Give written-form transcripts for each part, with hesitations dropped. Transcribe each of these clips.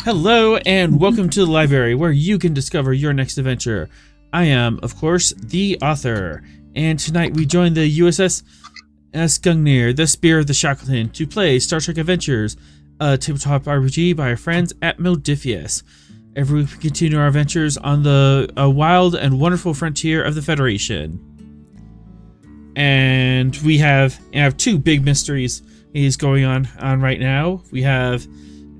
Hello and welcome to the library where you can discover your next adventure. I am, of course, the author, and tonight we join the USS Gungnir, the Spear of the Shackleton, to play Star Trek Adventures, a tabletop RPG by our friends at Modifius. Every week we continue our adventures on the wild and wonderful frontier of the Federation. And we have two big mysteries going on right now. We have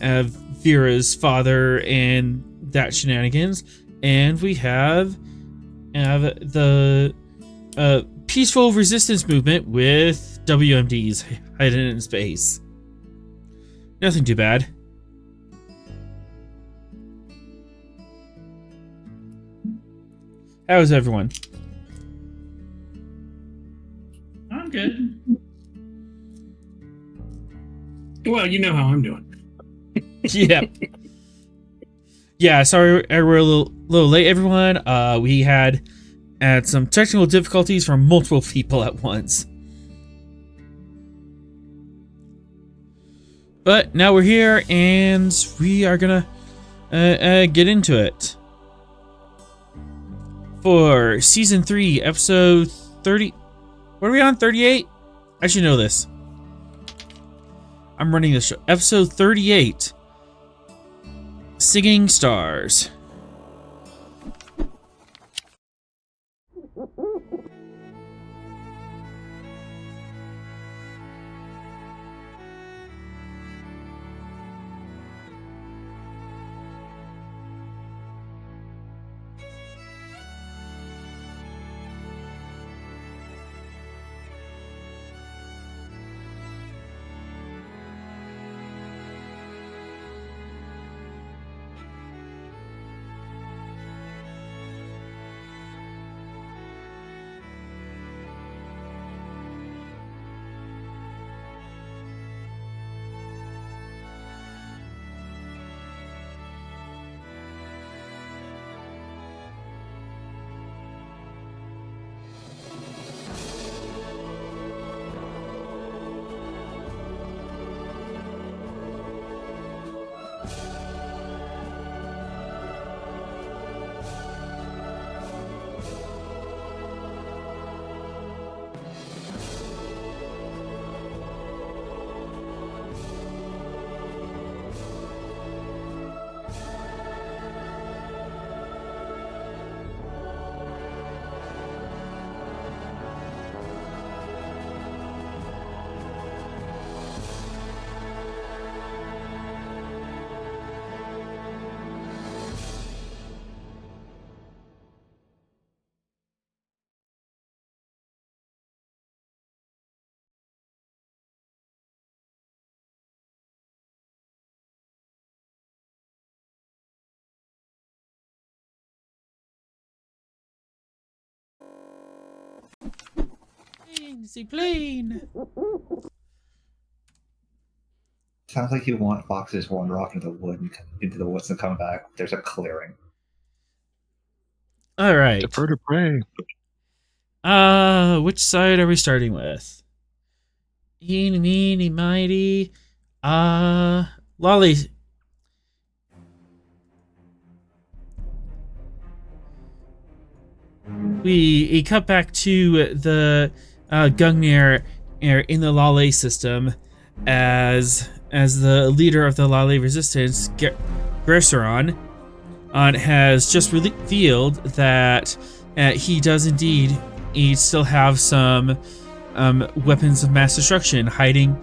Veera's father and that shenanigans, and we have the peaceful resistance movement with WMDs hiding in space. Nothing too bad. How is everyone? I'm good. Well, you know how I'm doing. Yeah, sorry we're a little late, everyone. We had some technical difficulties from multiple people at once. But now we're here, and we are gonna get into it. For Season 3, Episode 30... What are we on? 38? I should know this. I'm running this show. Episode 38. Singing Stars. The plane. Sounds like you want foxes to wander off into the woods and come back. There's a clearing. All right. Defer to prey. Which side are we starting with? Eeny, meeny, mighty. Lolly. We cut back to the Gungnir in the Lale system as the leader of the Lale resistance, Gerseron, has just revealed that he does indeed still have some weapons of mass destruction hiding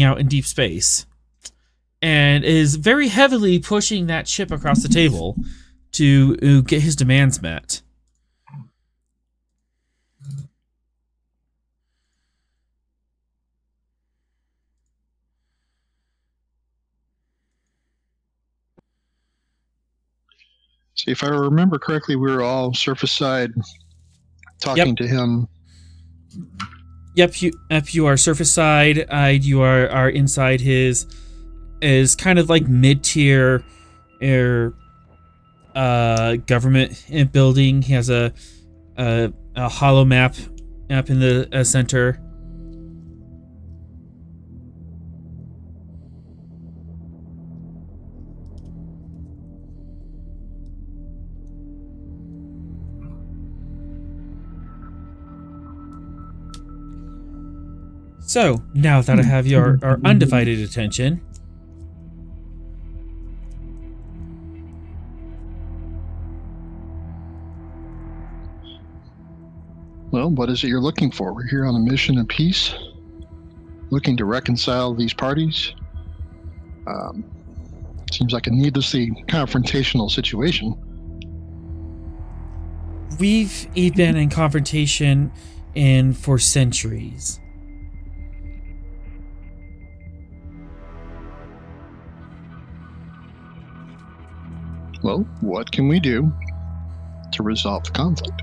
out in deep space, and is very heavily pushing that ship across the table to get his demands met. See, if I remember correctly, we were all surface side talking to him. Yep, you are surface side. You are inside his is kind of like mid-tier government building. He has a hollow map in the center. So, now that I have your undivided attention, Well, what is it you're looking for? We're here on a mission of peace, looking to reconcile these parties. Seems like a needlessly confrontational situation. we've been in confrontation for centuries. Well, what can we do to resolve the conflict?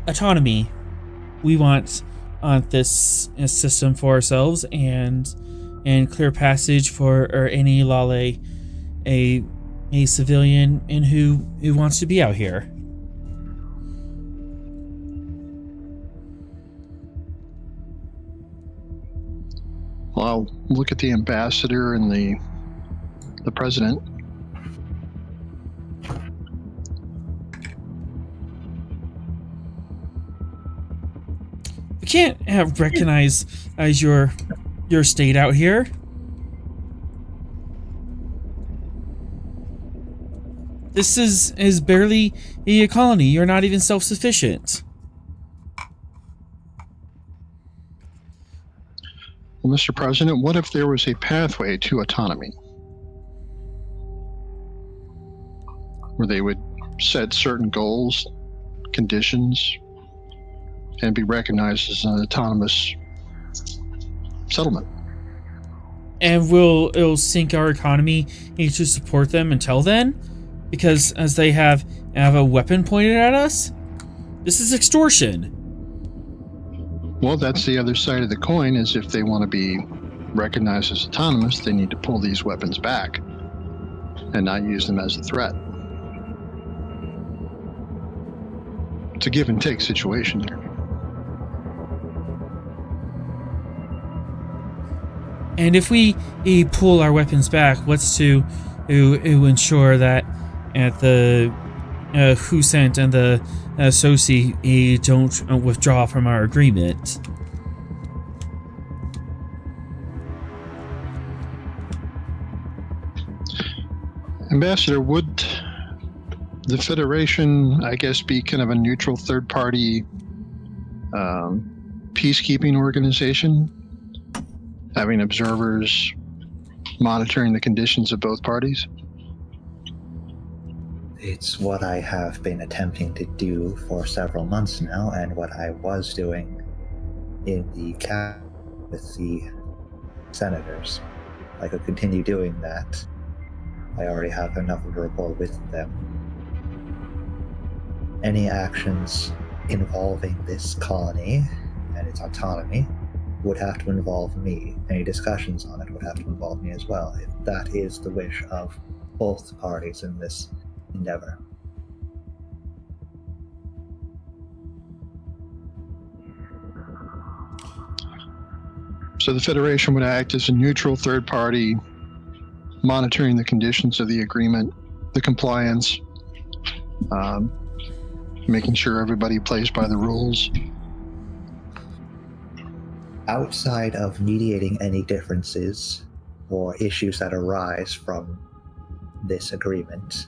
Autonomy. We want this system for ourselves and clear passage for any Lale, a civilian and who wants to be out here. Well, I'll look at the ambassador and the president. We can't recognize as your state out here. This is barely a colony. You're not even self-sufficient. Well, Mr. President, what if there was a pathway to autonomy? Where they would set certain goals, conditions, and be recognized as an autonomous settlement. And it'll sink our economy to support them until then? Because as they have a weapon pointed at us? This is extortion. Well, that's the other side of the coin, is if they want to be recognized as autonomous, they need to pull these weapons back and not use them as a threat. It's a give and take situation there. And if we pull our weapons back, what's to ensure that at the Husent and the Sosi don't withdraw from our agreement? Ambassador, would the Federation, I guess, be kind of a neutral third-party peacekeeping organization, having observers monitoring the conditions of both parties? It's what I have been attempting to do for several months now, and what I was doing in the cabinet with the senators. I could continue doing that. I already have enough of a rapport with them. Any actions involving this colony and its autonomy would have to involve me. Any discussions on it would have to involve me as well, if that is the wish of both parties in this endeavor. So the Federation would act as a neutral third party, monitoring the conditions of the agreement, the compliance, making sure everybody plays by the rules. Outside of mediating any differences or issues that arise from this agreement,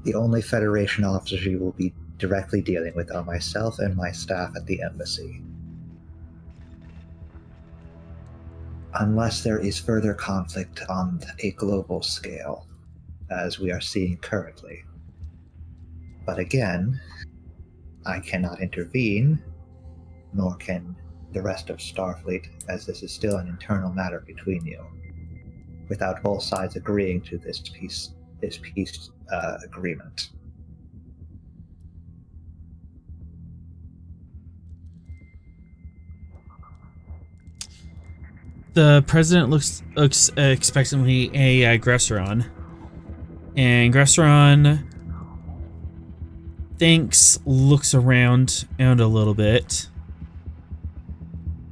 the only Federation officers you will be directly dealing with are myself and my staff at the embassy. Unless there is further conflict on a global scale, as we are seeing currently. But again, I cannot intervene, nor can the rest of Starfleet, as this is still an internal matter between you, without both sides agreeing to this peace agreement. The president looks expectantly at Gresseron, and Gresseron looks around a little bit.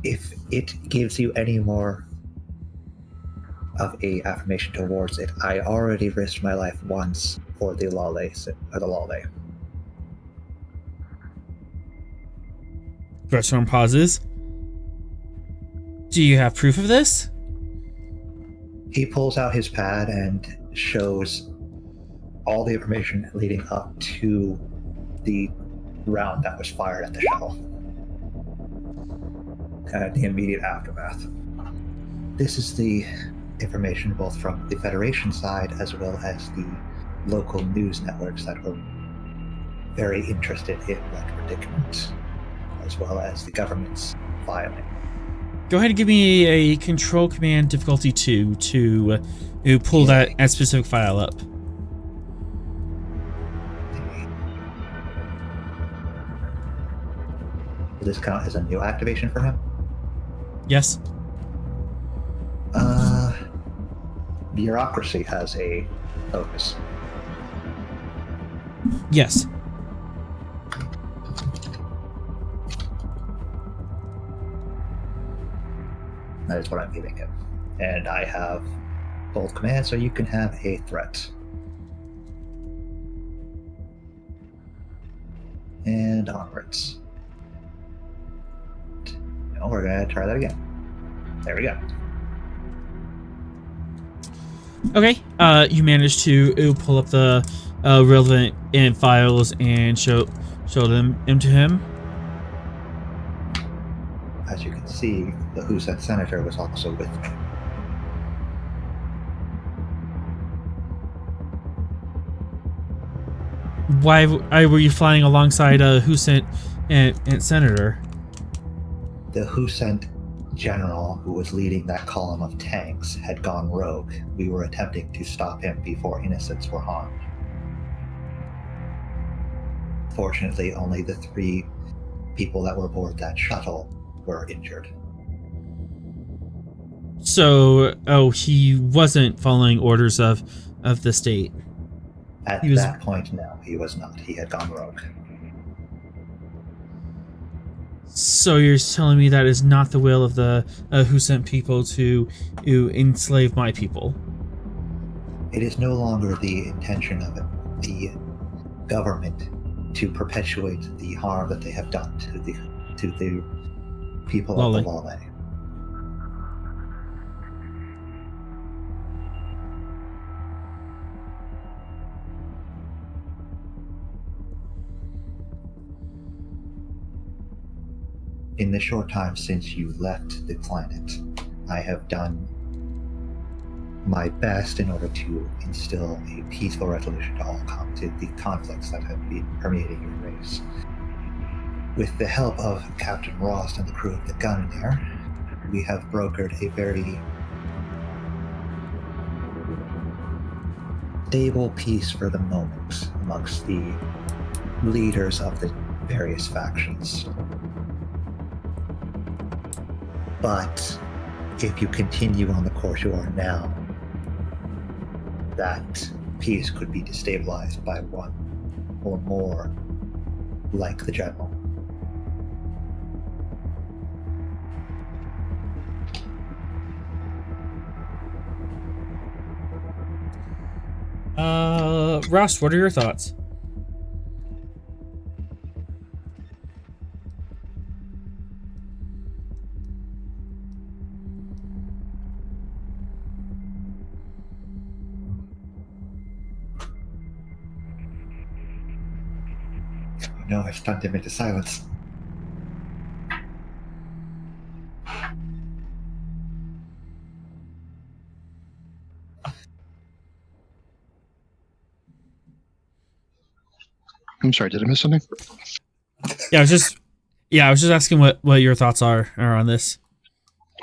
If it gives you any more of a affirmation towards it, I already risked my life once for the Lale. Gresham pauses. Do you have proof of this? He pulls out his pad and shows all the information leading up to the round that was fired at the shuttle. And the immediate aftermath. This is the information both from the Federation side as well as the local news networks that were very interested in that predicament, as well as the government's filing. Go ahead and give me a control command difficulty 2 to pull that specific file up. Will this count as a new activation for him? Yes. Bureaucracy has a focus. Yes. That is what I'm giving him. And I have bold command, so you can have a threat. And onwards. No, we're going to try that again. There we go. Okay. You managed to pull up the relevant files and show them to him. As you can see, the Husan senator was also with me. Why were you flying alongside Husan and Senator? The Husan general who was leading that column of tanks had gone rogue. We were attempting to stop him before innocents were harmed. Fortunately, only the 3 people that were aboard that shuttle were injured. So, he wasn't following orders of the state. At that point, no, he was not. He had gone rogue. So you're telling me that is not the will of the who sent people to enslave my people? It is no longer the intention of the government to perpetuate the harm that they have done to the people of the Lale. In the short time since you left the planet, I have done my best in order to instill a peaceful resolution to all the conflicts that have been permeating your race. With the help of Captain Rost and the crew of the Gungnir, we have brokered a very stable peace for the moment amongst the leaders of the various factions. But if you continue on the course you are now, that peace could be destabilized by one or more like the general. Ross, what are your thoughts? No, I stunned him into silence. I'm sorry, did I miss something? Yeah, I was just asking what your thoughts are on this.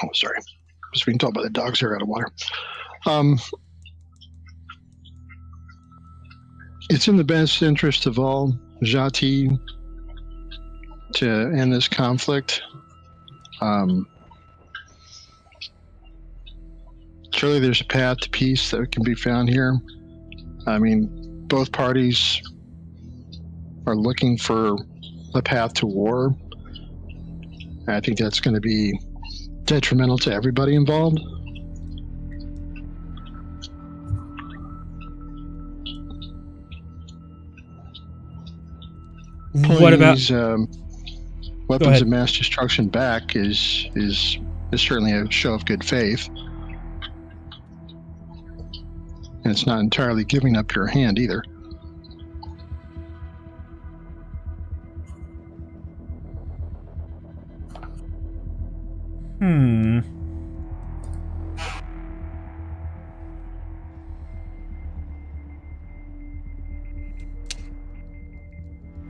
Oh, sorry. Just being told by the dogs here out of water. It's in the best interest of all, Jhatee, to end this conflict. Surely there's a path to peace that can be found here. I mean, both parties are looking for a path to war. I think that's going to be detrimental to everybody involved. What about these weapons of mass destruction back is certainly a show of good faith, and it's not entirely giving up your hand either.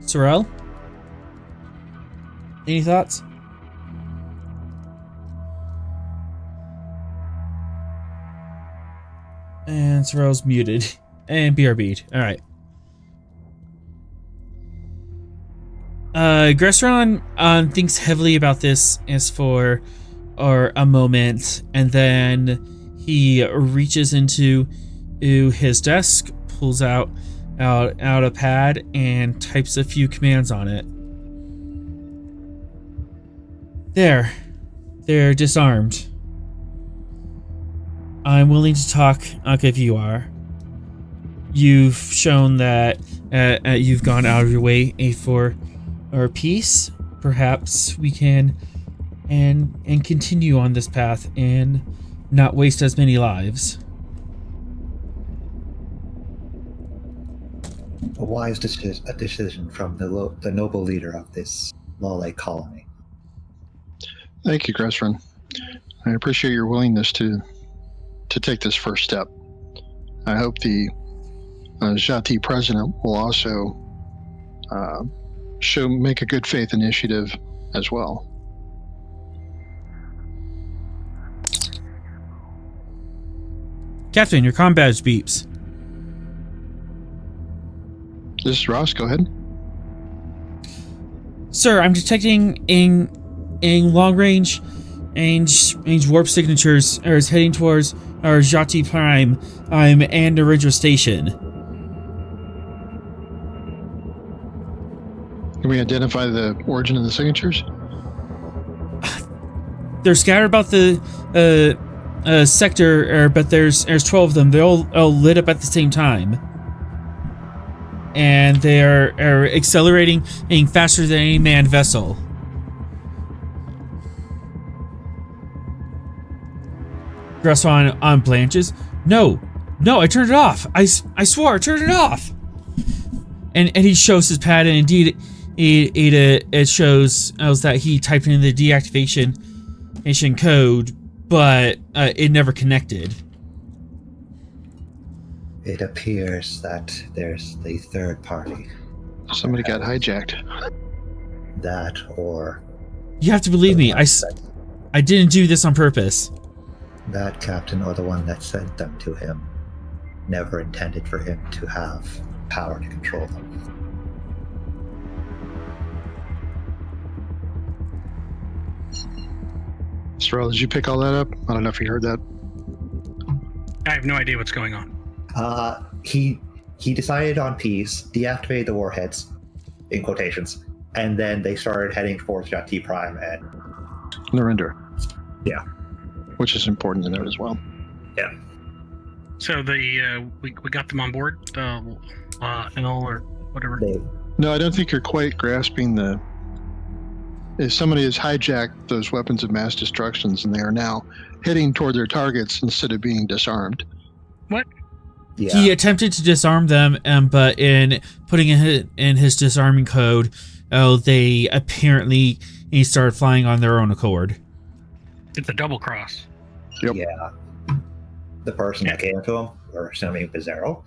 Sorrel? Any thoughts? And Sorrel's muted. And BRB'd. Alright. Gresseron thinks heavily about this as for a moment, and then he reaches into his desk, pulls out a pad, and types a few commands on it. They're disarmed. I'm willing to talk if you are. You've shown that you've gone out of your way for our peace. Perhaps we can and continue on this path and not waste as many lives. A wise decision from the noble leader of this Lale colony. Thank you, Gresseron. I appreciate your willingness to take this first step. I hope the Jhatee president will also make a good faith initiative as well. Captain, your comm badge beeps. This is Ross. Go ahead. Sir, I'm detecting in long range warp signatures is heading towards our Jhatee Prime and Narendra Station. Can we identify the origin of the signatures? They're scattered about the sector, but there's 12 of them. They're all lit up at the same time. And they are accelerating faster than any manned vessel. Gresseron on blanches. No, I turned it off. I swore I turned it off. And he shows his pad, and indeed it shows that he typed in the deactivation code, but it never connected. It appears that there's the third party. Somebody got hijacked. That or... You have to believe me. I didn't do this on purpose. That captain or the one that sent them to him never intended for him to have power to control them. Sorrel, did you pick all that up? I don't know if you heard that. I have no idea what's going on. He decided on peace, deactivated the warheads, in quotations, and then they started heading towards Jhatee Prime and... Narendra. Yeah. Which is important to note as well. Yeah. So we got them on board, and all, or whatever. No, I don't think you're quite grasping if somebody has hijacked those weapons of mass destructions and they are now heading toward their targets instead of being disarmed. What? Yeah. He attempted to disarm them, but in putting in his disarming code, they apparently started flying on their own accord. It's a double cross. Yep. Yeah. The person that came to him, or something Bizarro,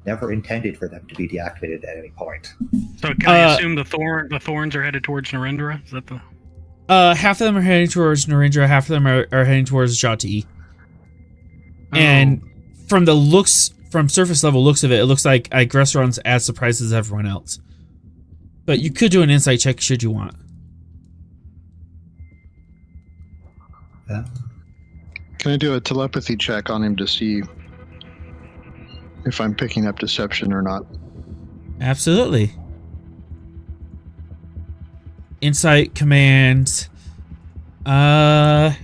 never intended for them to be deactivated at any point. So can I assume the thorns are headed towards Narendra? Is that the... Half of them are heading towards Narendra, half of them are heading towards Jhatee. Oh. And from surface level looks of it, it looks like Gresseron's as surprised as everyone else. But you could do an insight check should you want. Yeah. Can I do a telepathy check on him to see if I'm picking up deception or not? Absolutely. Insight commands. You've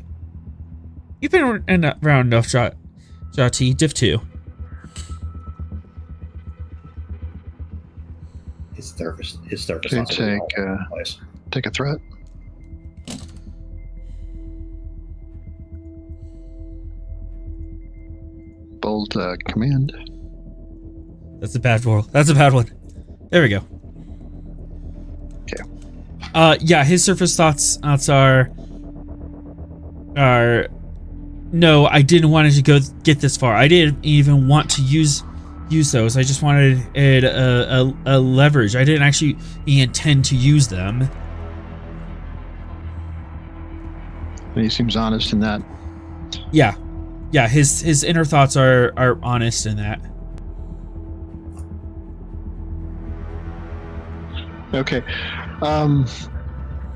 been around enough, Jhatee. Div 2. his surface Okay, on the take place. take a threat. Bold command. That's a bad roll. That's a bad one. There we go. Okay. Yeah, his surface thoughts are no, I didn't want it to get this far. I didn't even want to use those. I just wanted it a leverage. I didn't actually intend to use them. And he seems honest in that. Yeah. Yeah, his inner thoughts are honest in that. Okay.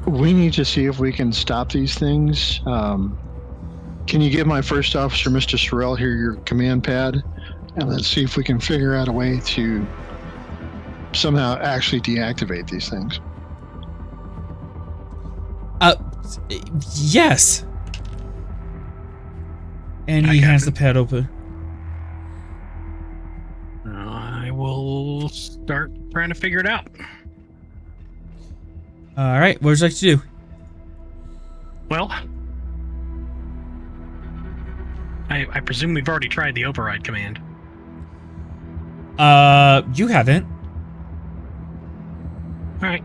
We need to see if we can stop these things. Can you give my first officer, Mr. Sorrell, here your command pad? And let's see if we can figure out a way to somehow actually deactivate these things. Yes. And he hands the pad open. I will start trying to figure it out. All right, what would you like to do? Well, I presume we've already tried the override command. You haven't. All right,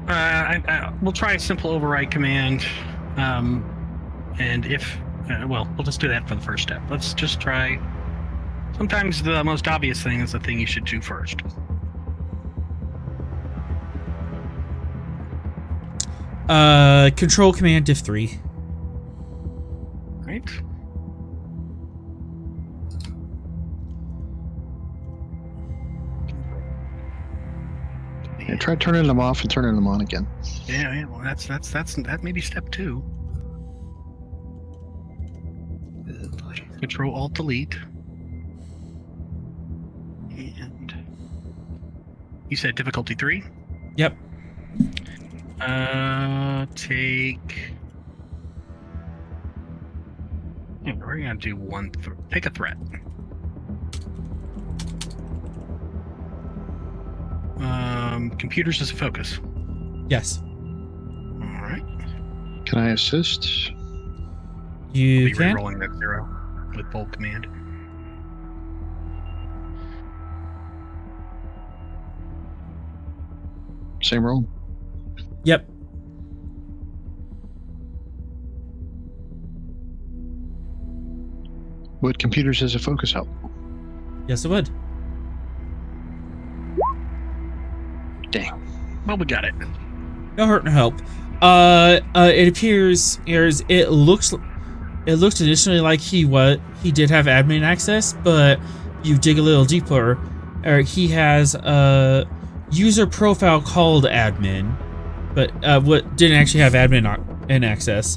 we'll try a simple override command, and if, well, we'll just do that for the first step. Let's just try. Sometimes the most obvious thing is the thing you should do first. Control command diff 3. Right. Yeah, try turning them off and turning them on again. Yeah. Well, that may be step 2. Control Alt Delete. And you said difficulty 3? Yep. Take. Yeah, we're gonna do one. Take a threat. Computers as a focus. Yes. All right. Can I assist? You I'll be can. re-rolling that 0 with bold command. Same roll. Yep. Would computers as a focus help? Yes, it would. Dang. Well, we got it. No hurt, no help. It appears it looks initially like he did have admin access, but you dig a little deeper, he has a user profile called admin, but what didn't actually have admin access.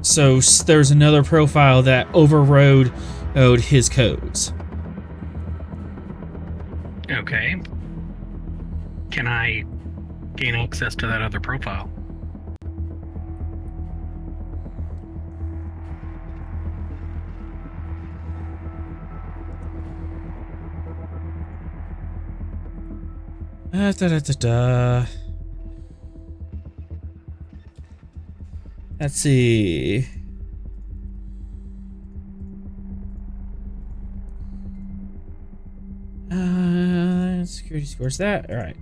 So there's another profile that overrode his codes. Okay. Can I gain access to that other profile? Let's see. Security scores that. All right.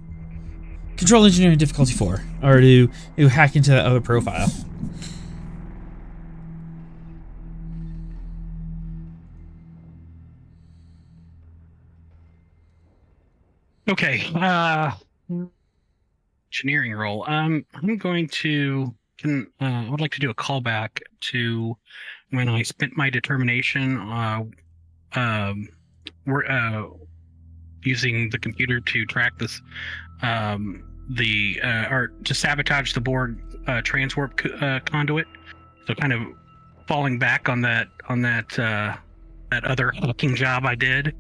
Control engineering difficulty 4, or to hack into that other profile. Okay. Engineering roll. I'm going to. I would like to do a callback to when I spent my determination. Using the computer to track this. Or to sabotage the board transwarp conduit. So kind of falling back on that other hacking job I did.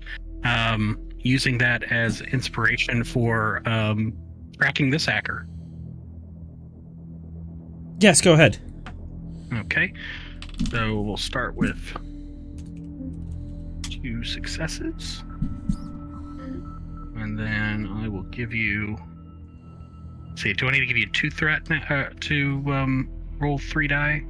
Using that as inspiration for tracking this hacker. Yes, go ahead. Okay, so we'll start with 2 successes, and then I will give you see, do I need to give you 2 threat to roll 3 die?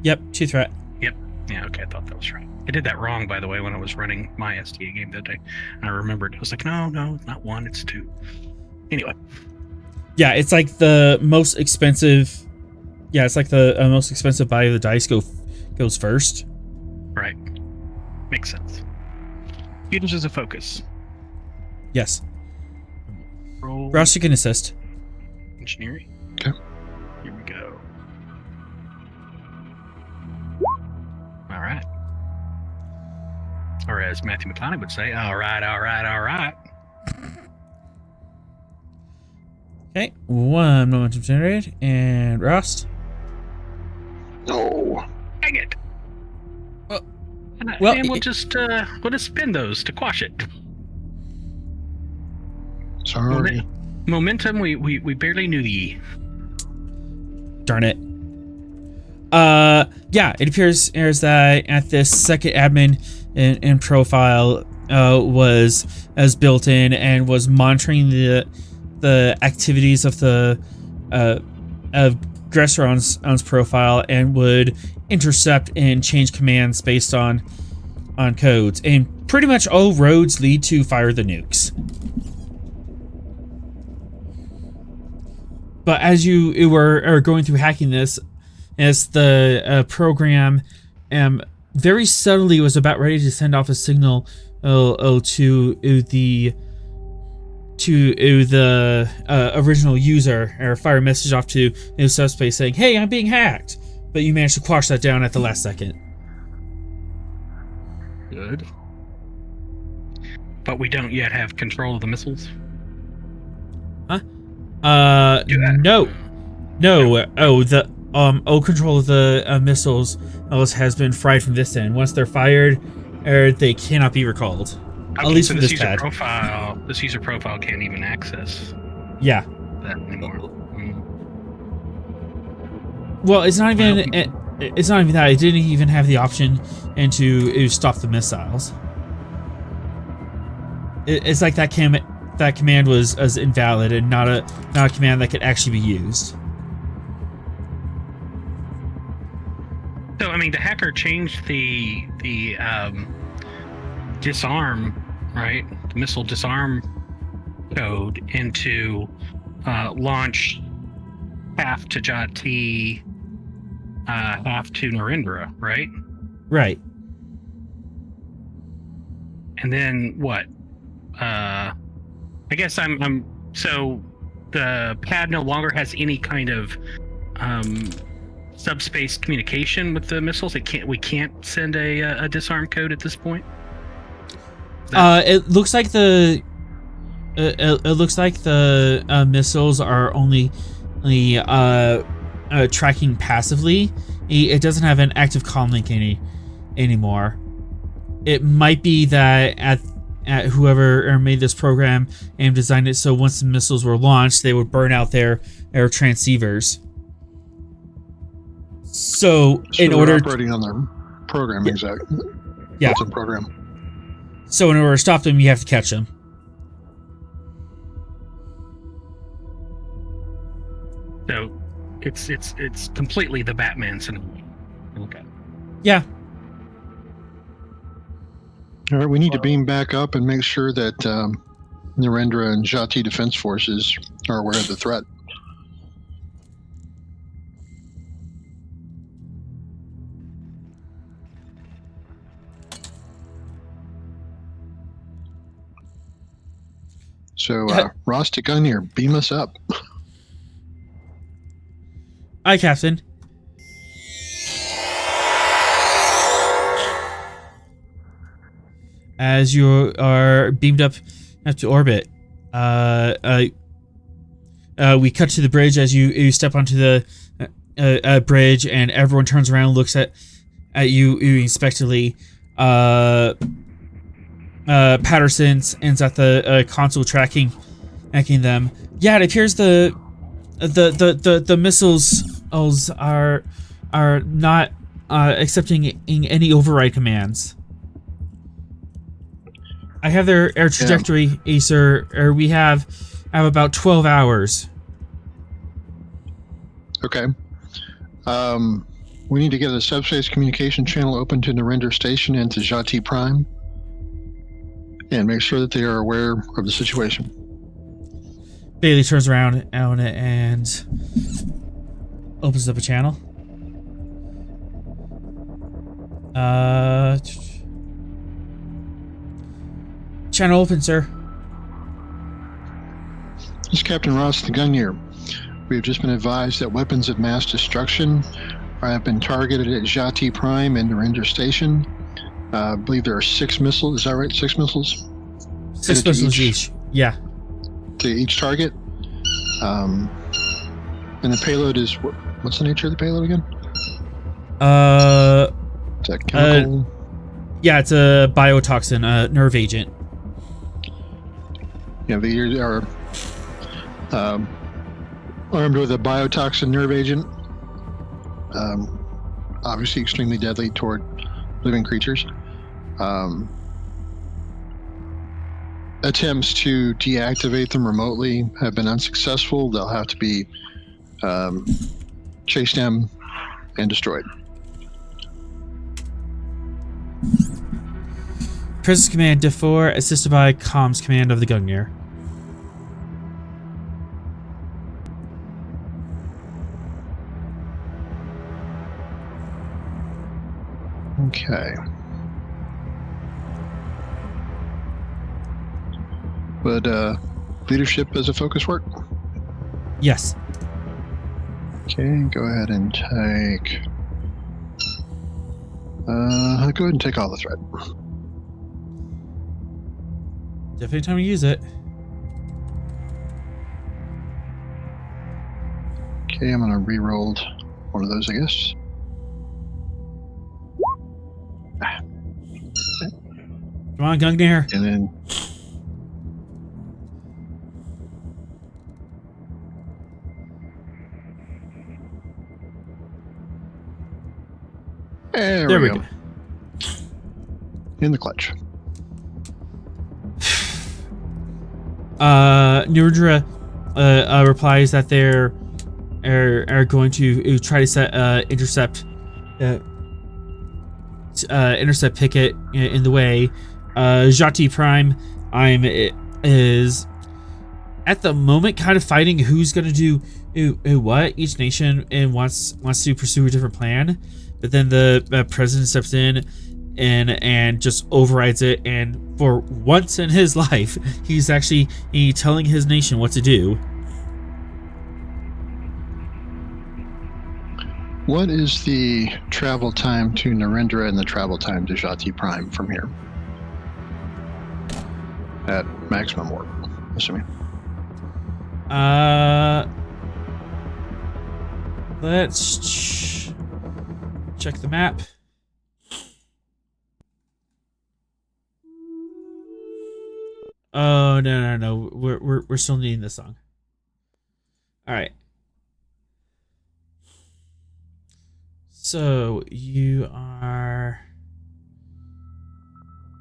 Yep, 2 threat. Yeah, okay, I thought that was right. I did that wrong, by the way, when I was running my STA game that day. And I remembered. I was like, no, it's not 1, it's 2. Anyway. Yeah, it's like the most expensive. Yeah, it's like the most expensive buy of the dice goes first. Right. Makes sense. Peters is a focus. Yes. Roll Ross, you can assist. engineering. Okay. Here we go. All right. Or as Matthew McConaughey would say, all right. Okay, 1 momentum generated, and Ross. No. Dang it. And we'll just spin those to quash it. Sorry. Momentum, we barely knew ye. Darn it. Yeah, it appears that at this second admin in profile was as built in and was monitoring the activities of the of Gresseron's profile and would intercept and change commands based on codes. And pretty much all roads lead to fire the nukes. But as you were going through hacking this, as the program very subtly was about ready to send off a signal to the original user, or fire a message off to the subspace saying, "Hey, I'm being hacked," but you managed to quash that down at the last second. Good. But we don't yet have control of the missiles? Huh? No. Control of the missiles has been fried from this end. Once they're fired, they cannot be recalled. Okay, at least so from this this user pad. this user profile can't even access Yeah. that anymore. Well, it's not even. It's not even that. It didn't even have the option to stop the missiles. It's like that command was invalid and not a command that could actually be used. So I mean, the hacker changed the disarm, right? The missile disarm code into launch half to Jhatee, half to Narendra, right? Right. And then what? I guess I'm so the pad no longer has any kind of subspace communication with the missiles. We can't send a disarm code at this point. It looks like the missiles are only tracking passively. It doesn't have an active comm link anymore. It might be that at whoever made this program and designed it so once the missiles were launched, they would burn out their transceivers. So in order operating on their program, exactly. Yeah. What's in program? So in order to stop them, you have to catch them. So it's completely the Batman scenario. Okay. Yeah. All right, we need to beam back up and make sure that Narendra and Jhatee Defense Forces are aware of the threat. So, Ross to Gungnir, beam us up. Aye, Captain. As you are beamed up to orbit, we cut to the bridge as you step onto the bridge, and everyone turns around and looks at you inspectively. Patterson's ends at the console tracking them. Yeah, it appears the missiles are not accepting any override commands. I have their air trajectory, Acer. We have about 12 hours. Okay. We need to get a subspace communication channel open to Narendra Station and to Jhatee Prime, and make sure that they are aware of the situation. Bailey turns around and opens up a channel. Channel open, sir. This is Captain Ross, the Gungnir. We have just been advised that weapons of mass destruction have been targeted at Jhatee Prime and Narendra Station. I believe there are 6 missiles. Is that right? 6 missiles? 6 missiles each. Yeah. To each target. And the payload is... What's the nature of the payload again? Is that chemical? Yeah, it's a biotoxin, nerve agent. Yeah, they are armed with a biotoxin nerve agent. Obviously extremely deadly toward living creatures. Attempts to deactivate them remotely have been unsuccessful. They'll have to be chased down and destroyed. Presence Command Div 4, assisted by Comms Command of the Gungnir. Okay. But leadership as a focus work? Yes. Okay, go ahead and take... go ahead and take all the threat. Definitely time to use it. Okay, I'm gonna re-roll one of those, I guess. Come on, Gungnir. And then... There we go. In the clutch. Narendra replies that they're are going to try to intercept Pickett in the way. Jhatee Prime is at the moment kind of fighting who's going to do what. Each nation and wants to pursue a different plan, but then the president steps in and just overrides it, and for once in his life he's actually telling his nation what to do. What is the travel time to Narendra and the travel time to Jhatee Prime from here? At maximum warp, assuming. Let's check the map. Oh no! We're still needing this song. All right. So you are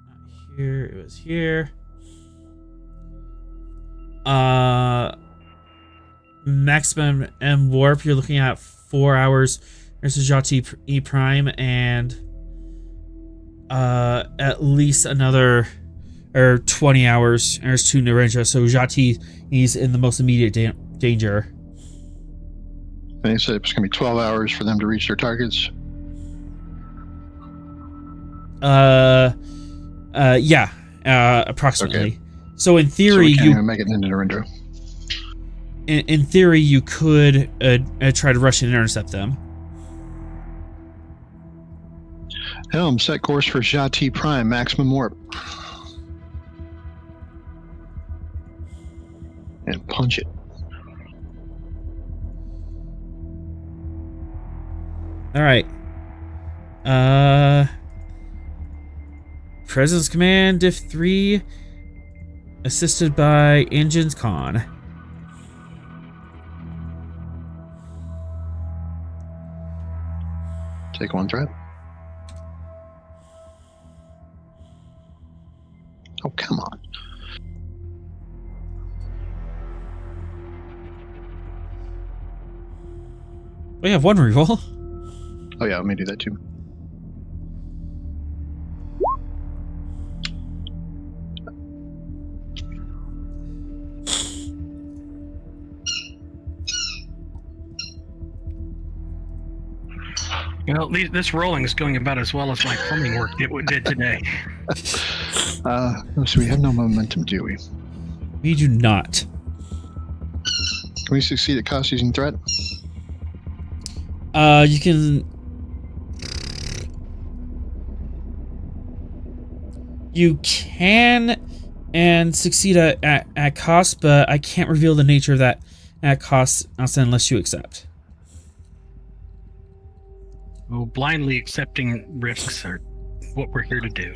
not here. It was here. Maximum M warp. You're looking at 4 hours. There's a Jhatee E Prime and at least another 20 hours. There's 2 Narendra. So Jhatee, he's in the most immediate danger. They said it's going to be 12 hours for them to reach their targets. Yeah, approximately. Okay. So in theory, so we can't even make it into Narendra. In theory, you could try to rush in and intercept them. Helm, set course for Jhatee Prime, maximum warp. And punch it. All right. Presence Command Div 3, assisted by Engines Con. Take 1 threat. Oh, come on. We have one reroll. Oh yeah, let me do that too. Well, this rolling is going about as well as my plumbing work did today. So we have no momentum, do we? We do not. Can we succeed at cost using threat? You can. You can and succeed at cost, but I can't reveal the nature of that at cost unless you accept. Oh, blindly accepting risks are what we're here to do.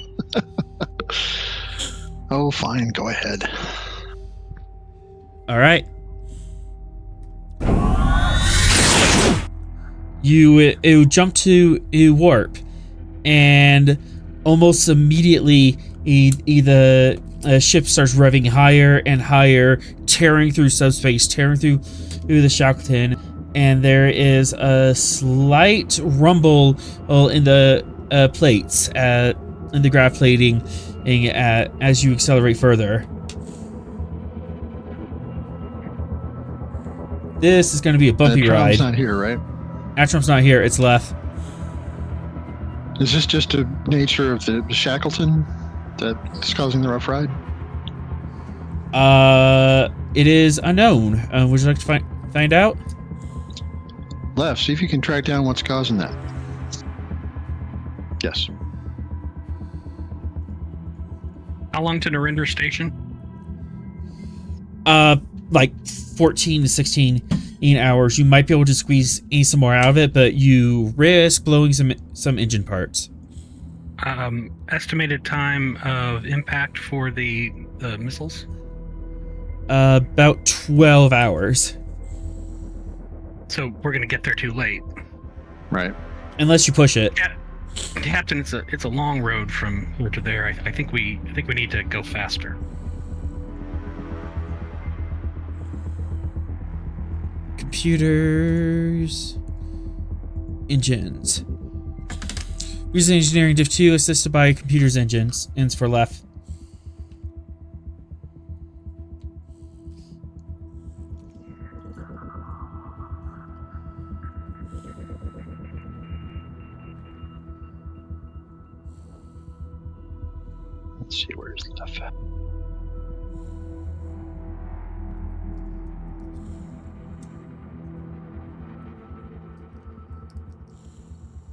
Oh, fine. Go ahead. All right. You jump to warp, and almost immediately the ship starts revving higher and higher, tearing through subspace, tearing through the Shackleton, and there is a slight rumble in the plates, in the grav plating, as you accelerate further. This is going to be a bumpy ride. Trum's not here, right? Atrum's not here. It's left. Is this just the nature of the Shackleton that's causing the rough ride? It is unknown. Would you like to find out? Left, see if you can track down what's causing that. Yes. How long to Narendra Station? Like 14 to 16 hours. You might be able to squeeze some more out of it, but you risk blowing some engine parts. Estimated time of impact for the missiles? About 12 hours. So we're gonna get there too late. Right. Unless you push it. Yeah, Captain, it's a long road from here to there. I think we need to go faster. Computers. Engines. Using engineering div 2 assisted by computers engines. Ends for left. Let's see, where's left?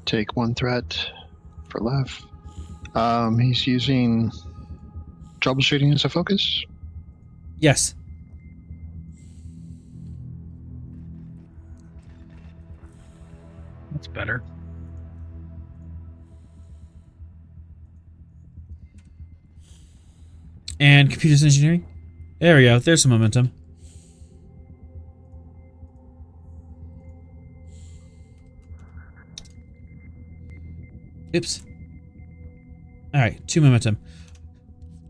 Take one threat for left. He's using troubleshooting as a focus. Yes. That's better. And computers engineering. There we go. There's some momentum. Oops. Alright, 2 momentum.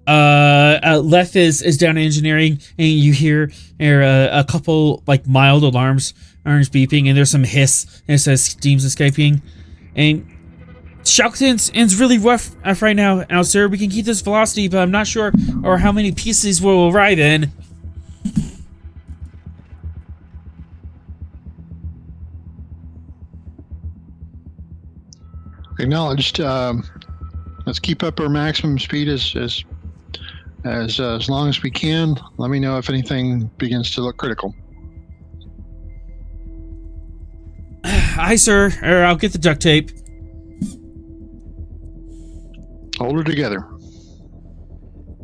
Left is down engineering, and you hear a couple like mild alarms beeping, and there's some hiss, and it says steam's escaping. And Shackleton's really rough right now, out sir. We can keep this velocity, but I'm not sure or how many pieces will arrive in. Acknowledged. Let's keep up our maximum speed as long as we can. Let me know if anything begins to look critical. Aye, sir. I'll get the duct tape. Hold her together.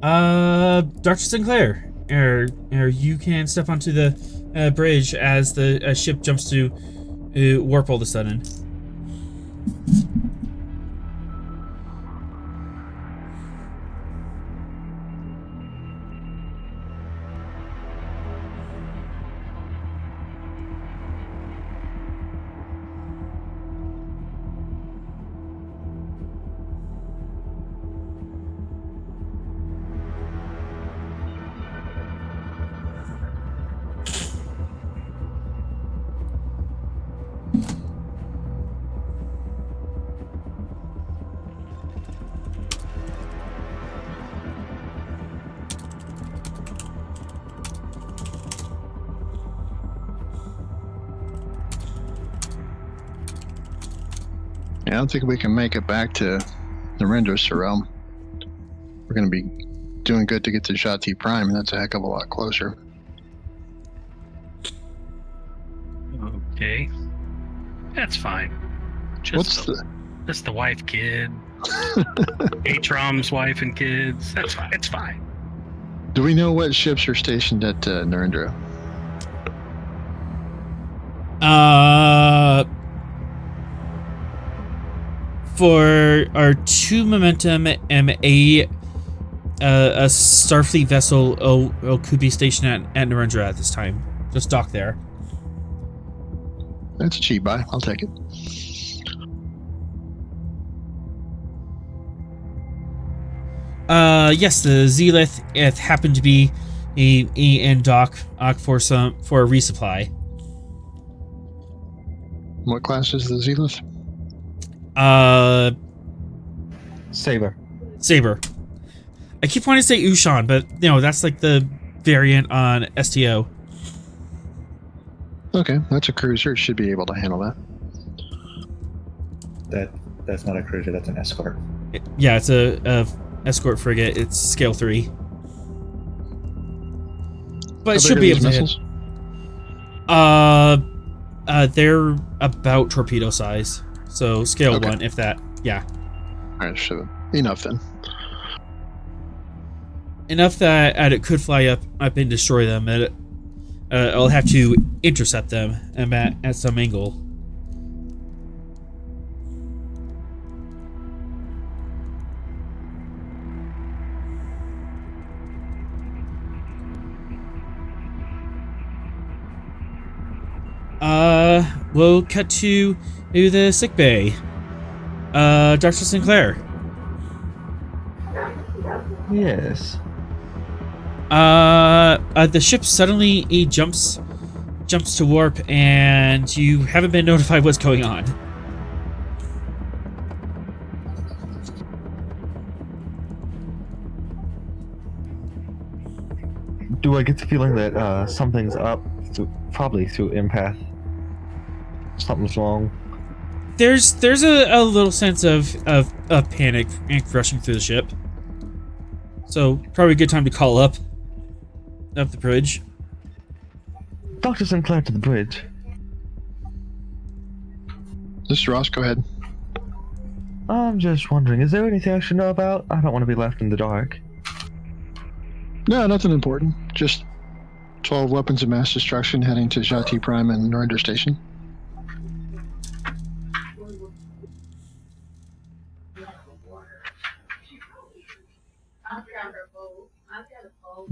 Dr. Sinclair, you can step onto the bridge as the ship jumps to warp all of a sudden. Yeah, I don't think we can make it back to Narendra, Sorrel. We're going to be doing good to get to Jhatee Prime, and that's a heck of a lot closer. Okay. That's fine. Just the wife, kid. Atrom's wife and kids. That's fine. It's fine. Do we know what ships are stationed at Narendra? For our 2 momentum and a Starfleet vessel could be stationed at Narendra at this time. Just dock there. That's a cheap buy. I'll take it. Yes, the Zealith, it happened to be in dock for a resupply. What class is the Zealith? Saber. I keep wanting to say Ushan, but that's like the variant on STO. Okay, that's a cruiser. It should be able to handle that. That's not a cruiser. That's an escort. Yeah, it's a escort frigate. It's scale 3. But it should be able to hit. They're about torpedo size, so scale 1, if that. Yeah. All right, so enough then. Enough that it could fly up and destroy them. I'll have to intercept them at some angle. We'll cut to the sick bay. Dr. Sinclair. Yes. The ship suddenly jumps to warp, and you haven't been notified what's going on. Do I get the feeling that something's up? Probably through empath. Something's wrong. There's a little sense of panic rushing through the ship. So probably a good time to call up the bridge. Dr. Sinclair to the bridge. This is Ross. Go ahead. I'm just wondering, is there anything I should know about? I don't want to be left in the dark. No, nothing important. Just 12 weapons of mass destruction heading to Jhatee Prime and Narendra Station. –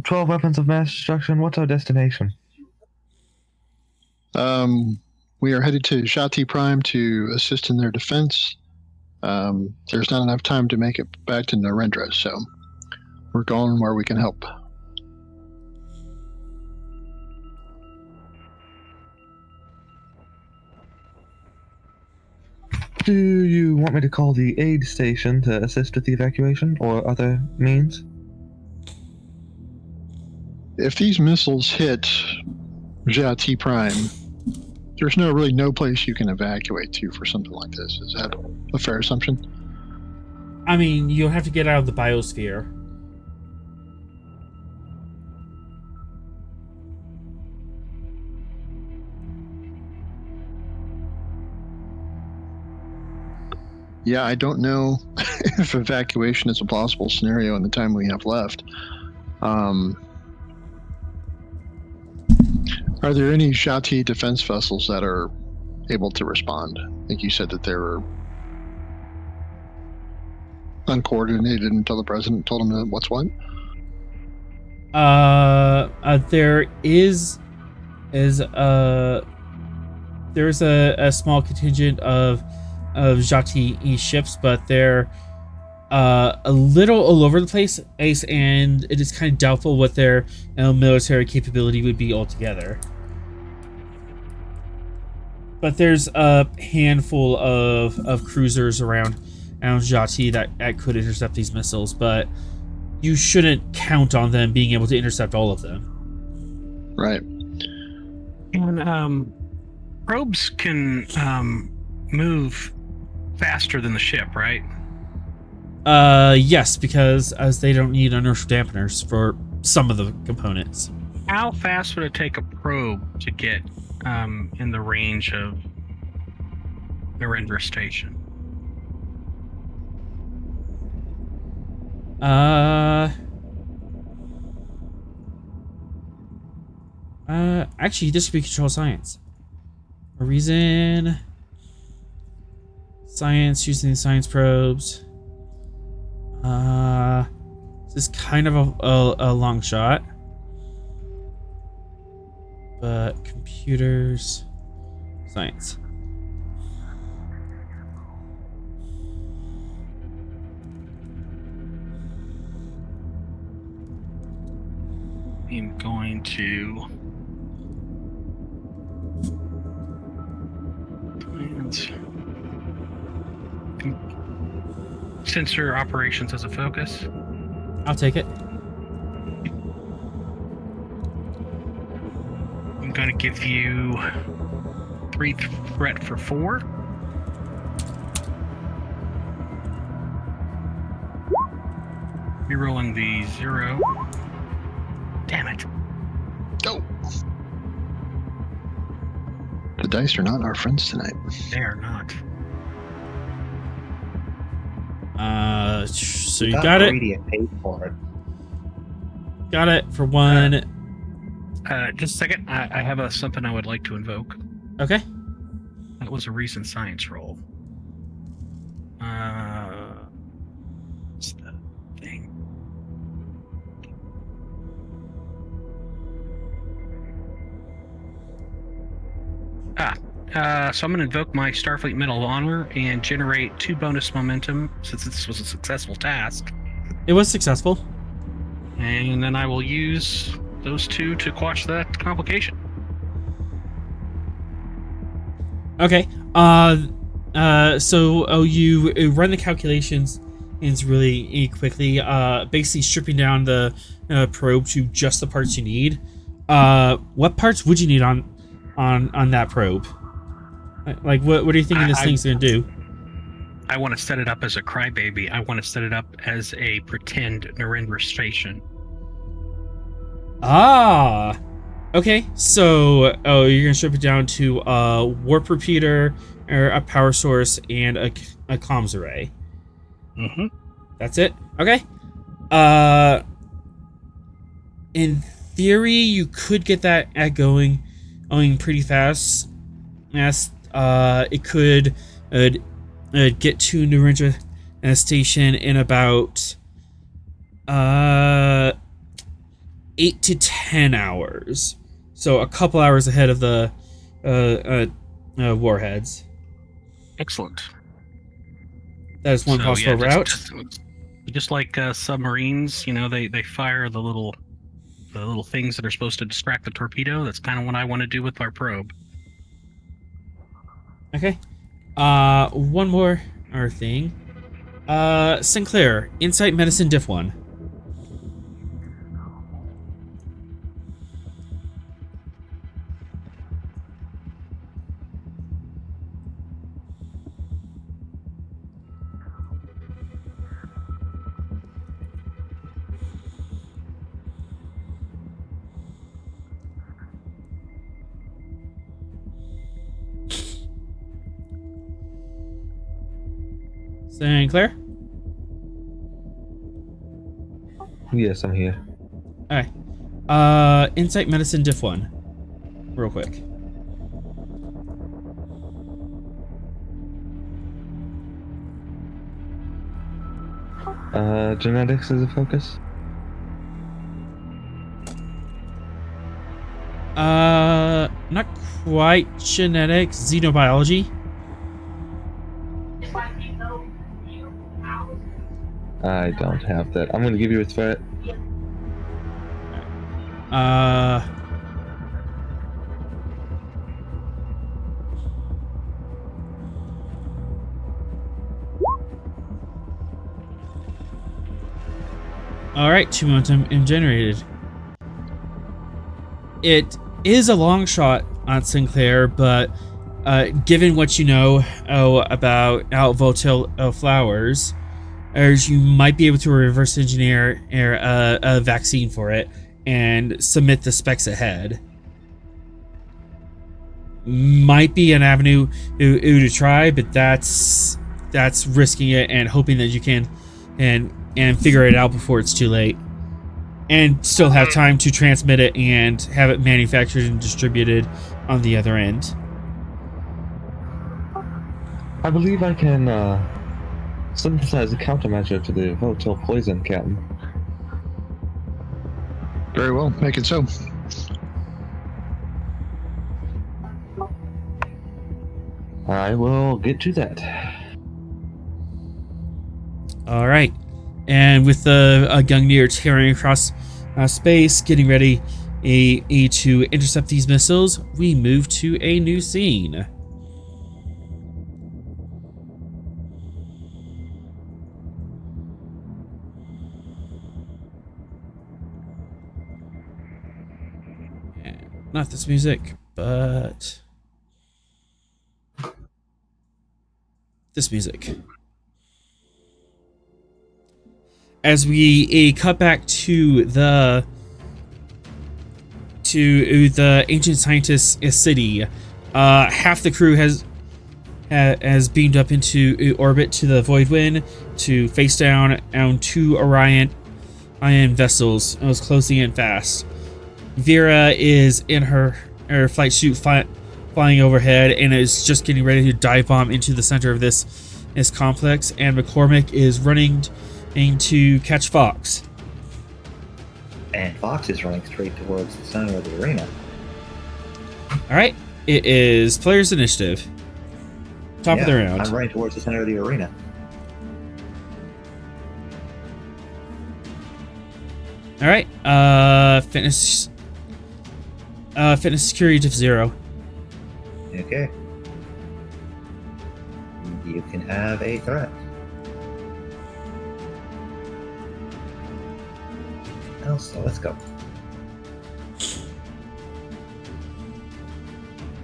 12 weapons of mass destruction. What's our destination? We are headed to Jhatee Prime to assist in their defense. There's not enough time to make it back to Narendra, so we're going where we can help. Do you want me to call the aid station to assist with the evacuation, or other means? If these missiles hit Jhatee Prime, there's really no place you can evacuate to for something like this. Is that a fair assumption? I mean, you'll have to get out of the biosphere. Yeah, I don't know if evacuation is a plausible scenario in the time we have left. Are there any Jhatee defense vessels that are able to respond? I think you said that they were uncoordinated until the president told them that what's what? There's a small contingent of Jhatee ships, but they're a little all over the place, and it is kind of doubtful what their military capability would be altogether. But there's a handful of cruisers around Jhatee that could intercept these missiles, but you shouldn't count on them being able to intercept all of them. Right. And probes can move faster than the ship, right? Yes, because as they don't need inertial dampeners for some of the components. How fast would it take a probe to get in the range of Narendra Station? Actually, this could be control science. A reason. Science, using science probes. This is kind of a long shot. But computers, science. I'm going to sensor operations as a focus. I'll take it. I'm going to give you 3 threat for 4. Rerolling the 0. Damn it. Oh. The dice are not our friends tonight. They are not. So you got it. Greedy and paid for it. Got it for 1. Just a second. I have something I would like to invoke. Okay. That was a recent science roll. What's the thing? So I'm going to invoke my Starfleet Medal of Honor and generate 2 bonus momentum since this was a successful task. It was successful. And then I will use those 2 to quash that complication. Okay. So you run the calculations and it's really quickly. Basically stripping down the probe to just the parts you need. What parts would you need on that probe? Like, what are you thinking this thing's gonna do? I want to set it up as a crybaby. I want to set it up as a pretend Narendra station. Ah, okay. So, you're gonna strip it down to a warp repeater, or a power source, and a comms array. Mm-hmm. That's it. Okay. In theory, you could get that going pretty fast. Yes. It could get to Narendra Station in about 8 to 10 hours. So a couple hours ahead of the warheads. Excellent. That is one possible route. Just like submarines, you know, they fire the little things that are supposed to distract the torpedo. That's kind of what I want to do with our probe. Okay. One more thing. Sinclair, Insight Medicine Diff 1. Sinclair? Yes, I'm here. Alright. Insight Medicine Diff 1. Real quick. Genetics is a focus? Not quite genetics. Xenobiology. I don't have that. I'm going to give you a threat. Alright, 2 momentum generated. It is a long shot on Sinclair, but given what you know about volatile flowers, you might be able to reverse engineer a vaccine for it and submit the specs ahead. Might be an avenue to try, but that's risking it and hoping that you can and figure it out before it's too late, and still have time to transmit it and have it manufactured and distributed on the other end. I believe I can synthesize a countermeasure to the volatile poison, Captain. Very well, make it so. I will get to that. All right, and with the Gungnir tearing across space, getting ready to intercept these missiles, we move to a new scene. Not this music, but this music. As we cut back to the ancient scientist city, half the crew has beamed up into orbit to the Voidwind to face down on 2 Orion vessels. It was closing in fast. Veera is in her flight chute flying overhead and is just getting ready to dive bomb into the center of this complex, and McCormick is running to catch Fox. And Fox is running straight towards the center of the arena. Alright, it is players' initiative. Top of the round. I'm running towards the center of the arena. Alright, fitness security diff 0. Okay. You can have a threat. So let's go.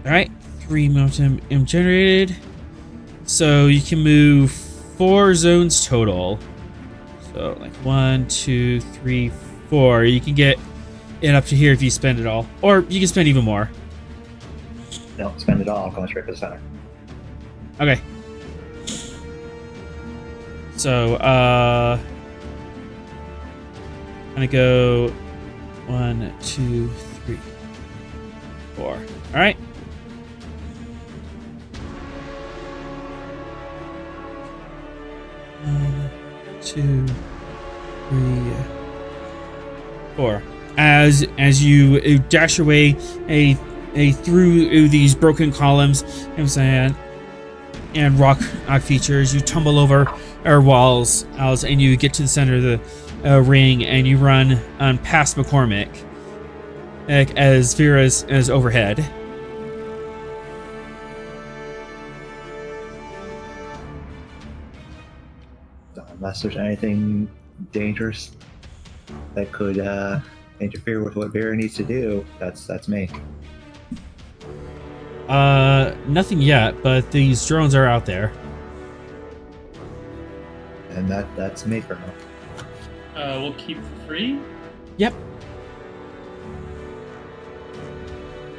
Alright, 3 momentum generated. So you can move 4 zones total. So like 1, 2, 3, 4. You can get it up to here if you spend it all. Or you can spend even more. No, spend it all. I'm going straight for the center. Okay. So, I'm gonna go 1, 2, 3, 4. All right. One, 2, 3, 4. As you dash away through these broken columns and rock features, you tumble over walls, and you get to the center of the ring, and you run past McCormick as Veera is overhead. Unless there's anything dangerous that could interfere with what Veera needs to do, that's me. Nothing yet, but these drones are out there. And that's me for now. We'll keep for free. Yep.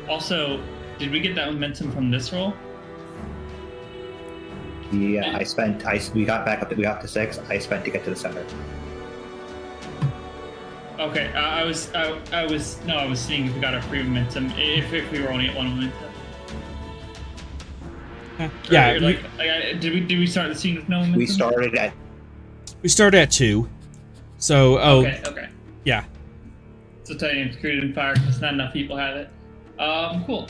Also, did we get that momentum from this roll? Yeah, we got back up. We got to 6. I spent to get to the center. Okay, I was seeing if we got our free momentum. If we were only at 1 momentum. Yeah. Did we start the scene with no momentum? We started at 2. So Okay. Yeah. So titanium security and fire because not enough people have it. Cool.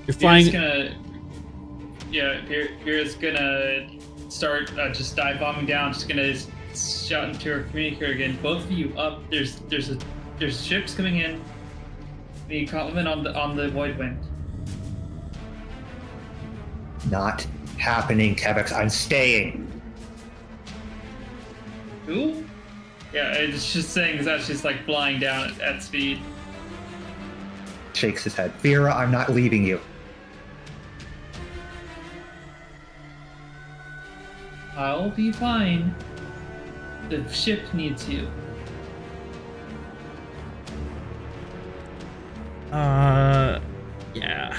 You're flying. Veera's gonna start just dive bombing down. Just gonna shout into her communicator again. Both of you up. There's ships coming in. The compliment on the Voidwind. Not happening, Kevix. I'm staying. Who? Yeah, it's just saying that she's like flying down at speed. Shakes his head. Veera, I'm not leaving you. I'll be fine. The ship needs you. Yeah.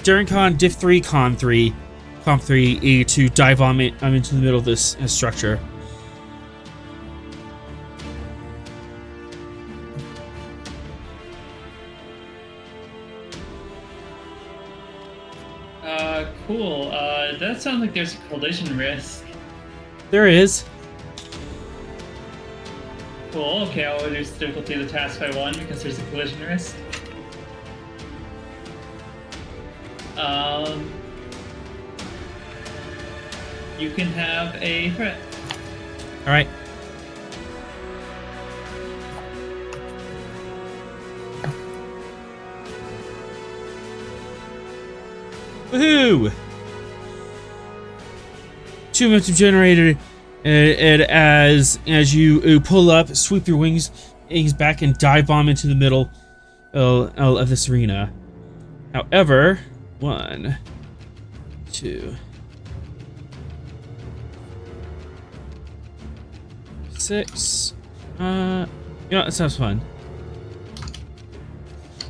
During Div 3, Comp 3, to dive on I'm into the middle of this structure. Cool. That sounds like there's a collision risk. There is. Cool. Okay, I'll reduce the difficulty of the task by 1 because there's a collision risk. You can have a threat. All right. Woohoo! 2 momentum generated, and as you pull up, sweep your wings back, and dive bomb into the middle of this arena. However, 1, 2, 6. Yeah, that sounds fun.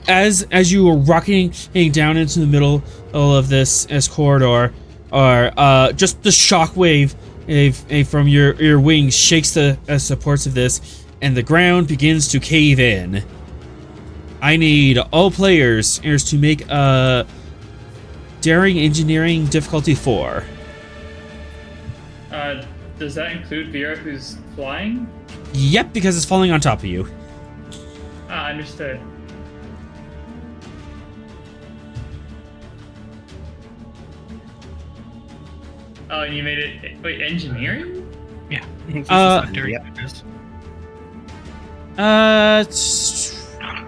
As you are rocketing down into the middle of this corridor, or just the shockwave from your wings shakes the supports of this, and the ground begins to cave in. I need all players to make a daring engineering difficulty 4. Does that include Veera, who's flying? Yep, because it's falling on top of you. Ah, understood. Oh, and you made it. Wait, engineering? Yeah. Yep.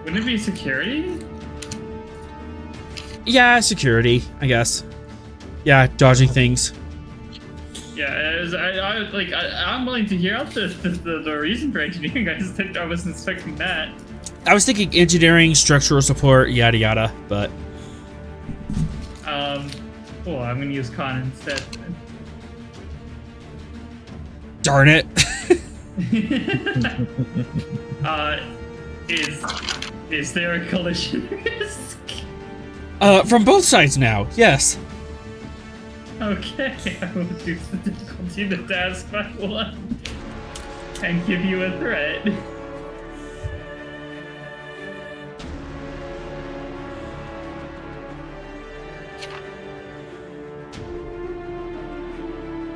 Wouldn't it be security? Yeah, security, I guess. Yeah, dodging things. Yeah, I'm willing to hear out the reason for engineering. I wasn't expecting that. I was thinking engineering, structural support, yada yada, but cool. I'm gonna use con instead. darn it. Is there a collision risk? From both sides now, yes. Okay, I will reduce the difficulty of the task by 1 and give you a threat.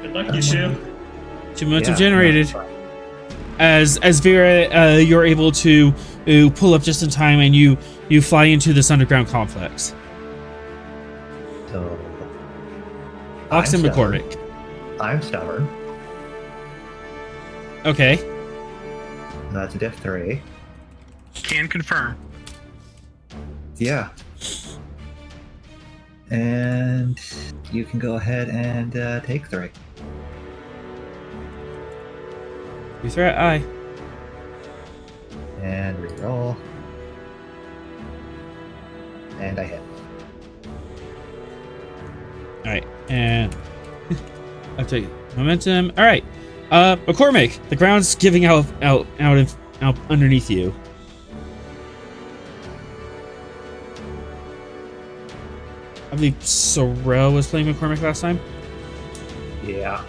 Good luck, you two. 2 momentum generated. As Veera, you're able to pull up just in time, and you fly into this underground complex. So, Ox and I'm stubborn. McCormick. I'm stubborn. Okay. That's a diff 3. Can confirm. Yeah. And you can go ahead and take 3. Your threat, aye. And reroll. And I hit. Alright, and I'll take momentum. Alright. McCormick, the ground's giving out underneath you. I believe Sorrel was playing McCormick last time. Yeah.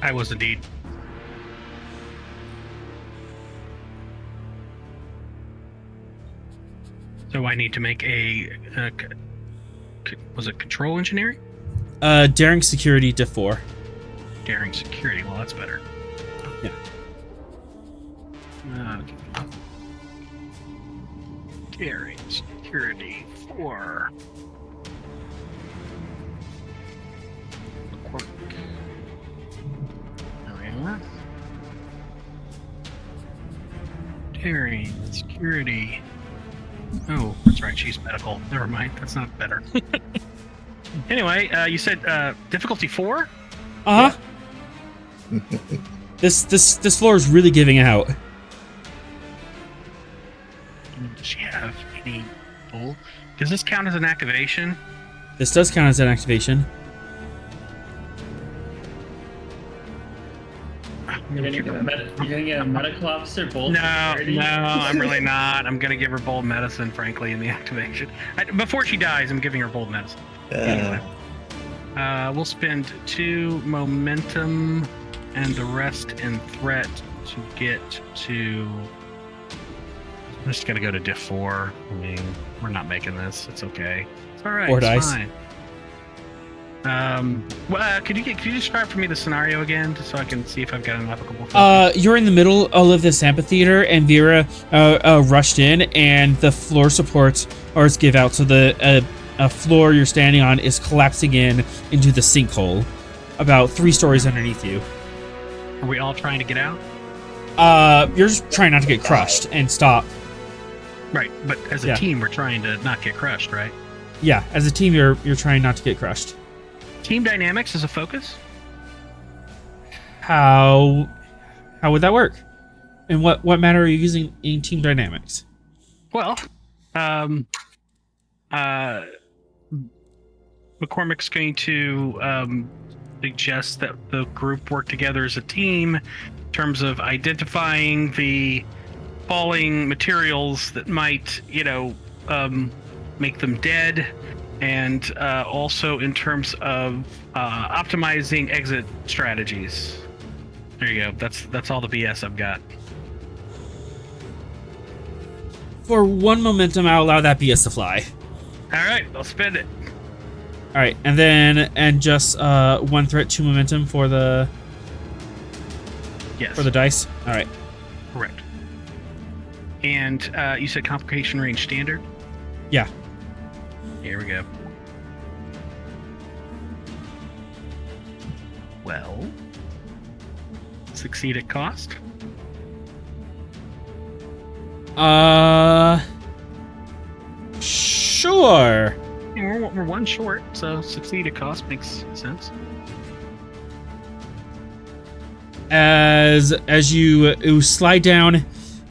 I was indeed. So I need to make was it control engineering? Daring security to 4. Daring security. Well, that's better. Yeah. Okay. Daring security 4. Daring security. Oh, that's right. She's medical. Never mind. That's not better. Anyway, you said difficulty 4? Uh-huh. This floor is really giving out. Does she have any bull? Does this count as an activation? This does count as an activation. You're gonna get a medical officer bold? No, I'm really not. I'm gonna give her bold medicine, frankly, in the activation. Before she dies, I'm giving her bold medicine. Anyway. We'll spend 2 momentum and the rest in threat to get to... I'm just gonna go to diff 4. I mean, we're not making this. It's okay. It's alright, Or it's dice. fine. Could you describe for me the scenario again, just so I can see if I've got an applicable focus? You're in the middle of this amphitheater, and Veera rushed in, and the floor supports ours give out, so the floor you're standing on is collapsing into the sinkhole, about 3 stories underneath you. Are we all trying to get out? You're just trying not to get crushed and stop. Right, but as a team, we're trying to not get crushed, right? Yeah, as a team, you're trying not to get crushed. Team dynamics is a focus? How would that work? And what matter are you using in team dynamics? Well, McCormick's going to suggest that the group work together as a team in terms of identifying the falling materials that might, make them dead, and also in terms of optimizing exit strategies. There you go. That's all the BS I've got. For 1 momentum, I'll allow that BS to fly. All right, I'll spend it. All right, and just 1 threat, 2 momentum for the dice. All right, correct. And you said complication range standard? Yeah. Here we go. Well, succeed at cost? Sure. Yeah, we're 1 short, so succeed at cost makes sense. As you slide down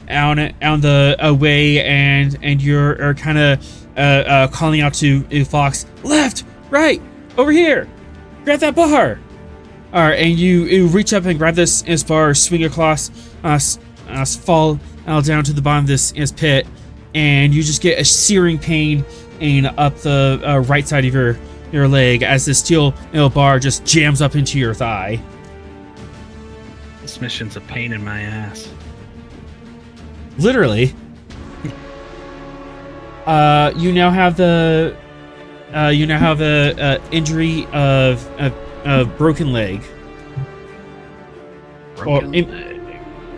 the way, and you're kind of calling out to Fox, left, right, over here, grab that bar. All right, and you reach up and grab this bar, swing across, fall down to the bottom of this pit, and you just get a searing pain up the right side of your leg as the steel bar just jams up into your thigh. This mission's a pain in my ass. Literally. You now have the injury of a broken leg.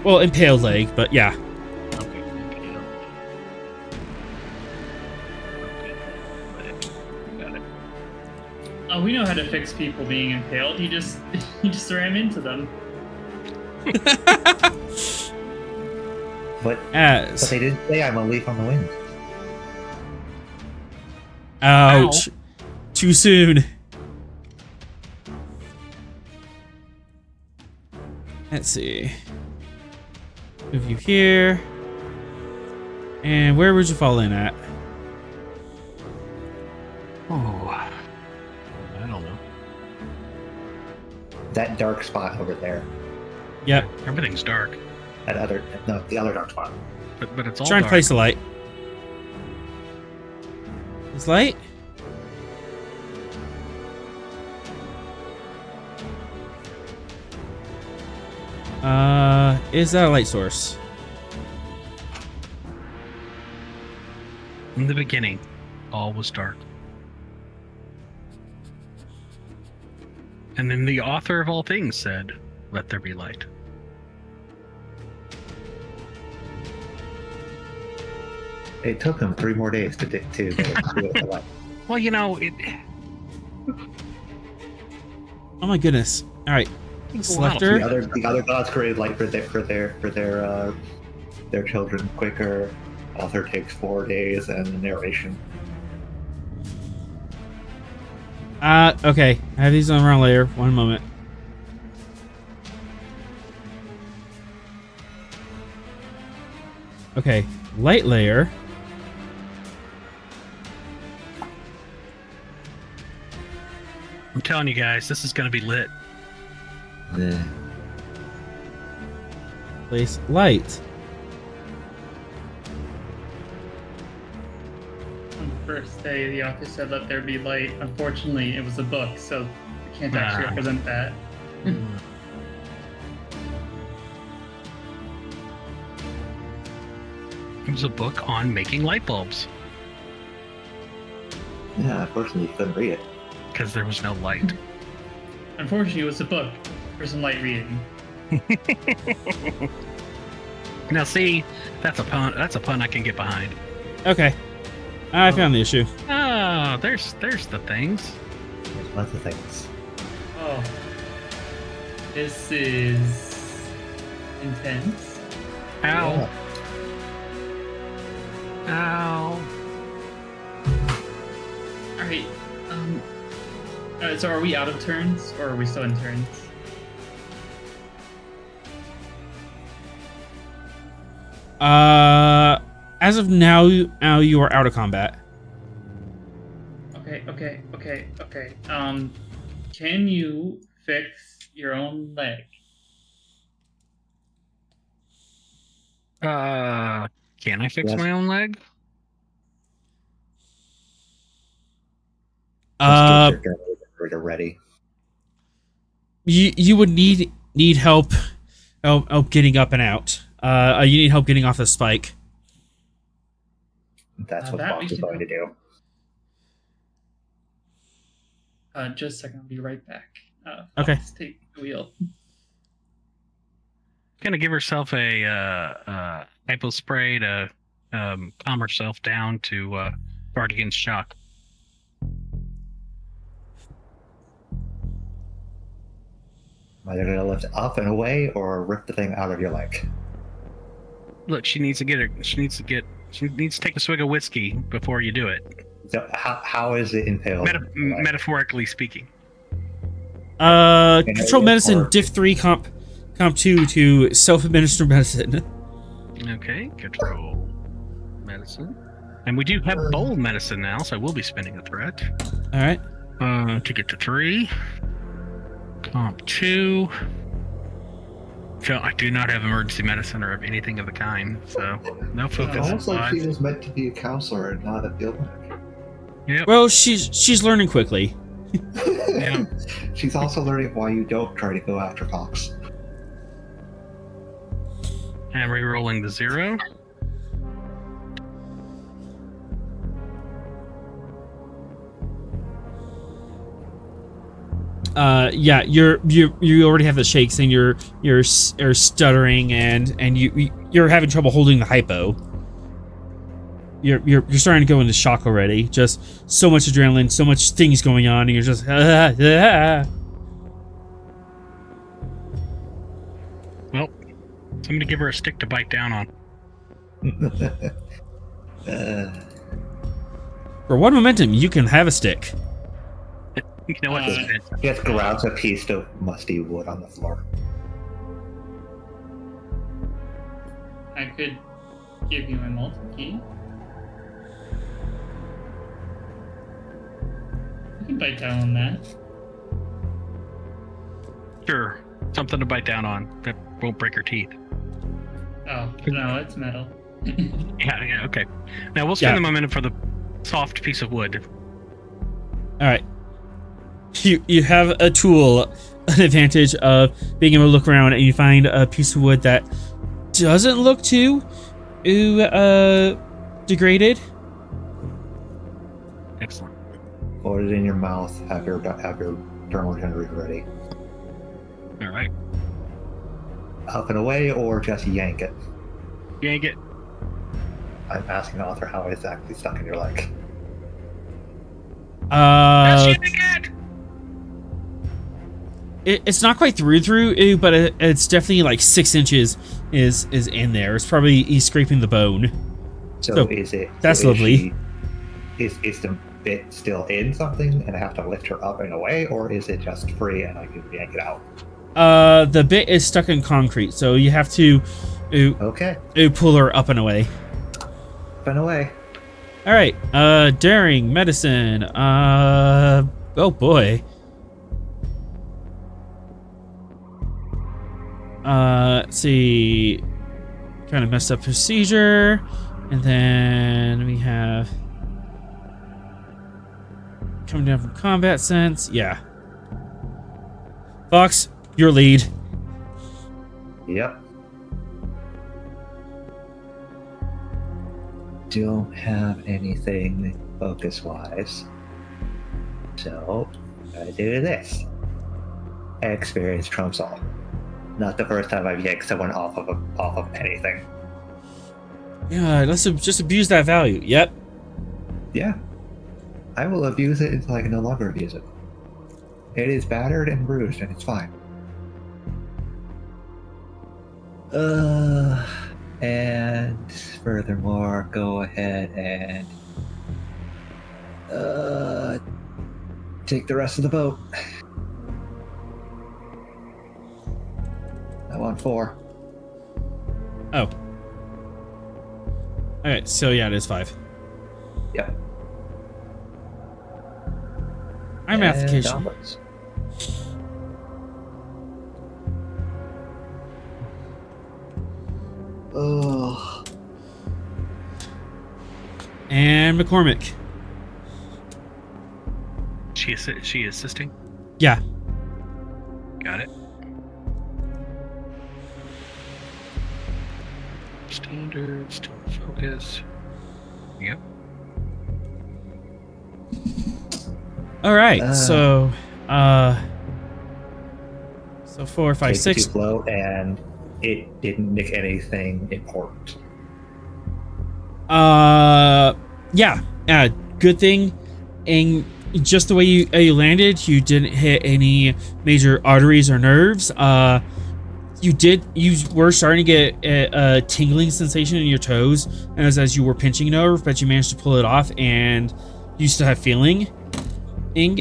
Impaled leg, but yeah. Okay, impaled. Okay, got it. Oh, we know how to fix people being impaled. You just ram into them. But they didn't say I'm a leaf on the wind. Ouch. Ow. Too soon. Let's see. Move you here. And where would you fall in at? Oh, I don't know. That dark spot over there. Yep. Everything's dark. The other dark spot. But it's all Try and dark. place a light. Is light? Is that a light source? In the beginning, all was dark. And then the author of all things said, "Let there be light." It took him 3 more days to do it. Well, it. Oh my goodness! All right, Selector. The other gods created light for their children quicker. Author takes 4 days, and the narration. Okay. I have these on around later. 1 moment. Okay, light layer. I'm telling you guys, this is going to be lit. Place light. On the first day, the author said, "Let there be light." Unfortunately, it was a book, so we can't actually Ah. represent that. It was a book on making light bulbs Yeah, unfortunately, you couldn't read it. because there was no light. Unfortunately, it was a book for some light reading. Now, see, that's a pun. That's a pun I can get behind. Okay. I found the issue. Oh, there's the things. There's lots of things. Oh, this is intense. Ow! Ow! All right. So are we out of turns, or are we still in turns? As of now, you are out of combat. Okay. Can you fix your own leg? Can I fix Yes. my own leg? Just get your generator ready. You would need help getting up and out. You need help getting off the spike. That's what that we Box is can going to do. Just a second, I'll be right back. Okay. Let's take the wheel. Gonna give herself a hypo spray to calm herself down to guard against shock. Either going to lift it up and away or rip the thing out of your leg. Look, she needs to take a swig of whiskey before you do it. So how is it impaled? Metaphorically speaking. Control medicine, diff 3, comp 2 to self-administer medicine. Okay, control medicine. And we do have bold medicine now, so I will be spending a threat. All right. To get to 3. Comp 2. So I do not have emergency medicine or anything of the kind, so no focus. Also, she was meant to be a counselor and not a field medic. Yep. Well, she's learning quickly. Yeah. She's also learning why you don't try to go after Fox. And re-rolling the 0. Yeah, you already have the shakes and you're stuttering and you're having trouble holding the hypo. You're starting to go into shock already. Just so much adrenaline, so much things going on, and you're just Well, somebody give her a stick to bite down on. For one momentum, you can have a stick. You know what? Just grabs a piece of musty wood on the floor. I could give you my multi-key. You can bite down on that. Sure, something to bite down on that won't break her teeth. Oh, no, it's metal. Yeah, okay. Now we'll spend the momentum for the soft piece of wood. All right. You have a tool, an advantage of being able to look around, and you find a piece of wood that doesn't look too degraded. Excellent. Hold it in your mouth. Have your thermal generator ready. All right. Up and away, or just yank it. Yank it. I'm asking the author how it's actually stuck in your leg. It's not quite through, but it's definitely like 6 inches is in there. It's probably he's scraping the bone. So is it? That's so lovely. Is the bit still in something, and I have to lift her up and away, or is it just free and I can yank it out? The bit is stuck in concrete, so you have to Okay, pull her up and away. up and away. All right. Daring, medicine. Oh boy. Let's see. Kind of messed up procedure, and then we have coming down from combat sense. Yeah. Fox, your lead. Yep. Don't have anything focus-wise. So, I do this. Experience trumps all. Not the first time I've yanked someone off of anything. Yeah, let's just abuse that value. Yep. Yeah. I will abuse it until I can no longer abuse it. It is battered and bruised, and it's fine. And furthermore, go ahead and take the rest of the boat. I want 4. Oh. Alright, so yeah, it is 5. Yep. I'm application. Onwards. Oh. And McCormick. She assisting? Yeah. Got it. Standard, still focus. Yep. Alright, so 4, 5, Take 6. too slow, and it didn't nick anything important. Yeah. Good thing. And just the way you landed, you didn't hit any major arteries or nerves. You were starting to get a tingling sensation in your toes as you were pinching a nerve, but you managed to pull it off, and you still have feeling. And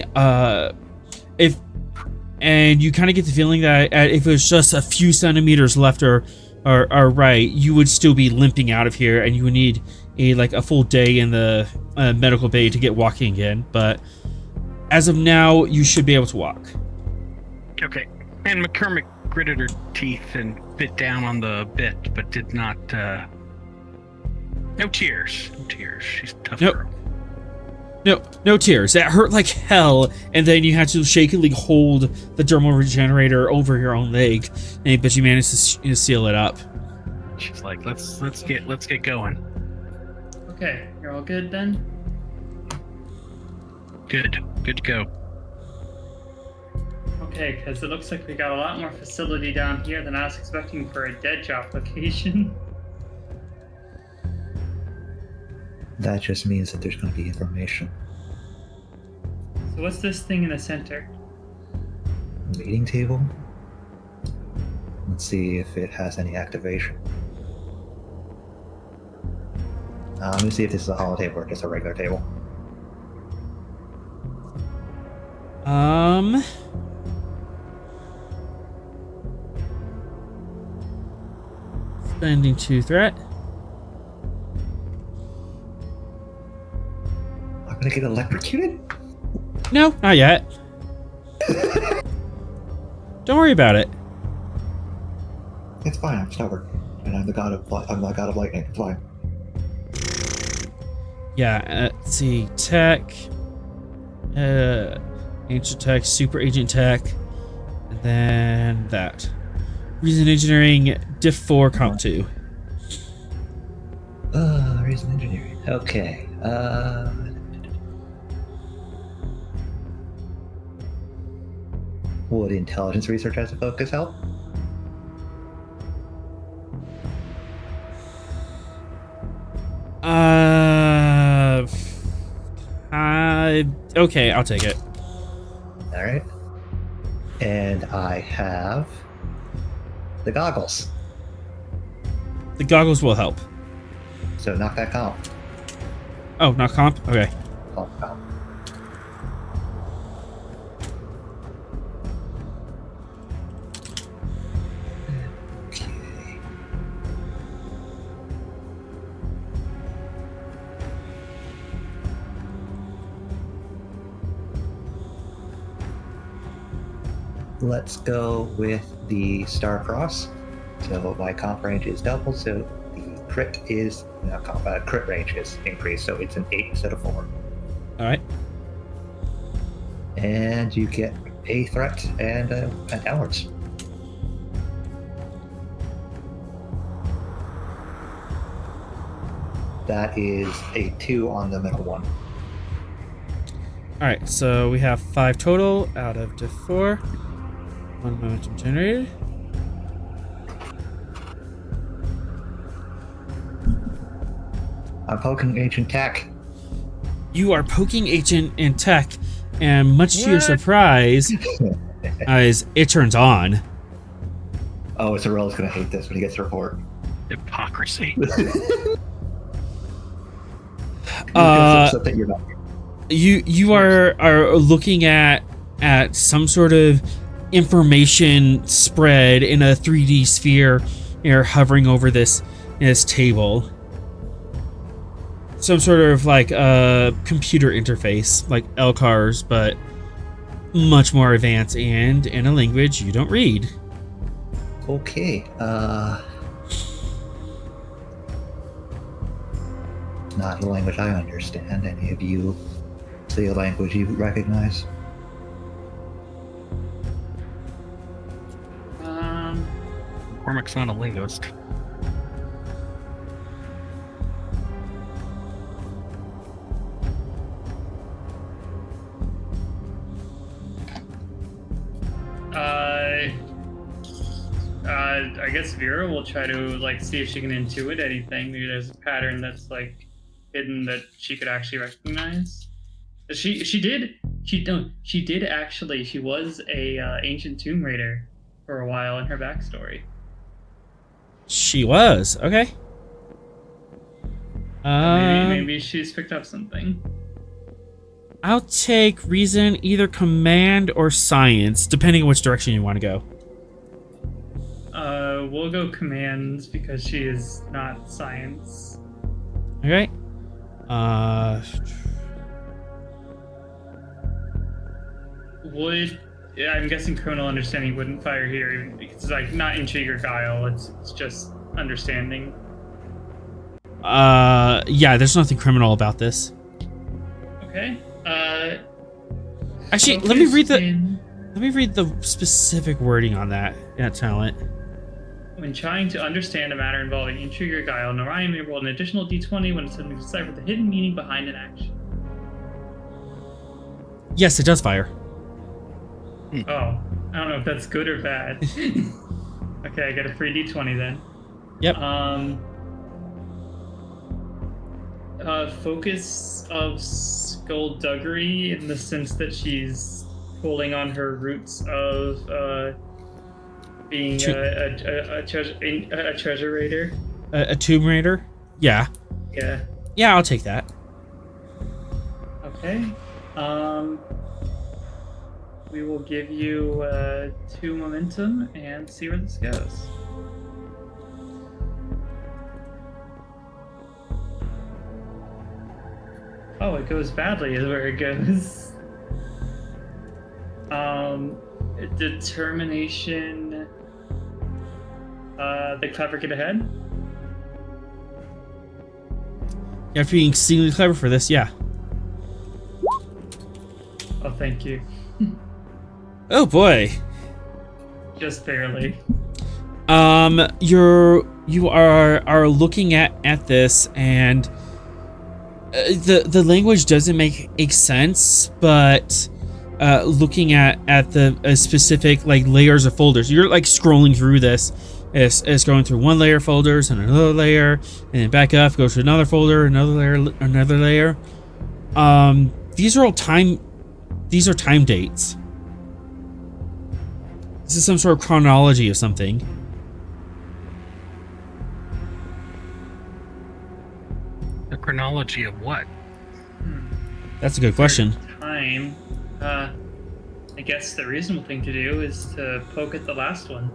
you kind of get the feeling that if it was just a few centimeters left or right, you would still be limping out of here, and you would need a full day in the medical bay to get walking again. But as of now, you should be able to walk. Okay. And McCormick gritted her teeth and bit down on the bit, but did not. No tears. No tears. She's a tough girl. No tears. That hurt like hell, and then you had to shakily hold the dermal regenerator over your own leg, but you managed to seal it up. She's like, let's get going. Okay, you're all good then? Good to go. Okay, because it looks like we got a lot more facility down here than I was expecting for a dead job location. That just means that there's going to be information. So what's this thing in the center? Meeting table? Let's see if it has any activation. Let me see if this is a holo table or just a regular table. Spending 2 threat. I'm gonna get electrocuted? No, not yet. Don't worry about it. It's fine, I'm stubborn. And I'm the god of lightning, it's fine. Yeah, let's see. Tech. Ancient tech, super agent tech. And then that. Reason engineering, diff 4, comp 2. Reason engineering. Okay. Would intelligence research as a focus help? Okay, I'll take it. Alright. And I have the goggles. The goggles will help. So knock that comp. Oh, not comp? Okay. Comp. Okay. let's go with the star-cross. So my comp range is double, so the crit range is increased, so it's an 8 instead of 4. All right. And you get a threat and an downwards. That is a 2 on the middle one. All right. So we have 5 total out of the 4. 1 momentum generated. I'm poking Ancient Tech. You are poking Agent and Tech, and much to your surprise, as it turns on. Oh, Sorrell's gonna hate this when he gets the report. Hypocrisy. You are looking at some sort of information spread in a 3D sphere. You're hovering over this table. Some sort of like a computer interface, like LCARS, but much more advanced and in a language you don't read. Okay. Not a language I understand. Any of you see a language you recognize? Cormac's not a linguist. I guess Veera will try to like see if she can intuit anything. Maybe there's a pattern that's like hidden that she could actually recognize. She was a ancient Tomb Raider for a while in her backstory. She was okay. Maybe she's picked up something. I'll take reason, either command or science, depending on which direction you want to go. We'll go commands because she is not science. Okay. I'm guessing criminal understanding wouldn't fire here because it's like not intrigue or guile. It's just understanding. Yeah. There's nothing criminal about this. Okay. Actually, let me read the specific wording on that talent. When trying to understand a matter involving intrigue or guile, Narayan may roll an additional d20 when attempting to decipher the hidden meaning behind an action. Yes, it does fire. Oh, I don't know if that's good or bad. Okay, I get a free d20 then. Yep. Focus of skullduggery in the sense that she's pulling on her roots of being a treasure raider. A Tomb Raider? Yeah. Yeah. Yeah, I'll take that. Okay. We will give you 2 momentum and see where this goes. Oh, it goes badly is where it goes. Determination. The clever get ahead. You have to be exceedingly clever for this, yeah. Oh, thank you. Oh boy. Just barely. You are looking at this, and the language doesn't make sense, but looking at the specific like layers of folders, you're like scrolling through this. It's going through one layer folders and another layer, and then back up, go to another folder, another layer. These are time dates. This is some sort of chronology of something. The chronology of what? That's a good question. Time. I guess the reasonable thing to do is to poke at the last one.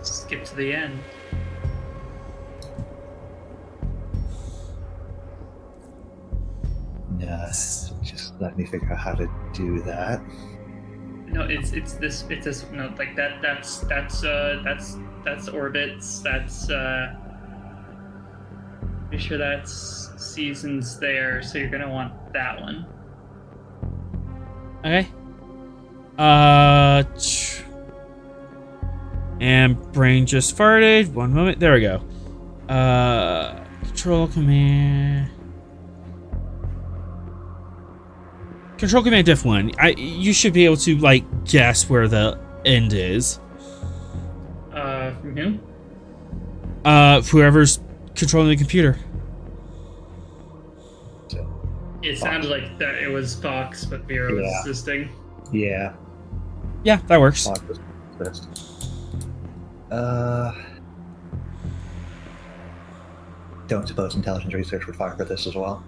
Skip to the end. Just let me figure out how to do that. No, it's this no, like that's orbits. That's pretty sure that's seasons there, so you're gonna want that one. Okay. And brain just farted. 1 moment. There we go. Control command. Control command diff 1. You should be able to like guess where the end is. From who? Whoever's controlling the computer. It sounded like that it was Fox, but Veera was assisting. Yeah. Yeah, that works. Fox was best. Don't suppose intelligence research would fire for this as well?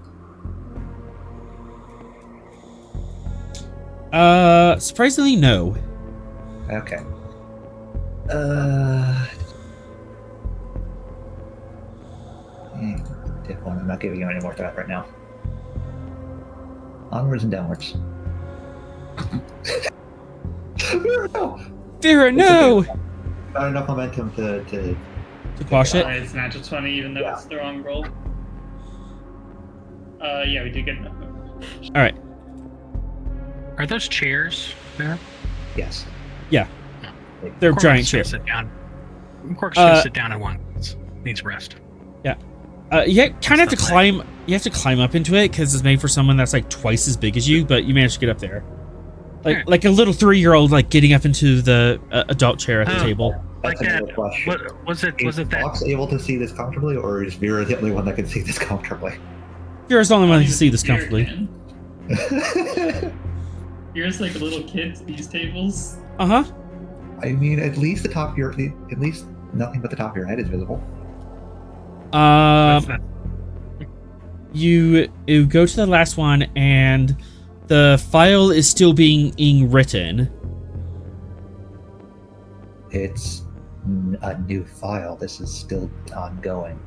Surprisingly, no. Okay. I'm not giving you any more threat right now. Onwards and downwards. Veera, no! Not enough momentum to quash it. It's natural 20, even though it's the wrong roll. Yeah, we did get enough. All right. Are those chairs there? Yes. Yeah. They're Cork's giant gonna chairs. Sit down. Cork's gonna sit down in one. Needs rest. Yeah. You kind of have to climb. You have to climb up into it because it's made for someone that's like twice as big as you, but you managed to get up there. Like a little 3-year-old like getting up into the adult chair at the table. That's Like another that. question. Was it Is that? Fox able to see this comfortably, or is Veera the only one that can see this comfortably? Veera's the only one who can see this comfortably. Veera's like a little kid to these tables. Uh-huh. I mean, at least at least nothing but the top of your head is visible. You go to the last one, and the file is still being written. It's a new file. This is still ongoing.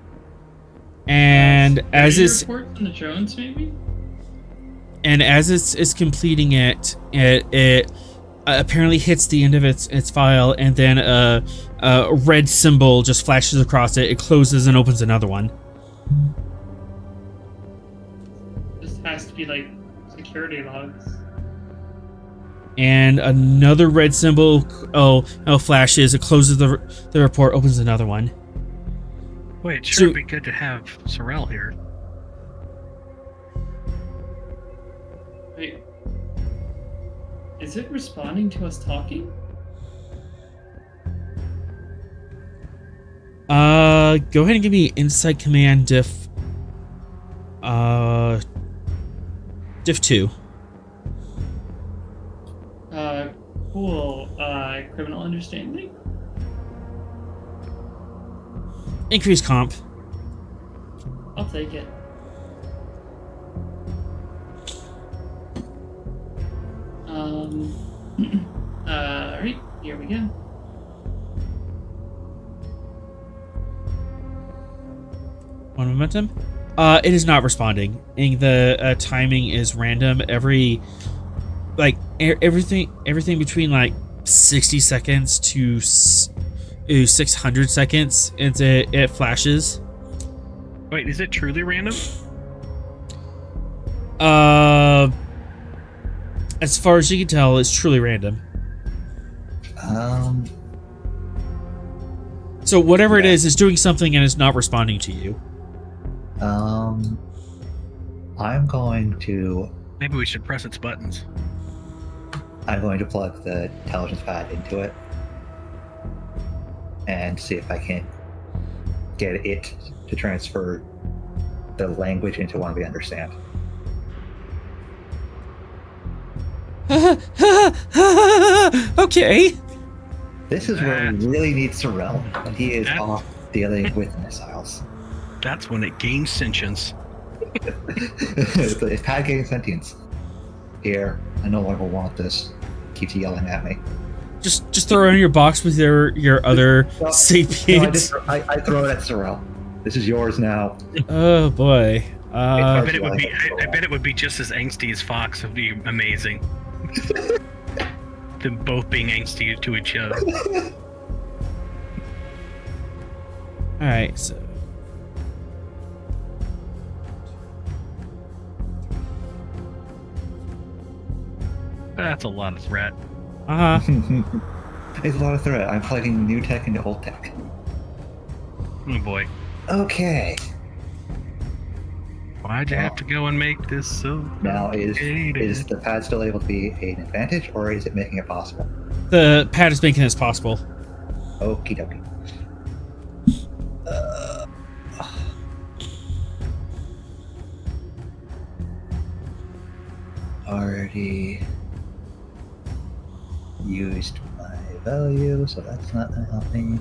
And as it's report from the drones, maybe. And as it's completing it apparently hits the end of its file, and then a red symbol just flashes across it. It closes and opens another one. This has to be like security logs. And another red symbol flashes. It closes the report, opens another one. Wait, it sure would be good to have Sorrel here. Wait. Is it responding to us talking? Go ahead and give me insight command diff. Diff 2. Cool. Criminal understanding? Increased comp. I'll take it. Alright, here we go. One momentum. It is not responding. And the timing is random. Everything between like 60 seconds to 600 seconds, it flashes. Wait, is it truly random? As far as you can tell, it's truly random. So whatever it is doing something and is not responding to you. I'm going to... Maybe we should press its buttons. I'm going to plug the intelligence pad into it and see if I can get it to transfer the language into one we understand. Okay. This is where we really need Sorrel, and he is off dealing with missiles. That's when it gains sentience. If pad gains sentience. Here, I no longer want this. Keeps yelling at me. Just throw it in your box with your other sapiens. No, I throw it at Sorrel. This is yours now. Oh boy. I bet it would be. I bet it would be just as angsty as Fox. Would be amazing. Them both being angsty to each other. All right, so. That's a lot of threat. It's a lot of threat. I'm plugging new tech into old tech. Oh boy. Okay. Why'd you have to go and make this so Now, complicated? is the pad still able to be an advantage, or is it making it possible? The pad is making this possible. Okie dokie. Already used my value, so that's not gonna help me.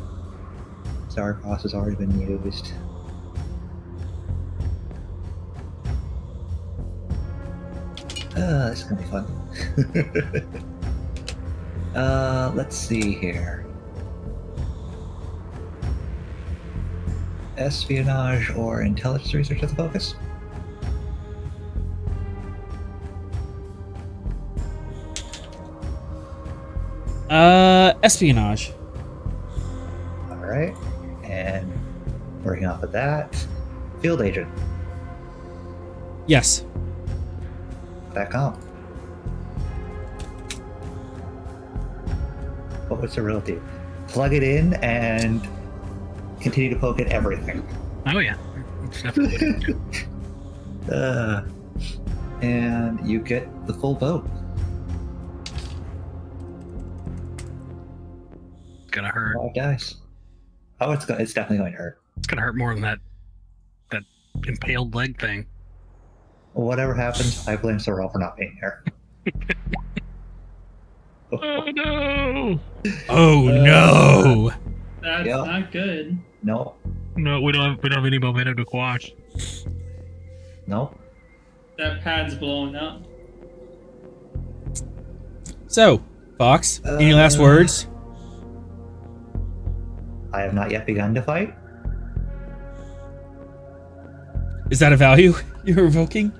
Star Cross has already been used. This is gonna be fun. Let's see here. Espionage or intelligence research as a focus? Espionage. Alright. And working off of that, field agent. Yes. That comp. What would Cyril do? Plug it in and continue to poke at everything. Oh yeah. It's definitely. And you get the full boat. It's gonna hurt. 5 dice. Oh, it's definitely going to hurt. It's gonna hurt more than that impaled leg thing. Well, whatever happens, I blame Cyril for not being here. Oh no! Oh no! That's Yeah. not good. No, No, we don't have any momentum to quash. no. That pad's blowing up. So, Fox, any last words? I have not yet begun to fight. Is that a value you're invoking?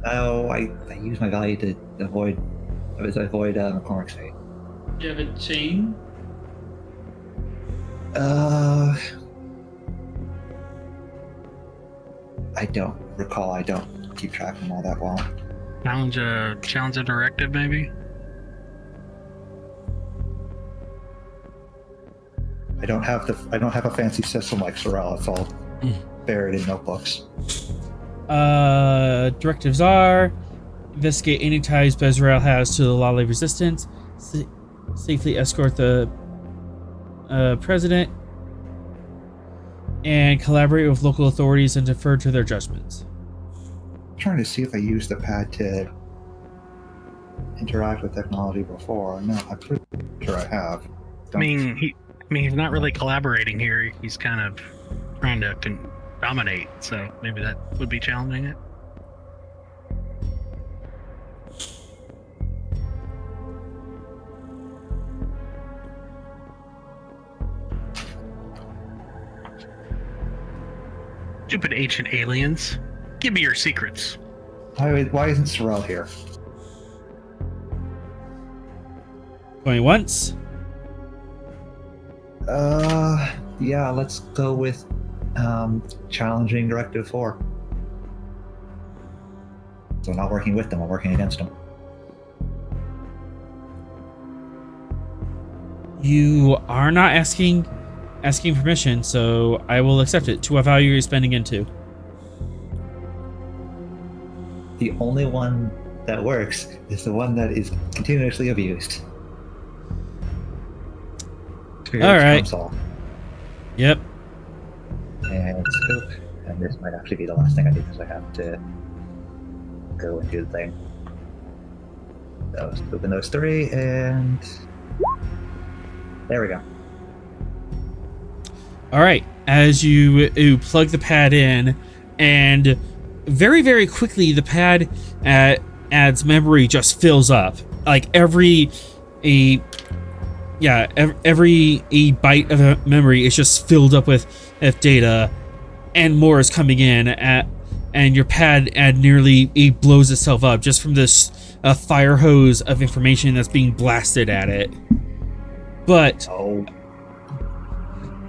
Oh, I use my value to avoid McCormick's fate. Do you have a chain? I don't recall. I don't keep track of them all that well. Challenge a directive, maybe. I don't have a fancy system like Sorrel. It's all buried in notebooks. Directives are investigate any ties Bezrael has to the Lale resistance, safely escort the president, and collaborate with local authorities and defer to their judgments. I'm trying to see if I used the pad to interact with technology before. No, I'm pretty sure I have. I mean, he's not really collaborating here. He's kind of trying to dominate. So maybe that would be challenging it. Stupid ancient aliens. Give me your secrets. Why isn't Sorrel here? Going once. Yeah, let's go with challenging Directive 4. So I'm not working with them, I'm working against them. You are not asking permission, so I will accept it. To what value are you spending into? The only one that works is the one that is continuously abused. All right. Yep. And scoop. And this might actually be the last thing I do because I have to go and do the thing. So scooping those 3, and there we go. All right. As you plug the pad in, and very, very quickly the pad adds memory just fills up. Like every byte of a memory is just filled up with data, and more is coming in and your pad nearly it blows itself up just from this fire hose of information that's being blasted at it. But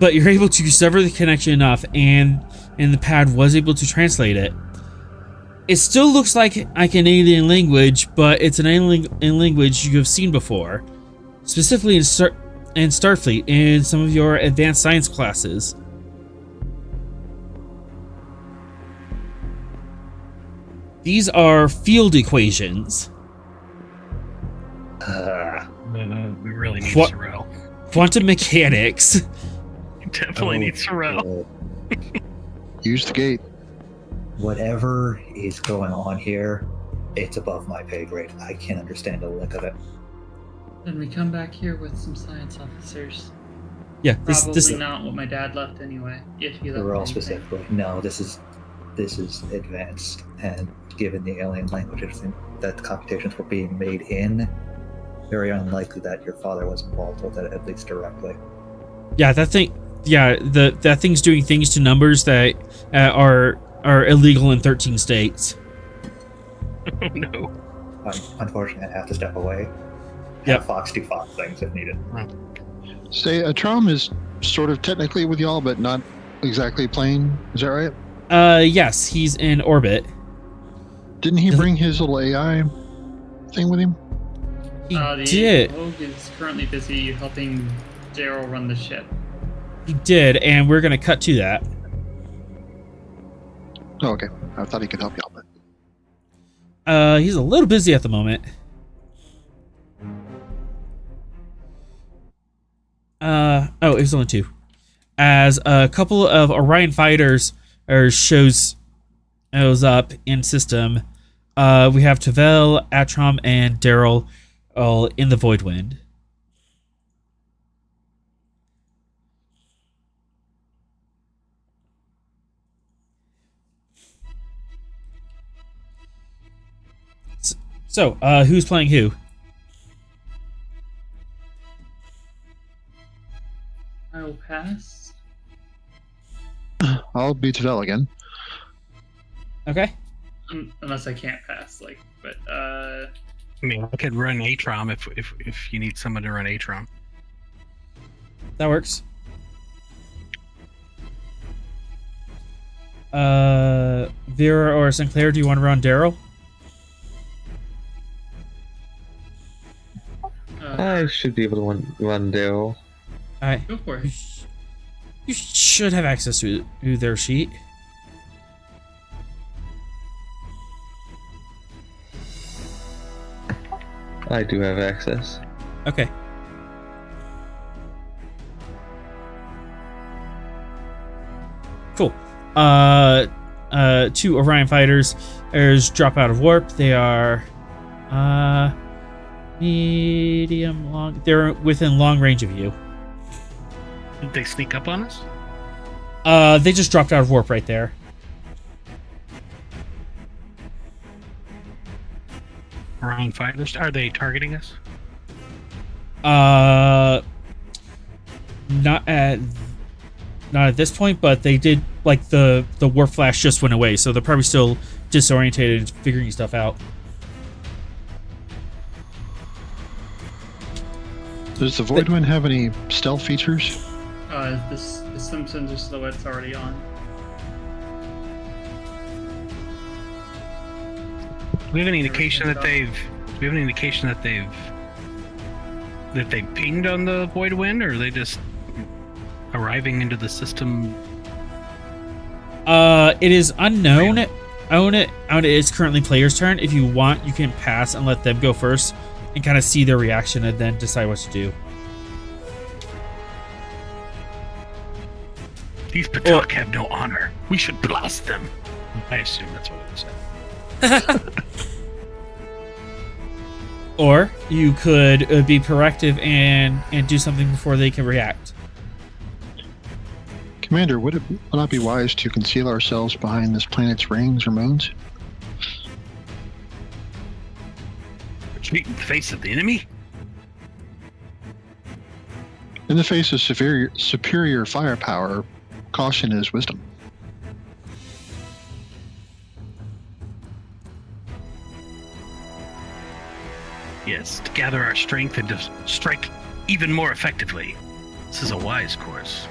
you're able to sever the connection enough, and the pad was able to translate it. It still looks like an alien language, but it's an alien language you have seen before, specifically in Starfleet in some of your advanced science classes. These are field equations. We really need Sorrel. Quantum mechanics. We definitely need Sorrel. Use the gate. Whatever is going on here, it's above my pay grade. I can't understand a lick of it. Then we come back here with some science officers. Yeah, Probably not what my dad left anyway. If he left We're all anything. specifically. No, this is advanced, and given the alien languages that the computations were being made in, very unlikely that your father was involved with it, at least directly. Yeah, that thing. Yeah, that thing's doing things to numbers that are illegal in 13 states. Oh no. Unfortunately, I have to step away. Yep. Have Fox do Fox things if needed. Say, Trom is sort of technically with y'all, but not exactly playing. Is that right? Yes, he's in orbit. Didn't he bring his little AI thing with him? He The did. Rogue is currently busy helping Daryl run the ship. He did, and we're gonna cut to that. Oh, okay. I thought he could help y'all, but He's a little busy at the moment. Oh, it was only 2. As a couple of Orion fighters shows up in system, we have Tavel, Atrom, and Daryl all in the Void Wind. So, who's playing who? I will pass. I'll be Tavel again. Okay. Unless I can't pass, but I mean, I could run Atrom if you need someone to run Atrom. That works. Veera or Sinclair, do you want to run Daryl? I should be able to run Daryl. Alright. Go for it. You should have access to their sheet. I do have access. Okay. Cool. 2 Orion fighters drop out of warp. They are medium long. They're within long range of you. Did they sneak up on us? They just dropped out of warp right there. Orion fighters? Are they targeting us? Not at this point, but they did. Like the warp flash just went away, so they're probably still disorientated and figuring stuff out. Does the Void Wind have any stealth features? This Simpsons silhouette's already on. Do we have any indication that they've? Do we have any indication that they pinged on the Void Wind, or are they just arriving into the system? It is unknown. It's currently player's turn. If you want, you can pass and let them go first and kind of see their reaction and then decide what to do. These Patak have no honor. We should blast them. I assume that's what it said. Or you could be proactive and do something before they can react. Commander, would it not be wise to conceal ourselves behind this planet's rings or moons? Retreat in the face of the enemy? In the face of superior firepower, caution is wisdom. Yes, to gather our strength and to strike even more effectively. This is a wise course.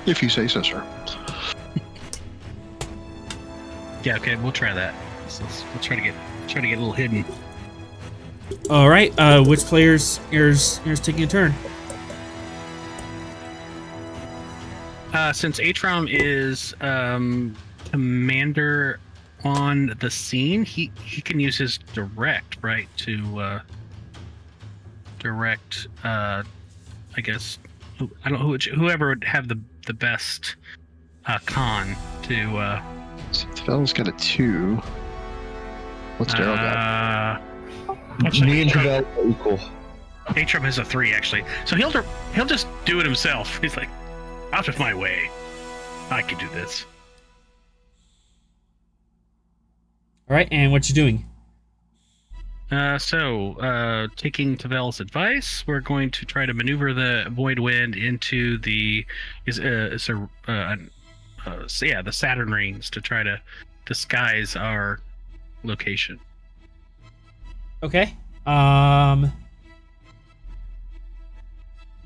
If you say so, sir. Yeah, okay, we'll try that. We'll try to get a little hidden. All right. Which player's here's taking a turn? Since Atrom is commander on the scene, he can use his direct, right, to direct. I guess I don't know whoever would have the best con to. So Tavel's got a 2. What's Daryl got? Me and Tavel are equal. Atrom has a 3 actually, so he'll just do it himself. He's like, out of my way, I can do this. All right, and what you doing? Taking Tavel's advice, we're going to try to maneuver the Void Wind into the the Saturn rings to try to disguise our location. Okay.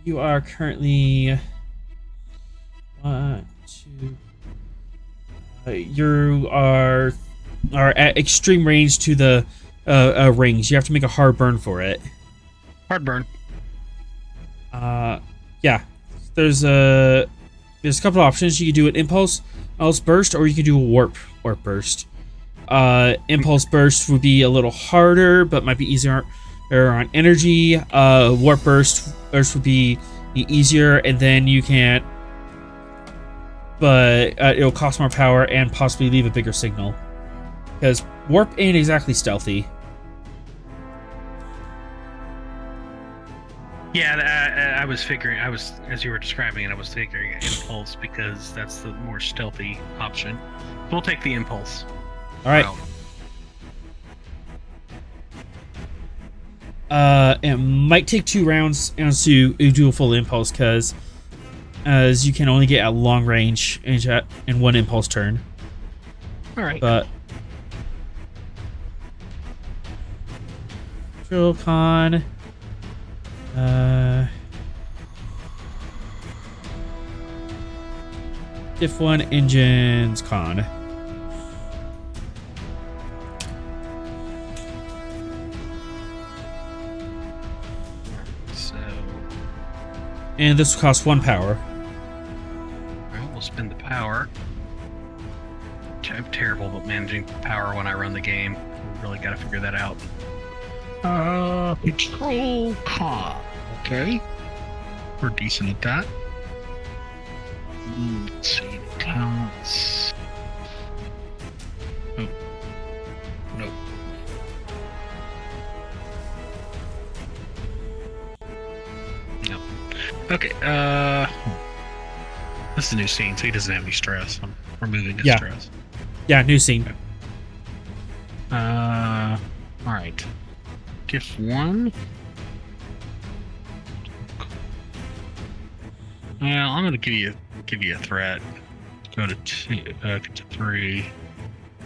You are currently 1, 2. You are at extreme range to the rings. You have to make a hard burn for it. Hard burn. Yeah. There's a couple of options. You can do an impulse burst, or you can do a warp burst. Impulse burst would be a little harder, but might be easier on energy. Warp burst would be easier, and then you can't. But it'll cost more power and possibly leave a bigger signal. Because warp ain't exactly stealthy. Yeah, I was figuring. As you were describing it, I was figuring impulse because that's the more stealthy option. We'll take the impulse. All right. It might take 2 rounds to do a full impulse, because as you can only get at long range in 1 impulse turn. All right. But Drill Con. Diff 1 engines con. So, And this will cost 1 power. alright, we'll spend the power. I'm terrible at managing power when I run the game. Really got to figure that out. Control con. Okay. We're decent at that. Let's see the counts. Oh. Nope. No. Okay, this is a new scene, so he doesn't have any stress. I'm removing his stress. Yeah, new scene. Alright. Gift 1. Well, I'm gonna give you a threat. Go to 2, to 3.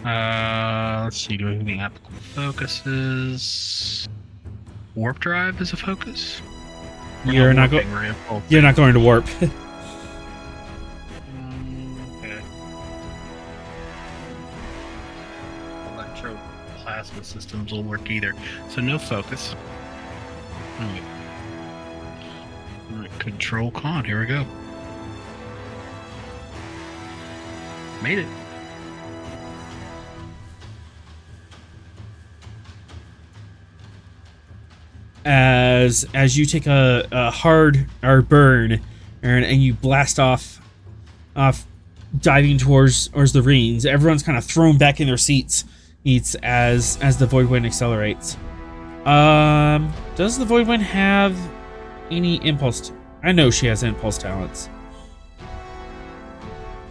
Let's see. Do we have any applicable focuses? Warp drive is a focus. You're not going to warp. Okay. Electroplasma systems will work either. So no focus. Alright. Alright, control con. Here we go. Made it. As you take a hard burn and you blast off diving towards the rings, everyone's kind of thrown back in their seats as the Void Wind accelerates. Does the Void Wind have any impulse? I know she has impulse talents.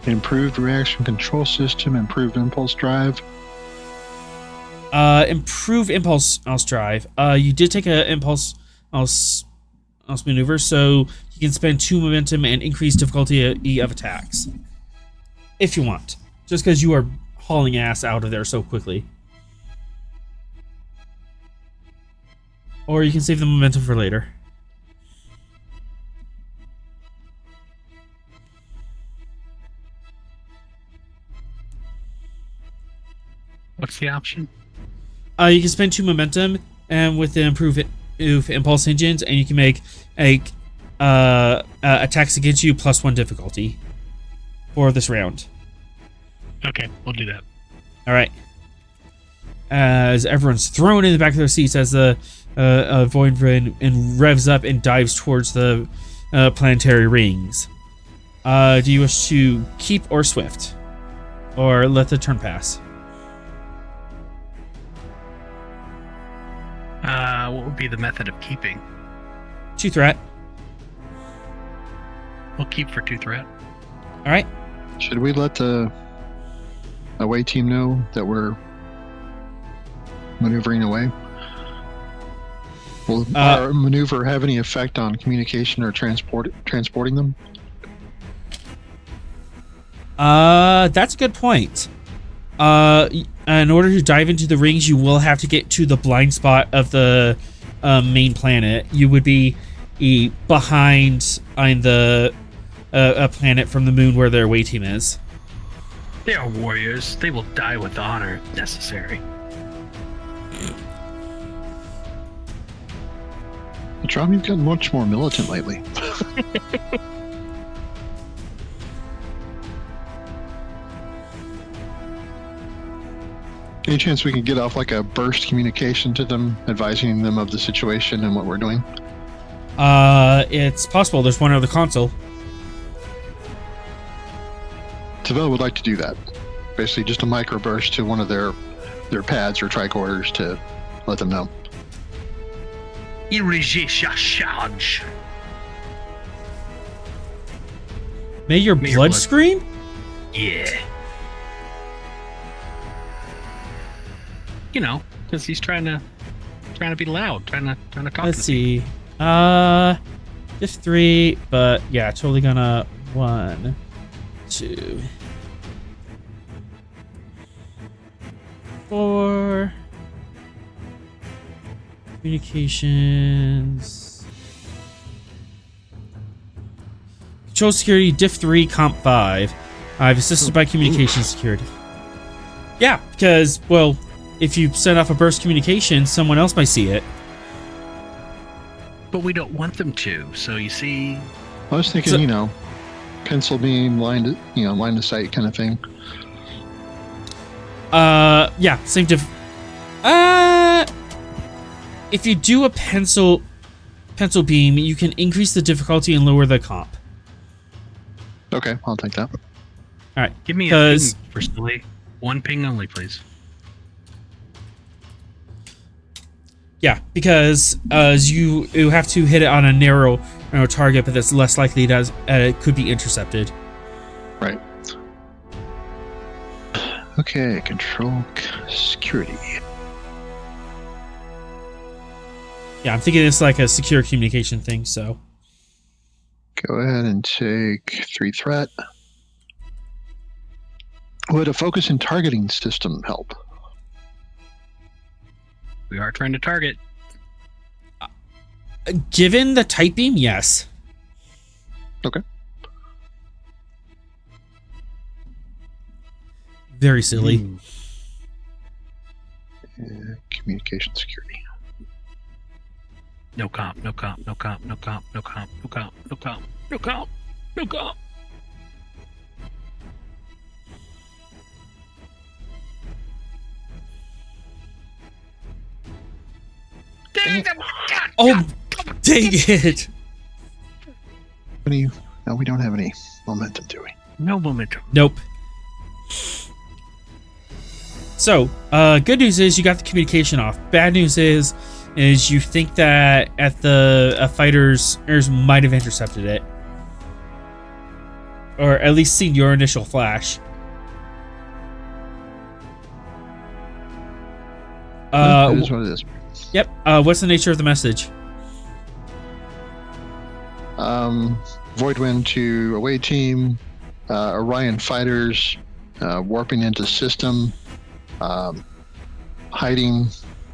Improved reaction control system, improved impulse drive. Improve impulse drive. You did take a impulse maneuver, so you can spend 2 momentum and increase difficulty of attacks if you want, just because you are hauling ass out of there so quickly. or you can save the momentum for later. What's the option? You can spend 2 momentum, and with the improved impulse engines, and you can make attacks against you +1 difficulty for this round. Okay, we'll do that. All right. As everyone's thrown in the back of their seats as the Voidwind and revs up and dives towards the planetary rings. Do you wish to keep or swift, or let the turn pass? What would be the method of keeping? 2 threat. We'll keep for 2 threat. All right. Should we let the away team know that we're maneuvering away? Will our maneuver have any effect on communication or transporting them? That's a good point. In order to dive into the rings, you will have to get to the blind spot of the main planet. You would be behind on the a planet from the moon where their away team is. They are warriors. They will die with honor if necessary. Drum, you've gotten much more militant lately. Any chance we can get off like a burst communication to them, advising them of the situation and what we're doing? It's possible. There's one on the console. Tavell would like to do that. Basically just a microburst to one of their pads or tricorders to let them know. Charge. May your blood scream? Yeah. You know, because he's trying to be loud, trying to talk. Let's see. Just 3, but yeah, totally gonna 1, 2, 4. Communications. Control security, diff 3, comp 5. I've assisted by communication security. Yeah, because, well, if you send off a burst communication, someone else might see it. But we don't want them to, so you see. I was thinking, pencil beam, line of sight kind of thing. Yeah, same diff. If you do a pencil beam, you can increase the difficulty and lower the comp. Okay, I'll take that. All right, Give me a ping for Silly. 1 ping only, please. Yeah, because you have to hit it on a narrow target, but that's less likely that it could be intercepted. Right. Okay, control security. Yeah, I'm thinking it's like a secure communication thing, so. Go ahead and take 3 threat. Would a focus and targeting system help? We are trying to target. Given the type beam, yes. Okay. Very silly. Communication security. No comp, no comp, no comp, no comp, no comp, no comp, no comp, no comp, no comp. Oh, dang it! No, we don't have any momentum, do we? No momentum. Nope. So, good news is you got the communication off. Bad news is you think that fighters might have intercepted it, or at least seen your initial flash. It is what it is. Yep. What's the nature of the message? Voidwind to away team. Orion fighters warping into system. Hiding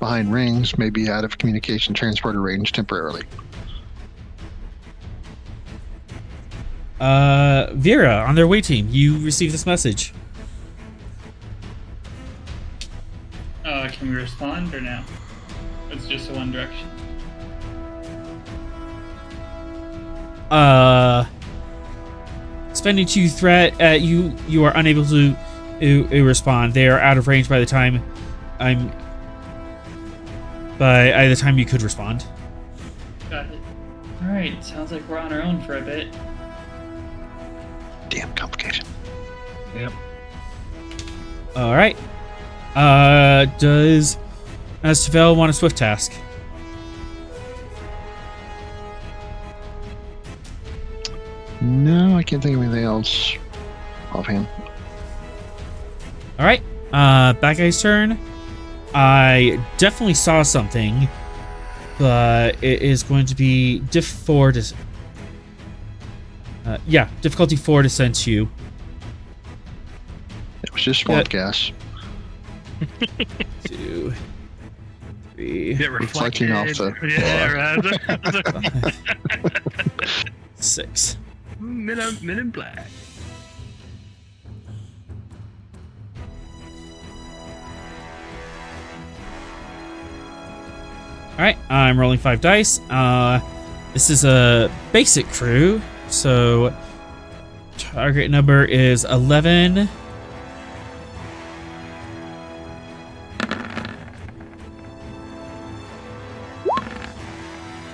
behind rings may be out of communication transporter range temporarily. Veera, on their way team, you received this message. Can we respond or no? It's just a one direction. Spending 2 threat, you are unable to respond. They are out of range by the time you could respond. Got it. Alright, sounds like we're on our own for a bit. Damn complication. Yep. Alright. Does Tavel want a swift task? No, I can't think of anything else offhand. Alright. Bad guy's turn. I definitely saw something, but it is going to be diff 4 to... difficulty 4 to sense you. It was just swamp gas. 2, 3, Get Reflecting off the... Yeah, right. 6. Men in Black. Alright, I'm rolling 5 dice. This is a basic crew, so target number is 11.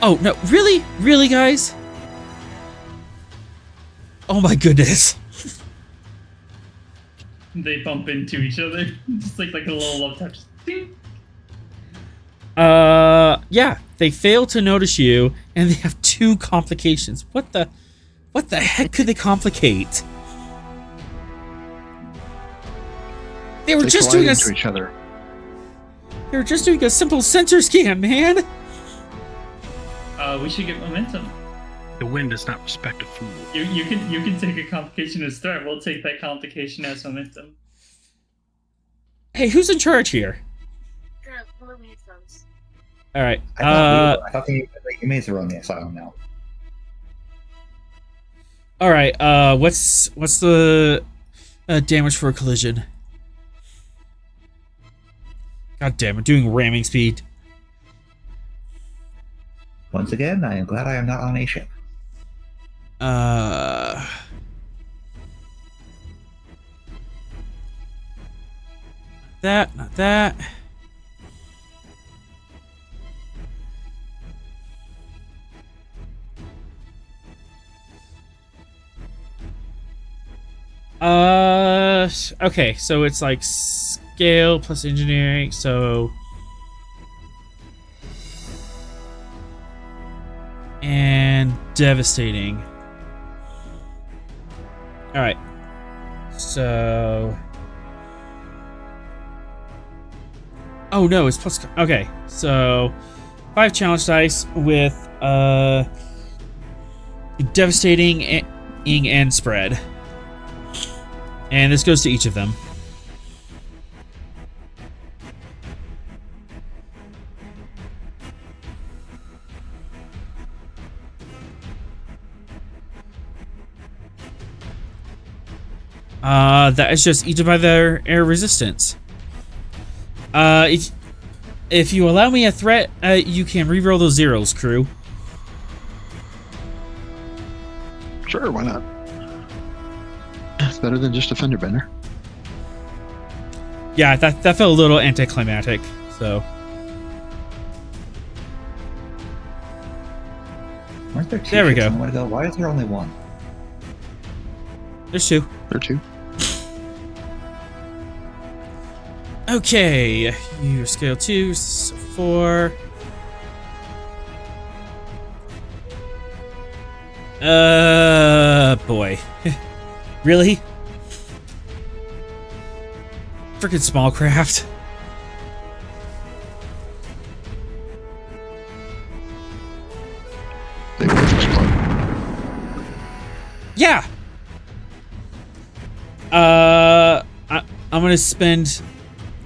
Oh, no, really? Really, guys? Oh my goodness. They bump into each other. Just like a little love touch. Ding. Yeah, they fail to notice you, and they have 2 complications. What the heck could they complicate? They were just doing into each other. They were just doing a simple sensor scan, man. We should get momentum. The wind does not respect a fool. You can take a complication as threat. We'll take that complication as momentum. Hey, who's in charge here? All right. I thought you made the Romeo Asylum now. All right. What's the damage for a collision? God damn it! Doing ramming speed. Once again, I am glad I am not on a ship. Not that. Okay, so it's like scale plus engineering, so... And devastating. Alright. So... Oh no, it's plus... Okay, so... 5 challenge dice with, devastating and spread. And this goes to each of them. That is just each by their air resistance. If you allow me a threat, you can reroll those zeros, crew. Sure, why not? It's better than just a fender bender. Yeah, that felt a little anticlimactic, so... Weren't there 2 There we ships go. a moment ago? Why is there only 1? There's 2. There too. Okay, you're scale 2, so 4. Boy. Really? Frickin' small craft. They both explode. Yeah! I'm gonna spend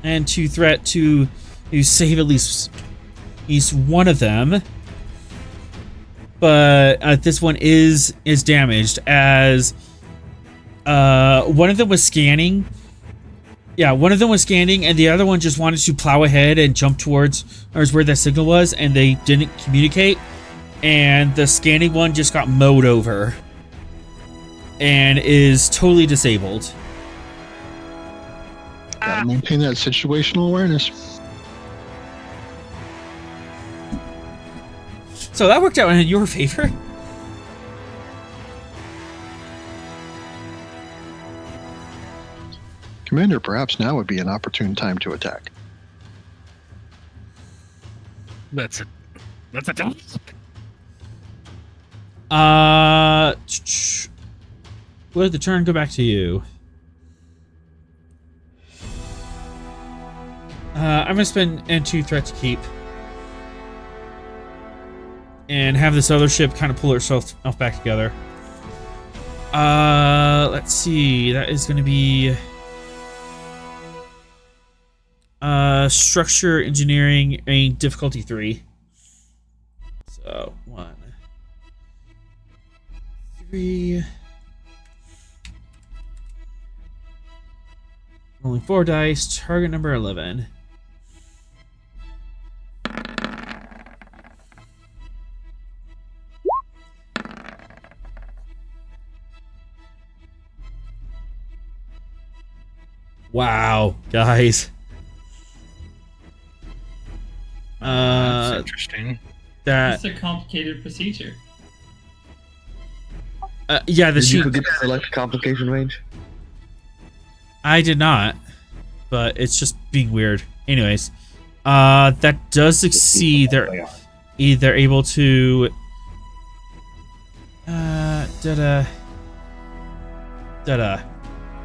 and 2 threat to save at least one of them. But this one is damaged, as one of them was scanning. Yeah, one of them was scanning, and the other one just wanted to plow ahead and jump towards where that signal was, and they didn't communicate. And the scanning one just got mowed over and is totally disabled. Gotta maintain that situational awareness. So that worked out in your favor. Commander, perhaps now would be an opportune time to attack. That's it. That's a dump. Let the turn go back to you. I'm gonna spend N2 threat to keep, and have this other ship kind of pull herself back together. Let's see. That is gonna be structure engineering, difficulty 3. So 1, 3. Rolling 4 dice. Target number 11. Wow, guys. That's interesting. It's a complicated procedure. Yeah, the Did you sheet. forget to select complication range? I did not, but it's just being weird. Anyways, that does succeed. They're either able to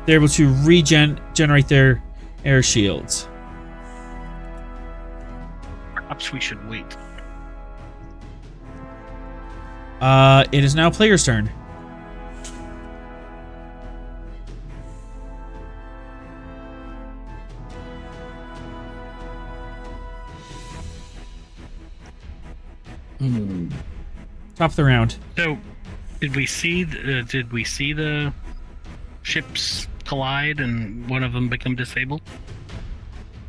they're able to regenerate their air shields. Perhaps we should wait. It is now player's turn. Top of the round. So, did we see the ships collide and one of them become disabled?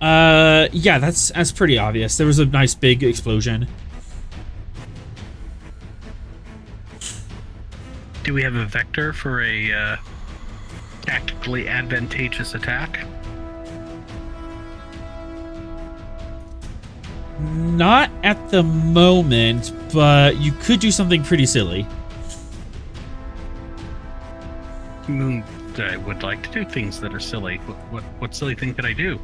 Yeah, that's pretty obvious. There was a nice big explosion. Do we have a vector for a tactically advantageous attack? Not at the moment, but you could do something pretty silly. I would like to do things that are silly. What silly thing could I do?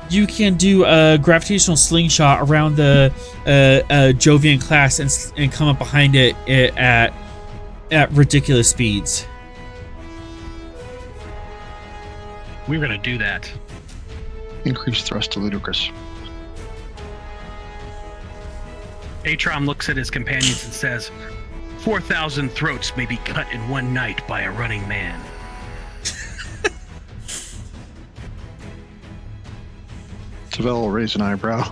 You can do a gravitational slingshot around the Jovian class and come up behind it at ridiculous speeds. We're gonna do that. Increased thrust to ludicrous. Atrom looks at his companions and says, 4,000 throats may be cut in one night by a running man. Tavel will raise an eyebrow.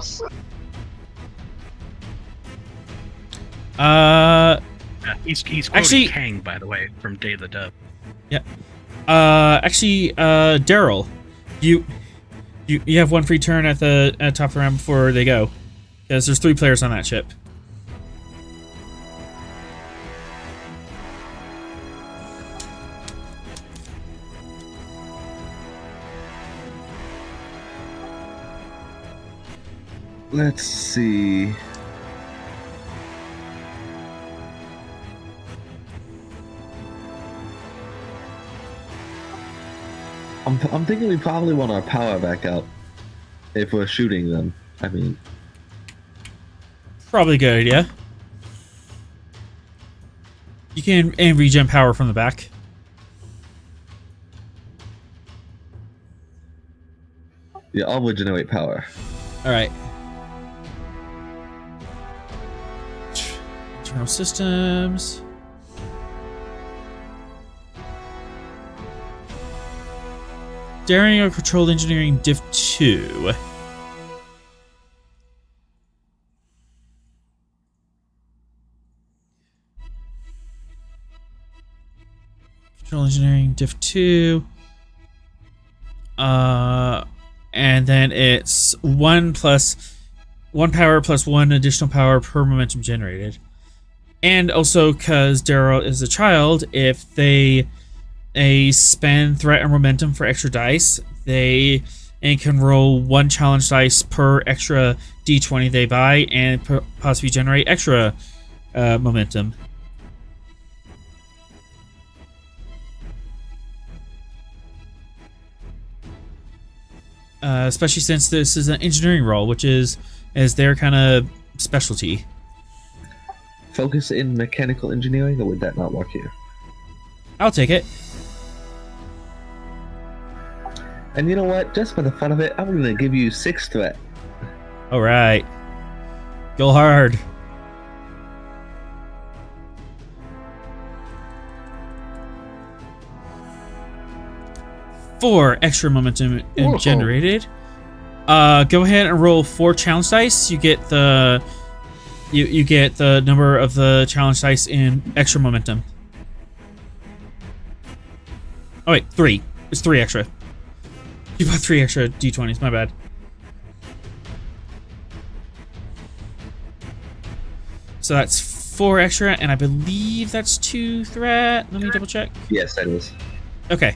He's quoting Actually, Kang, by the way, from Day of the Dove. Yeah. Daryl, you have one free turn at the top of the round before they go, because there's 3 players on that ship. Let's see. I'm thinking we probably want our power back up if we're shooting them. I mean, Probably a good idea. You can regen power from the back. yeah, I'll regenerate power. All right. Internal systems. Daring or controlled engineering diff 2. Control engineering diff 2. And then it's 1 power plus 1 additional power per momentum generated. And also, because Daryl is a child, if they spend threat or momentum for extra dice, they can roll 1 challenge dice per extra d20 they buy and possibly generate extra momentum. Especially since this is an engineering role, which is their kind of specialty. Focus in mechanical engineering, or would that not work here? I'll take it. And you know what? Just for the fun of it, I'm going to give you 6 threat. All right. Go hard. Four extra momentum generated. Go ahead and roll 4 challenge dice. You get the you get the number of the challenge dice in extra momentum. Oh wait, 3. It's 3 extra. You bought 3 extra d20s. My bad. So that's 4 extra, and I believe that's 2 threat. Let me double check. Yes, that is. Okay.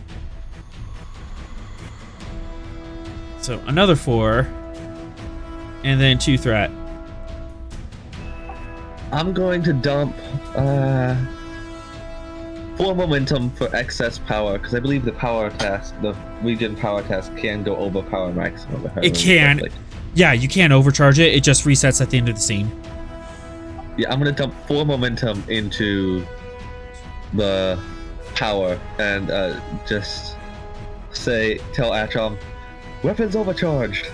So another 4, and then 2 threat. I'm going to dump 4 momentum for excess power, because I believe the power task, the region power task, can go over power maximum. It can. Yeah, you can't overcharge it. It just resets at the end of the scene. Yeah, I'm going to dump 4 momentum into the power and just tell Atrom, weapons overcharged.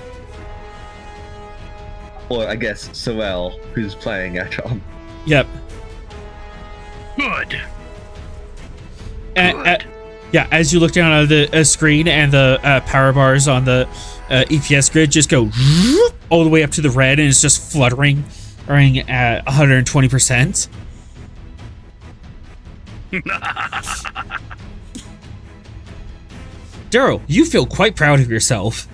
Or I guess Sorel, who's playing Atrom. Yep. Good. Yeah, as you look down at the screen and the power bars on the EPS grid just go all the way up to the red, and it's just fluttering at 120%. Daryl, you feel quite proud of yourself.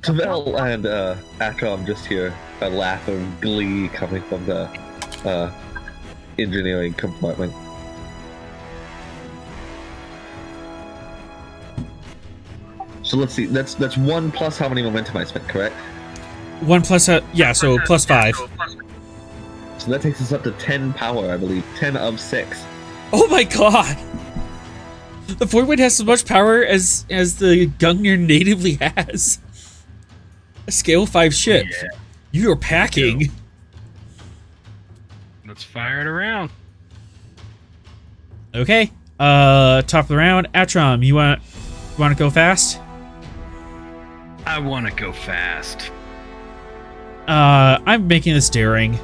Tavel and Atrom just hear a laugh of glee coming from the engineering compartment. So let's see, that's 1 plus how many momentum I spent, correct? 1 plus, yeah, so plus 5. So that takes us up to 10 power, I believe. 10 of 6. Oh my god! The Void Wind has as much power as the Gungnir natively has. A scale 5 ship. Yeah. You are packing. Go. Let's fire it around. Okay. Top of the round. Atrom, you want to go fast? I want to go fast. I'm making this daring.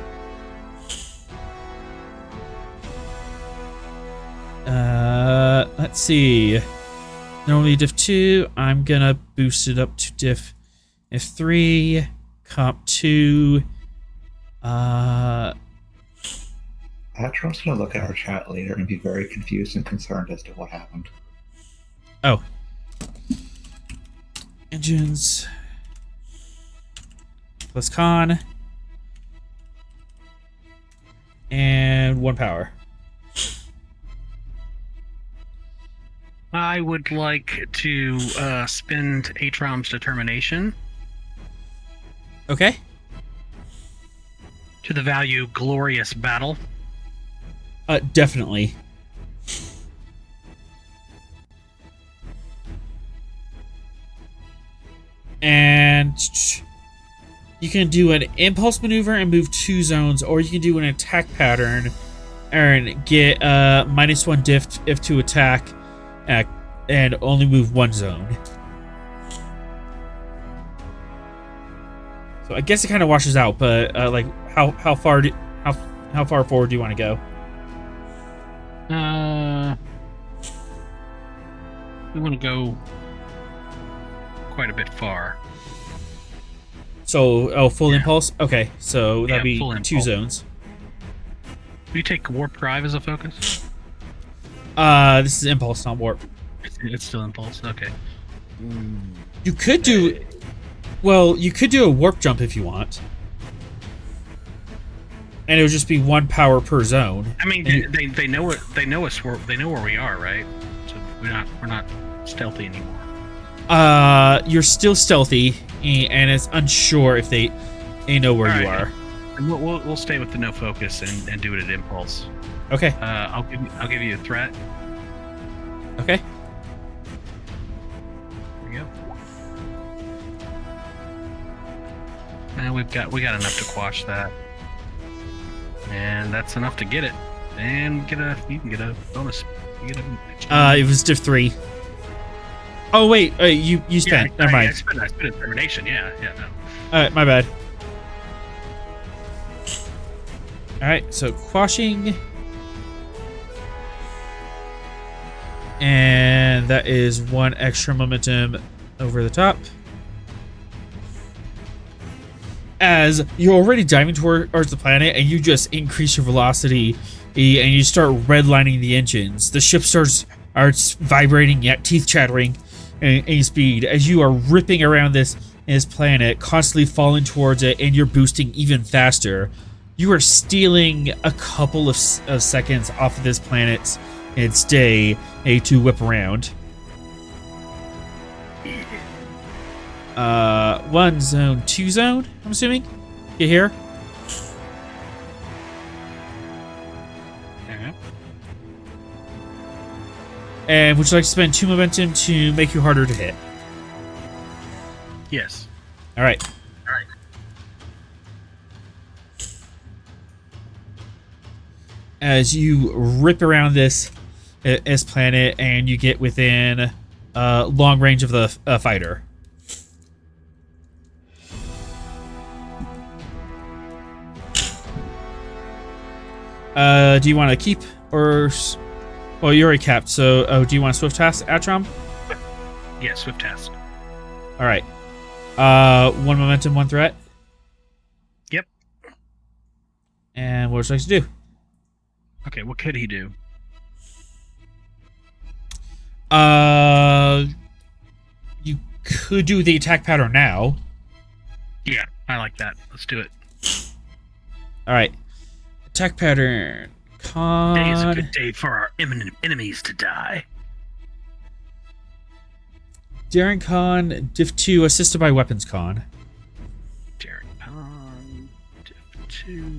Let's see. Normally diff 2. I'm gonna boost it up to diff F3. Comp 2. Atrom's gonna look at our chat later and be very confused and concerned as to what happened. Oh. Engines. Plus con. And 1 power. I would like to spend Atrom's determination. Okay. To the value glorious battle. Definitely. And you can do an impulse maneuver and move 2 zones, or you can do an attack pattern and get -1 diff if to attack and only move 1 zone. So I guess it kind of washes out, but like how far forward do you want to go? We want to go quite a bit far. So, full impulse? Okay, so that'd be full 2 impulse. zones. Do you take warp drive as a focus? This is impulse, not warp. It's still impulse. Okay. You could do... Well, you could do a warp jump if you want. And it would just be 1 power per zone. I mean, they know it. They know us. They know where we are, right? So we're not stealthy anymore. You're still stealthy, and it's unsure if they know where you are. And we'll stay with the no focus and do it at impulse. Okay. I'll give you a threat. Okay. There we go. And we got enough to quash that, and that's enough to get it. And you can get a bonus. You get a. It was div 3. Oh wait, you spent. Never mind. I spent a determination. Yeah, no. Alright, my bad. Alright, so quashing. And that is 1 extra momentum over the top. As you're already diving towards the planet and you just increase your velocity and you start redlining the engines, the ship starts vibrating, yet teeth chattering in speed as you are ripping around this planet, constantly falling towards it, and you're boosting even faster. You are stealing a couple of seconds off of this planet's day to whip around. 1 zone, 2 zone, I'm assuming? You here? Okay. And would you like to spend 2 momentum to make you harder to hit? Yes. Alright. As you rip around this planet and you get within long range of the fighter. Do you want to keep or... Well, you're already capped, so do you want a swift task, Atrom? Yeah, swift task. Alright. 1 momentum, 1 threat. Yep. And what would you like to do? Okay, what could he do? You could do the attack pattern now. Yeah, I like that. Let's do it. Alright. Attack pattern. Con. Today is a good day for our imminent enemies to die. Daring Con, Div 2, assisted by Weapons Con. Daring Con, Div 2.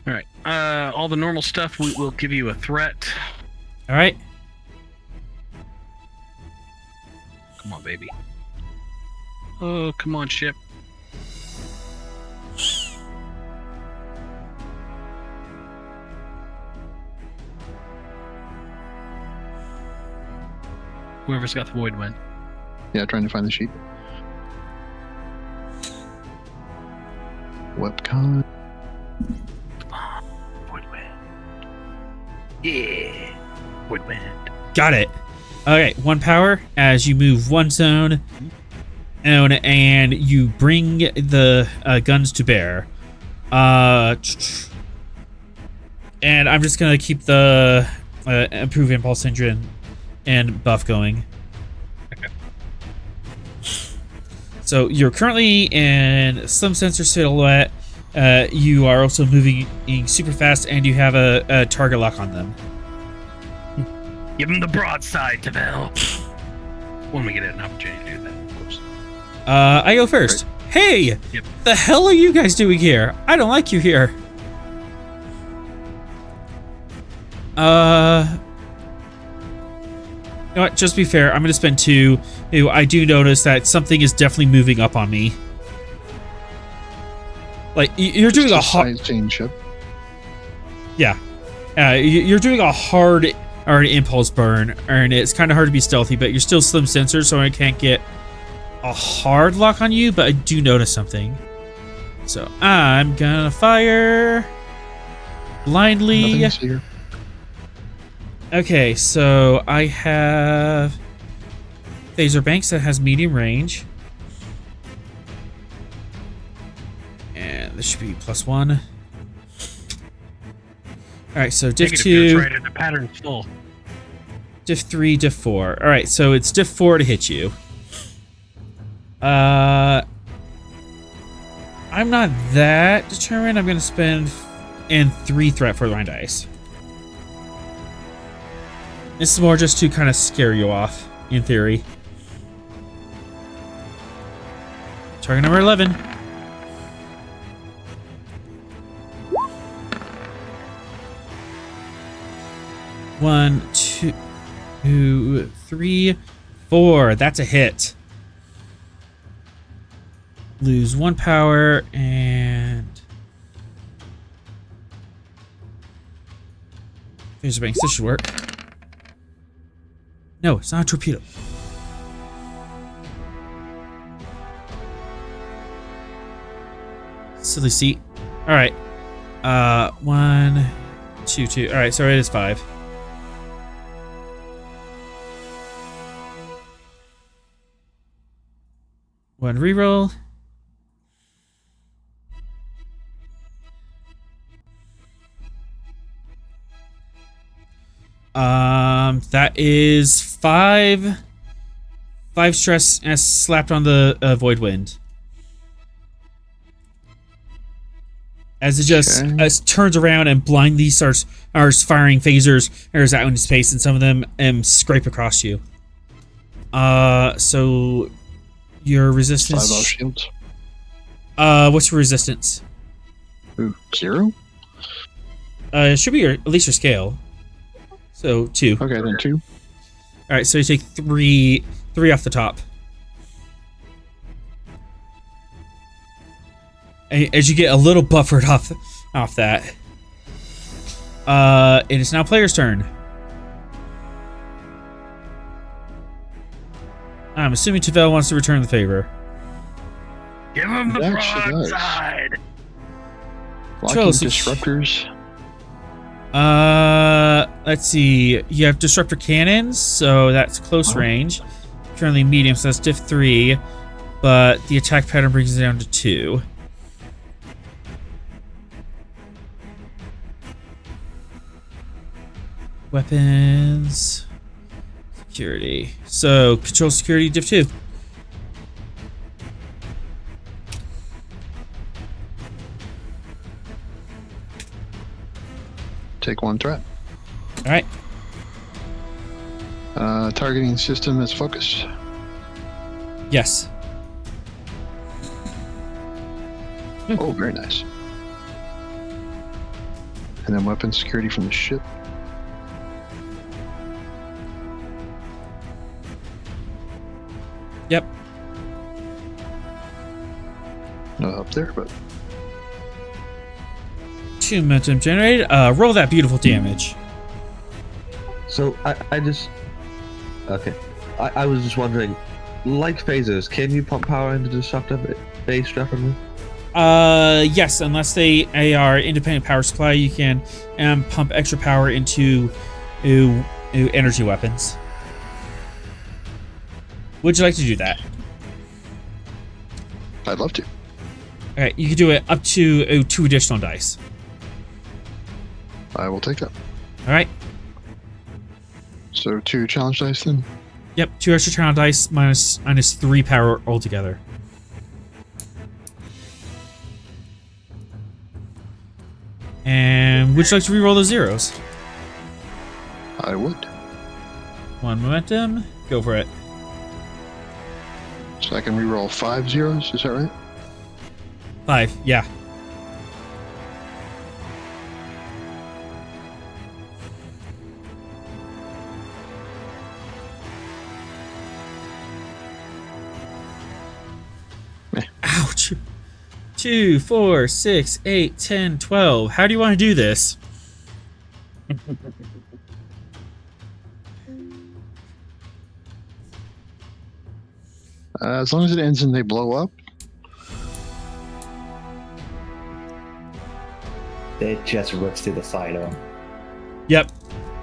All right. All the normal stuff. We will give you a threat. All right. Come on, baby. Oh, come on, ship. Whoever's got the void wind. Yeah, trying to find the sheet. Webcon. Come on, void wind. Yeah, void wind. Got it. Okay, 1 power as you move 1 zone, and you bring the guns to bear. And I'm just gonna keep the improve impulse engine and buff going. Okay. So you're currently in some sensor silhouette. You are also moving super fast, and you have a target lock on them. Give him the broadside, Tavel. When we get an opportunity to do that, of course. I go first. Right. Hey! Yep. The hell are you guys doing here? I don't like you here. You know what? Just to be fair, I'm going to spend 2. I do notice that something is definitely moving up on me. Like, you're doing a hot... ship. Yeah. You're doing a hard or an impulse burn, and it's kind of hard to be stealthy, but you're still slim sensor, so I can't get a hard lock on you, but I do notice something. So I'm gonna fire blindly. Nothing's here. Okay, so I have Phaser Banks that has medium range. And this should be +1. Alright, so diff Negative 2, goes right at the pattern's full. diff 3, diff 4. Alright, so it's diff 4 to hit you. I'm not that determined. I'm going to spend and 3 threat for my dice. This is more just to kind of scare you off, in theory. Target number 11. One, two, 3, 4. That's a hit. Lose 1 power and Phaser Banks. This should work. No, it's not a torpedo. Silly seat. All right. 1, 2, 2. All right, so it is 5. One reroll. That is 5 stress as slapped on the void wind. As it just turns around and blindly starts firing phasers out into space, and some of them scrape across you. So your resistance. 5 shields. What's your resistance? Ooh, 0? It should be at least your scale. So 2. Okay, then 2. All right, so you take 3 off the top. As you get a little buffered off that. It is now player's turn. I'm assuming Tavel wants to return the favor. Give him the It actually does. broadside. Blocking Chelsea. disruptors. Let's see. You have disruptor cannons, so that's close range. Currently medium, so that's diff 3, but the attack pattern brings it down to 2. Weapons, security. So control security diff 2. Take 1 threat. All right. Targeting system is focused. Yes. Oh, very nice. And then weapon security from the ship. Yep. Not up there, but 2 momentum generated. Roll that beautiful damage. So I just okay. I was just wondering, like phasers, can you pump power into disruptor base rapidly? Yes, unless they are independent power supply, you can pump extra power into energy weapons. Would you like to do that? I'd love to. All right, you can do it up to 2 additional dice. I will take that. All right. So 2 challenge dice then. Yep, 2 extra challenge dice minus 3 power altogether. And would you like to reroll the zeros? I would. 1 momentum. Go for it. So I can reroll 5 zeros. Is that right? 5. Yeah. Ouch. 2, 4, 6, 8, 10, 12. How do you want to do this? As long as it ends and they blow up. It just rips through the side of them. Yep.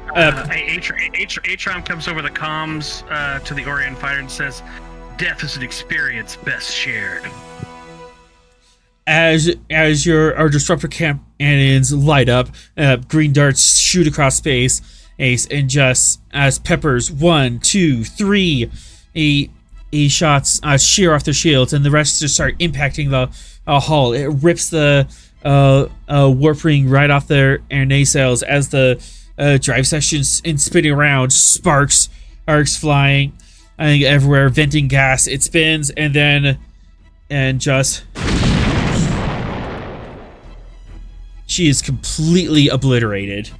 Atron comes over the comms to the Orion fighter and says, "Death is an experience best shared." As our disruptor cannons light up, green darts shoot across space, Ace, and just as peppers 1, 2, 3, shots shear off their shields, and the rest just start impacting the hull. It rips the warp ring right off their nacelles as the drive sections and spinning around, sparks flying everywhere, venting gas. It spins and just she is completely obliterated.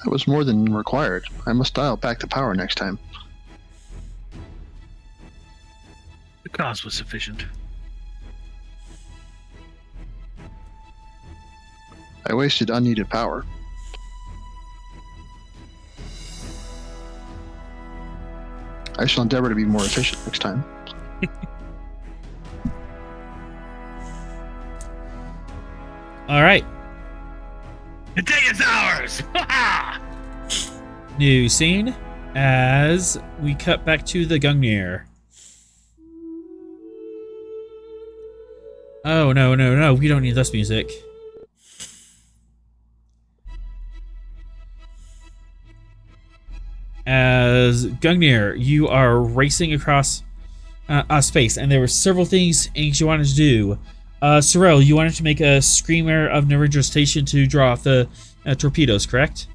That was more than required. I must dial back the power next time. The cause was sufficient. I wasted unneeded power. I shall endeavor to be more efficient next time. All right. The day is ours! New scene as we cut back to the Gungnir. Oh, no. We don't need this music. As Gungnir, you are racing across space, and there were several things you wanted to do. Sorrel, you wanted to make a screamer of Narendra Station to draw off the torpedoes, correct?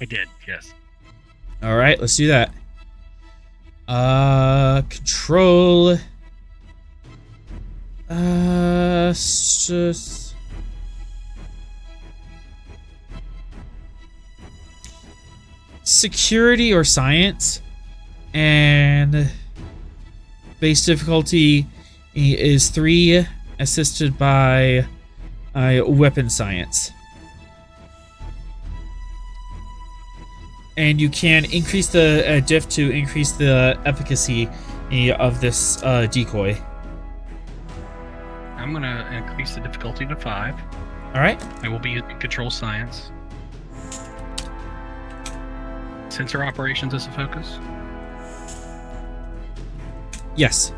I did, yes. All right, let's do that. Control. Security or science, and base difficulty is 3, assisted by weapon science. And you can increase the diff to increase the efficacy of this decoy. I'm gonna increase the difficulty to 5. All right. I will be using control science. Sensor operations as a focus. Yes.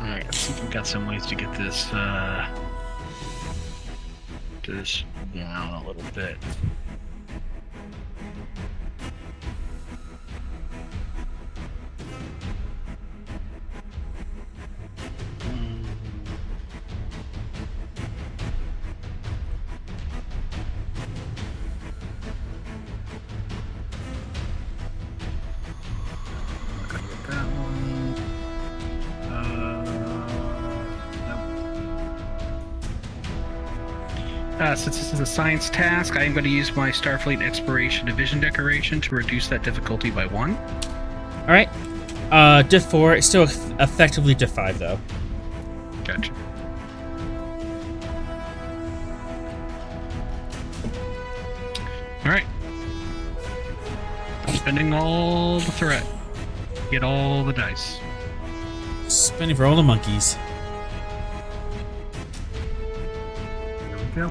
Alright, let's see if we've got some ways to get this down a little bit. Since this is a science task, I am going to use my Starfleet Exploration Division decoration to reduce that difficulty by 1. All right. Diff 4. It's still effectively Diff 5, though. Gotcha. All right. Spending all the threat. Get all the dice. Spending for all the monkeys. There we go.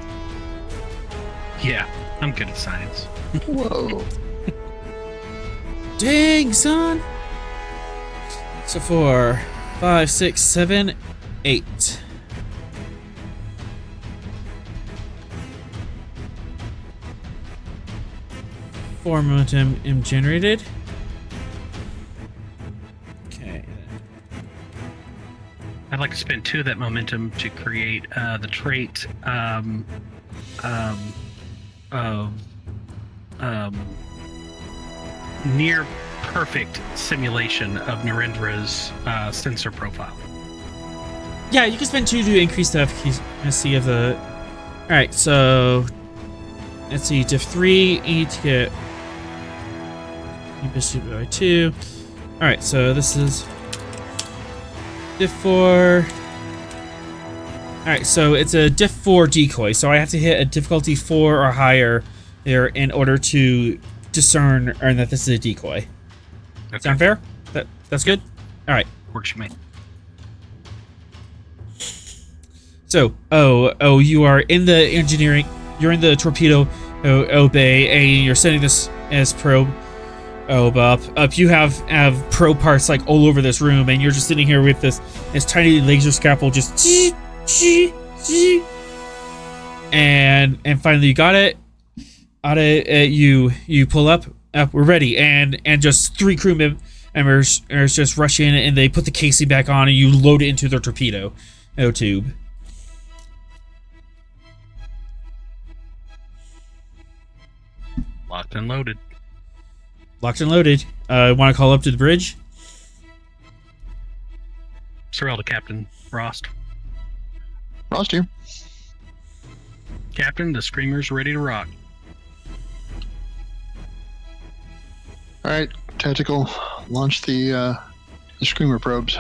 Yeah, I'm good at science. Whoa. Dang, son. So 4, 5, 6, 7, 8. Four momentum generated. Okay. I'd like to spend 2 of that momentum to create the trait near perfect simulation of Narendra's sensor profile. Yeah, you can spend 2 to increase the efficacy of the... Alright, so... Let's see, diff 3, you need to get... by 2. Alright, so this is... diff 4... Alright, so it's a diff 4 decoy, so I have to hit a difficulty 4 or higher there in order to discern that this is a decoy. Okay. Sound fair? That's good? Alright. Works for me. So, you are in the engineering, you're in the torpedo bay, and you're sending this as probe up. You have probe parts like all over this room, and you're just sitting here with this tiny laser scalpel just and finally you got it. You pull up, we're ready, and just 3 crew members just rush in, and they put the casing back on, and you load it into their torpedo tube. Locked and loaded. Locked and loaded. Want to call up to the bridge? Sorrel to Captain Rost. Rost here. Captain, the Screamer's ready to rock. All right, Tactical, launch the Screamer probes.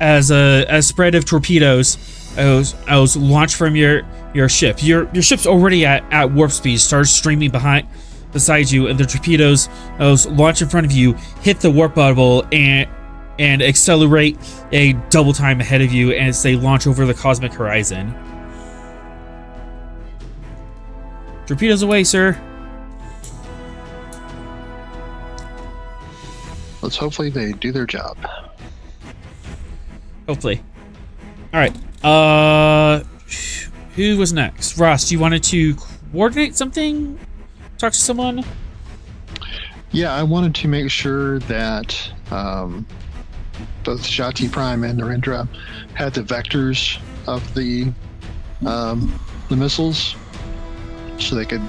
As a spread of torpedoes I was launched from your ship. Your ship's already at warp speed, starts streaming beside you, and the torpedoes launch in front of you, hit the warp bubble, and accelerate a double time ahead of you as they launch over the cosmic horizon. Torpedoes away, sir. Let's hopefully they do their job. Hopefully. Alright. Who was next? Ross, you wanted to coordinate something? Talk to someone? Yeah, I wanted to make sure that both Jhatee Prime and Narendra had the vectors of the missiles so they could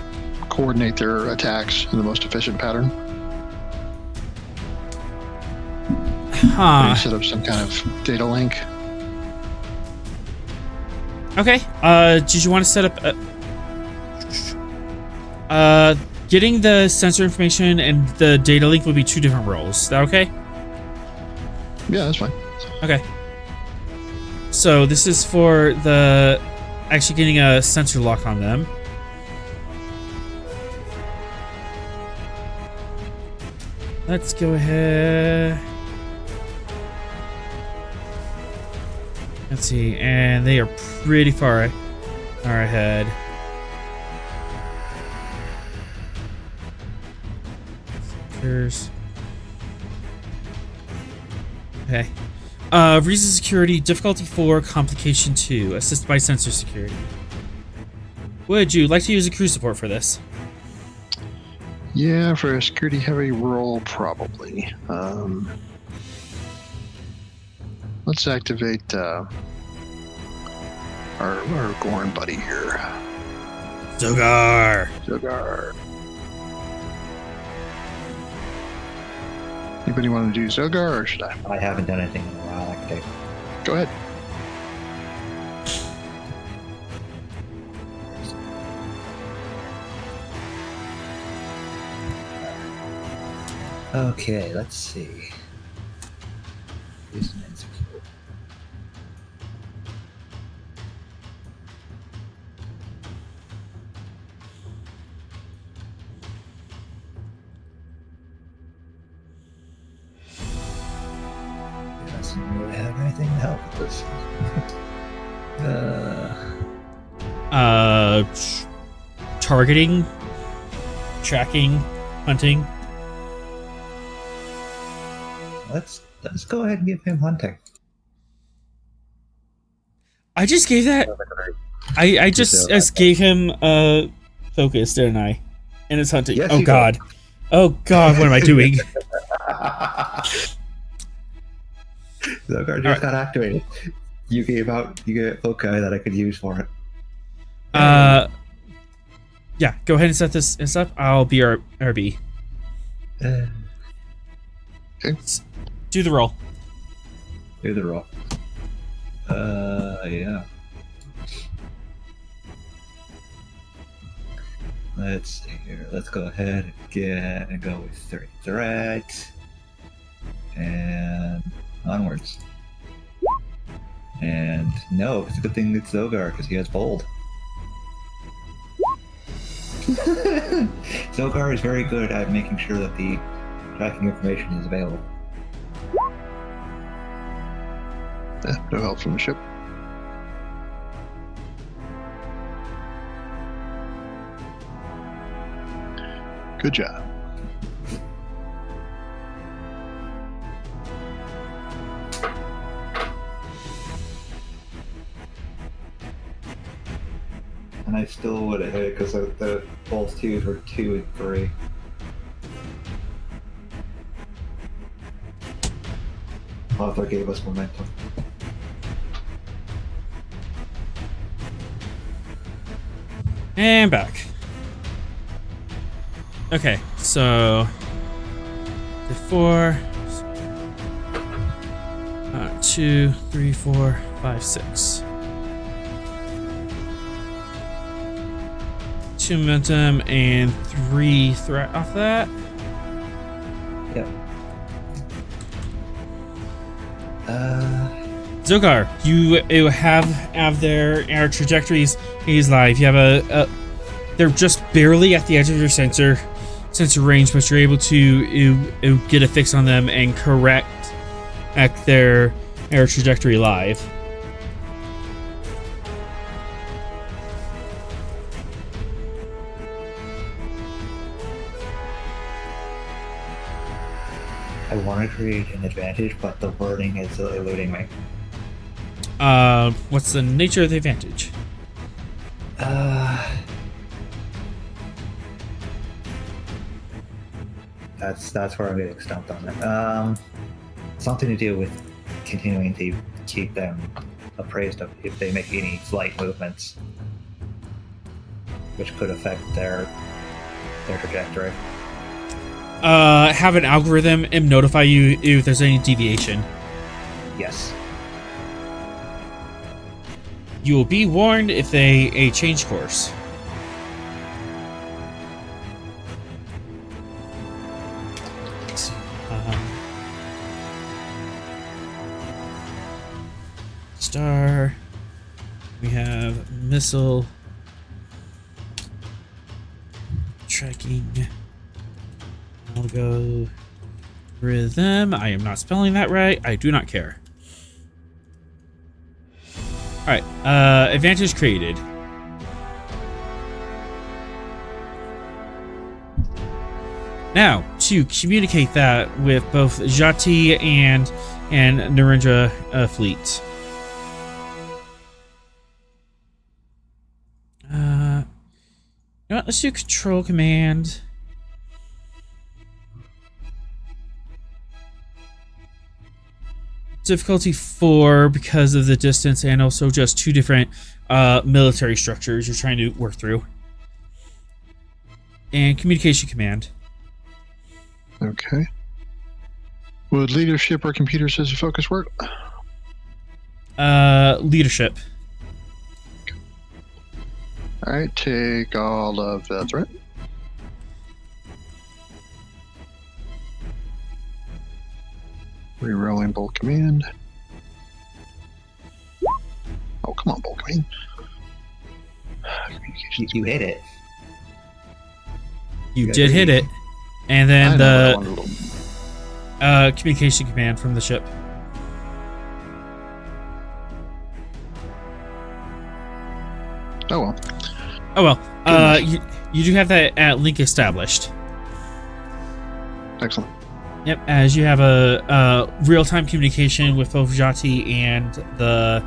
coordinate their attacks in the most efficient pattern. Maybe set up some kind of data link. Okay. Did you want to set up getting the sensor information and the data link would be 2 different roles. Is that okay? Yeah, that's fine. Okay. So this is for the actually getting a sensor lock on them. Let's go ahead. Let's see, and they are pretty far ahead. Sensors. Okay. Reason security, difficulty 4, complication 2, assist by sensor security. Would you like to use a crew support for this? Yeah, for a security heavy role, probably. Let's activate our Gorn buddy here. Zogar! Anybody want to do Zogar, or should I? I haven't done anything in a while. I can take. Go ahead. Okay, let's see. Reason insecure. It doesn't really have anything to help with this. Targeting, tracking, hunting. Let's go ahead and give him hunting. I just gave that. I just gave him focus, didn't I? And it's hunting. Yes, Oh God. Oh God, what am I doing? Zogar just got activated. You gave it foci that I could use for it. Yeah, go ahead and set this up. I'll be RB. Okay. Do the roll. Do the roll. Yeah. Let's see here. Let's go ahead and go with 3 threat. And onwards. And no, it's a good thing it's Zogar because he has bold. Zogar is very good at making sure that the tracking information is available. No help from the ship. Good job. And I still would have hit it because the both twos were 2 and 3. Author gave us momentum. And back. Okay, so the 4, 2, 3, 4, 5, 6. 2 momentum and 3 threat off that. Yep. Zogar, you have their air trajectories. He's live. You have they're just barely at the edge of your sensor range, but you're able to get a fix on them and correct at their air trajectory live. I want to create an advantage, but the wording is eluding me. What's the nature of the advantage? That's where I'm getting stumped on it. Something to do with continuing to keep them appraised of if they make any flight movements, which could affect their trajectory. Have an algorithm and notify you if there's any deviation. Yes. You will be warned if they change course. Let's see. Star. We have missile. Tracking. I'll go rhythm. I am not spelling that right. I do not care. Alright, advantage created. Now, to communicate that with both Jhatee and Narendra fleet. You know what, let's do control command. Difficulty 4 because of the distance and also just 2 different military structures you're trying to work through. And communication command. Okay. Would leadership or computers as a focus work? Leadership. All right, take all of the threat. Rerolling bolt command. Oh, come on, bolt command. You hit it. You did hit it. And then the the communication command from the ship. Oh well. Oh well. You do have that link established. Excellent. Yep, as you have a real-time communication with both Jhatee and the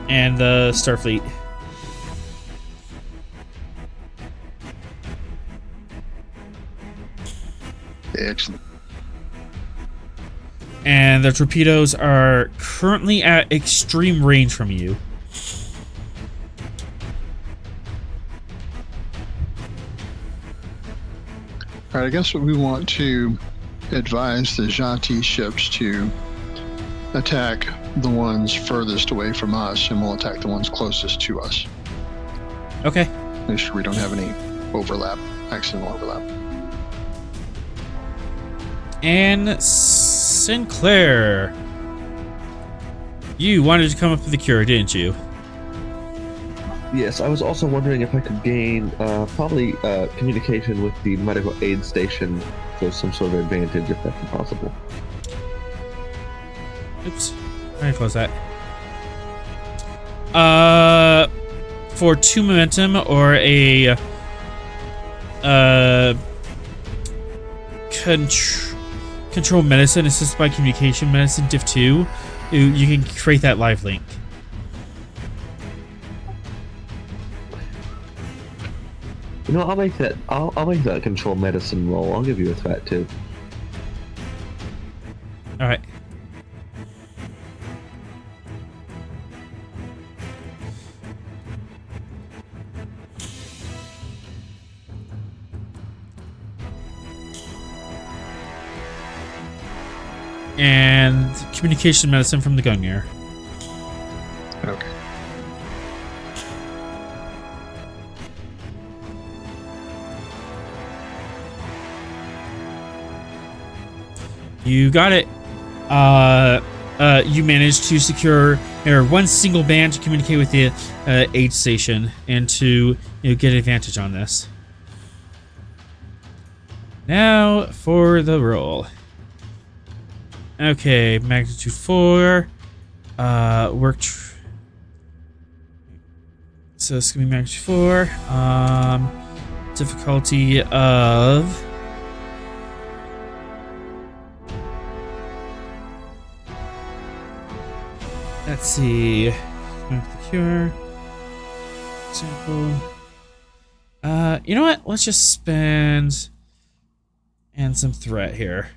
Starfleet. Excellent. And the torpedoes are currently at extreme range from you. All right, I guess we want to advise the Jhatee ships to attack the ones furthest away from us, and we'll attack the ones closest to us. Okay. Make sure we don't have any overlap, accidental overlap. And Sinclair, you wanted to come up with a cure, didn't you? Yes, I was also wondering if I could gain probably communication with the medical aid station for some sort of advantage, if that's possible. Oops. I'm gonna close that. For 2 momentum or a control medicine assisted by communication medicine diff 2, you can create that live link. You know, I'll make that. I'll make that control medicine roll. I'll give you a threat too. All right. And communication medicine from the Gungnir. Okay. You got it. You managed to secure one single band to communicate with the aid station and to get advantage on this. Now for the roll. Okay, magnitude 4. So it's gonna be magnitude 4. Difficulty of. Let's see. Cure. Example. You know what? Let's just spend and some threat here.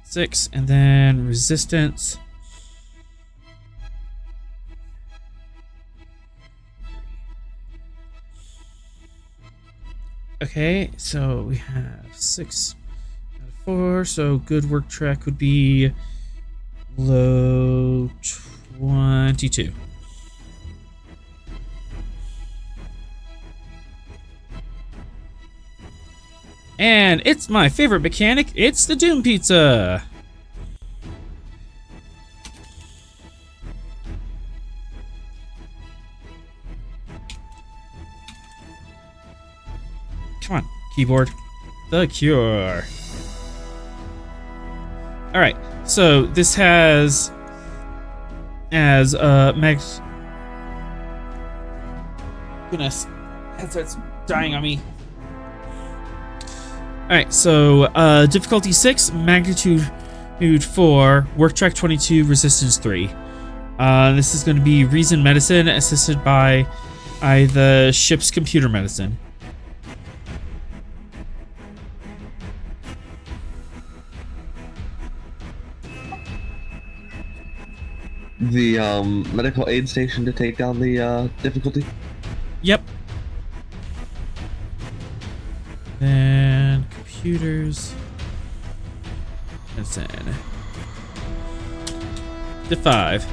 Six, and then resistance. Okay, so we have 6 out of 4. So good work track would be low 22. And it's my favorite mechanic. It's the Doom Pizza. Come on, keyboard. The cure. All right. So this has as Max. Goodness, headset's dying on me. Alright, so difficulty 6, magnitude 4, work track 22, resistance 3. This is going to be reason medicine assisted by the ship's computer medicine. The medical aid station to take down the difficulty? Yep. Then computers. That's it. To 5.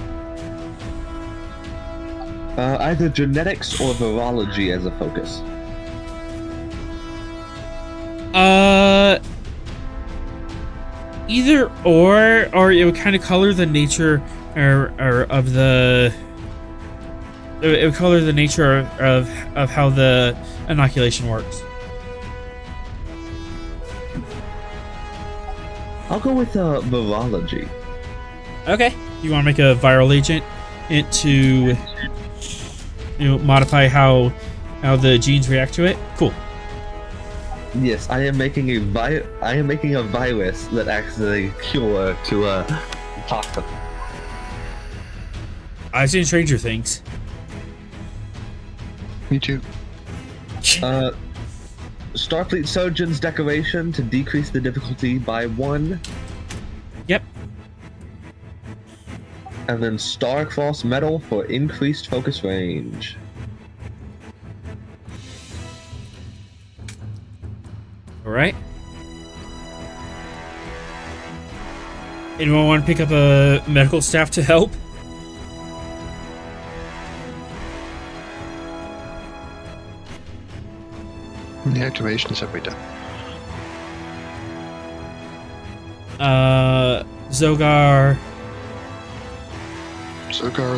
Either genetics or virology as a focus. Either or it would kind of color the nature of the. It would color the nature of how the inoculation works. I'll go with virology. Okay. You want to make a viral agent to modify how the genes react to it? Cool. Yes, I am making a virus that acts as a cure to toxin. I've seen Stranger Things. Me too. Starfleet Surgeon's decoration to decrease the difficulty by 1. Yep. And then Star-Crossed Metal for increased focus range. Alright. Anyone want to pick up a medical staff to help? How many activations have we done? Zogar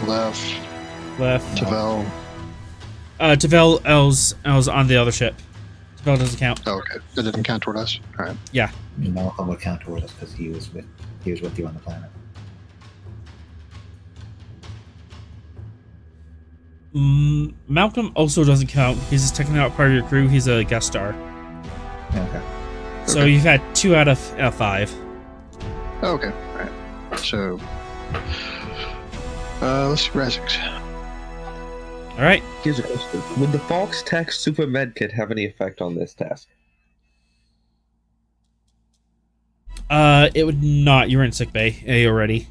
left. left. Tavel. Tavel L's on the other ship. Tavel doesn't count. Oh, okay. That didn't count toward us. All right. Yeah. Malcolm would count toward us because he was with you on the planet. Malcolm also doesn't count because he's technically not part of your crew. He's a guest star. Okay. So Okay. you've had 2 out of 5. Oh, okay. All right. So, let's see, Razix. All right. Here's a question. Would the Fox Tech Super Med Kit have any effect on this task? It would not. You were in sickbay already.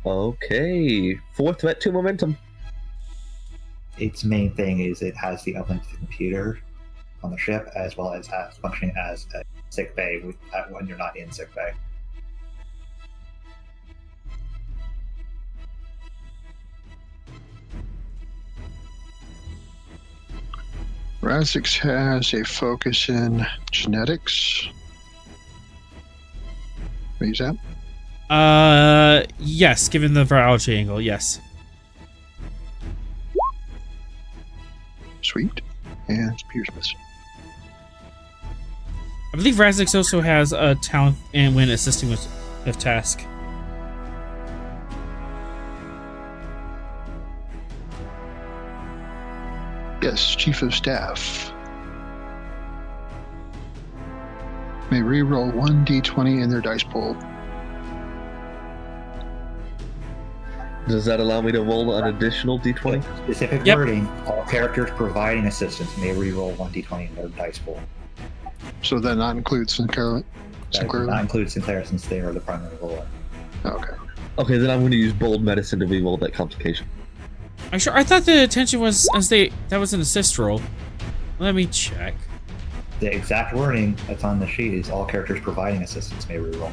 Okay. 4 threat, 2 momentum. Its main thing is it has the uplink to the computer on the ship, as well as functioning as a sick bay when you're not in sick bay. Razix has a focus in genetics. What is that? Yes, given the virology angle, yes. Sweet. And Spears miss. I believe Razix also has a talent and when assisting with task. Yes, Chief of Staff. May re-roll 1d20 in their dice pool. Does that allow me to roll an additional d20? Specific Yep. wording: all characters providing assistance may re-roll 1d20 in their dice pool. So that not includes Sinclair. That does not include Sinclair since they are the primary roller. Okay. Okay, then I'm going to use bold medicine to re-roll that complication. I thought the intention was that was an assist roll. Let me check. The exact wording that's on the sheet is all characters providing assistance may re-roll.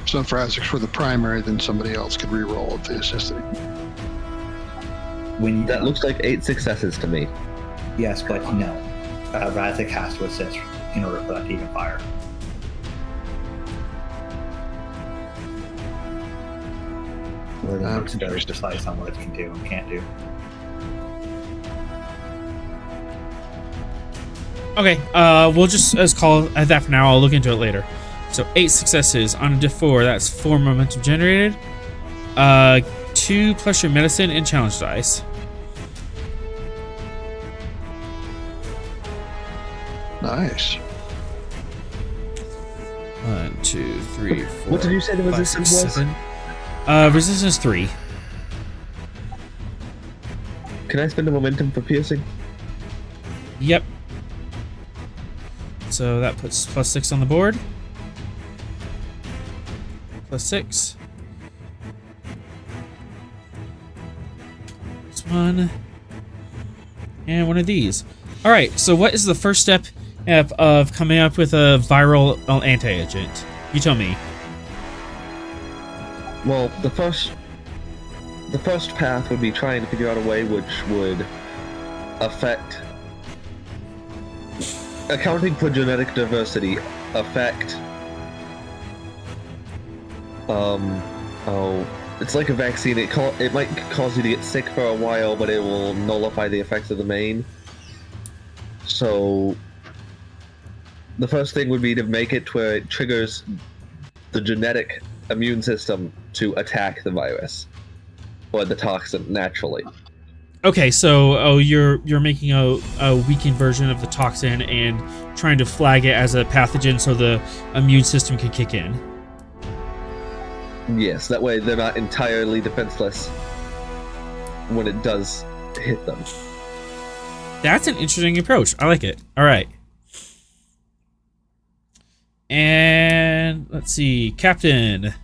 So if Razix were the primary, then somebody else could re-roll if they assisted. When That looks like 8 successes to me. Yes, but no. Razik has to assist in order for that to even fire. Wording is very precise on what it can do and can't do. Okay, we'll just call it that for now. I'll look into it later. So 8 successes on a diff 4. That's 4 momentum generated. 2 plus your medicine and challenge dice. Nice. 1, 2, 3, 4. What did you say the 5, resistance 6, was? 7. Resistance 3. Can I spend a momentum for piercing? Yep. So that puts plus 6 on the board. Plus 6. This one. And one of these. Alright, so what is the first step of coming up with a viral anti-agent? You tell me. Well, the first path would be trying to figure out a way which would affect, accounting for genetic diversity, affect, it's like a vaccine. It might cause you to get sick for a while, but it will nullify the effects of the main. So the first thing would be to make it to where it triggers the genetic immune system to attack the virus or the toxin naturally. Okay, so you're making a weakened version of the toxin and trying to flag it as a pathogen so the immune system can kick in. Yes, that way they're not entirely defenseless when it does hit them. That's an interesting approach. I like it. All right. And let's see, Captain.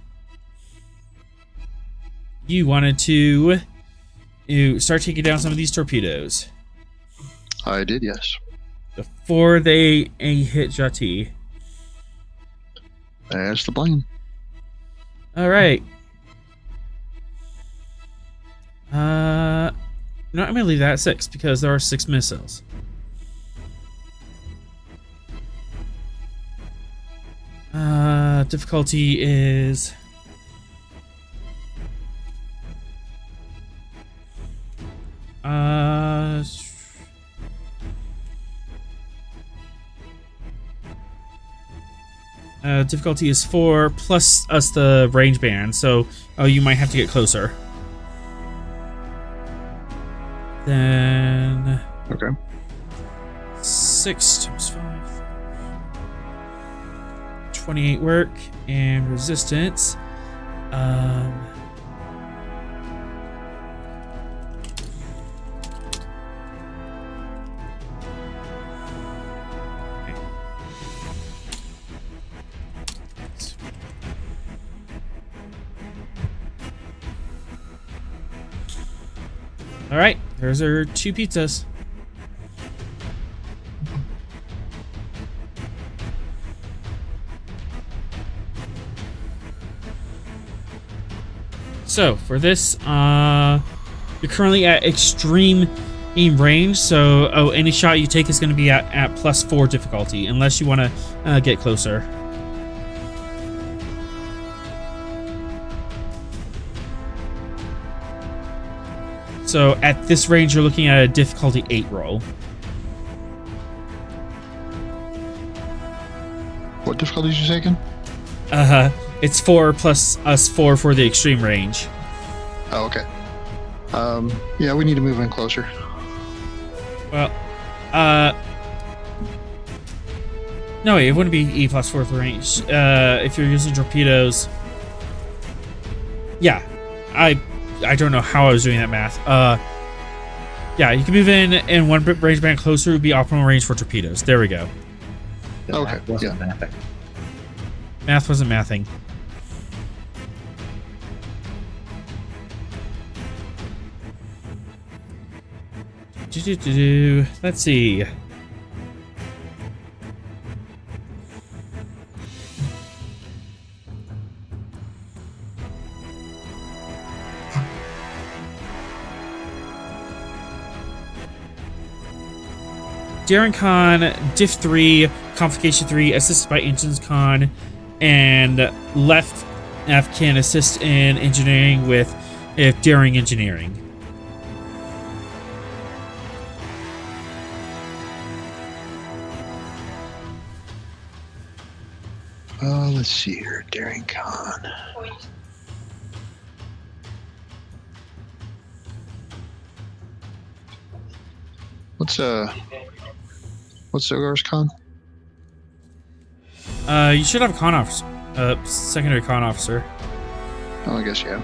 You wanted to start taking down some of these torpedoes I did, yes. before they hit Jhatee. That's the plan. All right. No, I'm gonna leave that at 6 because there are 6 missiles. Difficulty is difficulty is 4 plus us the range band, so you might have to get closer. Then Okay. 6 times 5. 28 work and resistance. All right, there's our 2 pizzas. So for this, you're currently at extreme aim range. So any shot you take is going to be at +4 difficulty, unless you want to get closer. So at this range, you're looking at a difficulty 8 roll. What difficulty did you take in? It's 4 plus us 4 for the extreme range. Oh, okay. Yeah, we need to move in closer. Well, no, it wouldn't be E plus 4 for range. If you're using torpedoes, yeah, I don't know how I was doing that math. Yeah, you can move in, and 1 range band closer would be optimal range for torpedoes. There we go. The Okay, math wasn't yeah. mapping. Math wasn't mathing. Let's see. Darren Khan, Diff 3, Complication 3, assisted by Engines Khan, and left F can assist in engineering with Daring Engineering. Let's see here. Daring Khan. What's Zogar's con? You should have a con officer, secondary con officer. Oh, I guess yeah.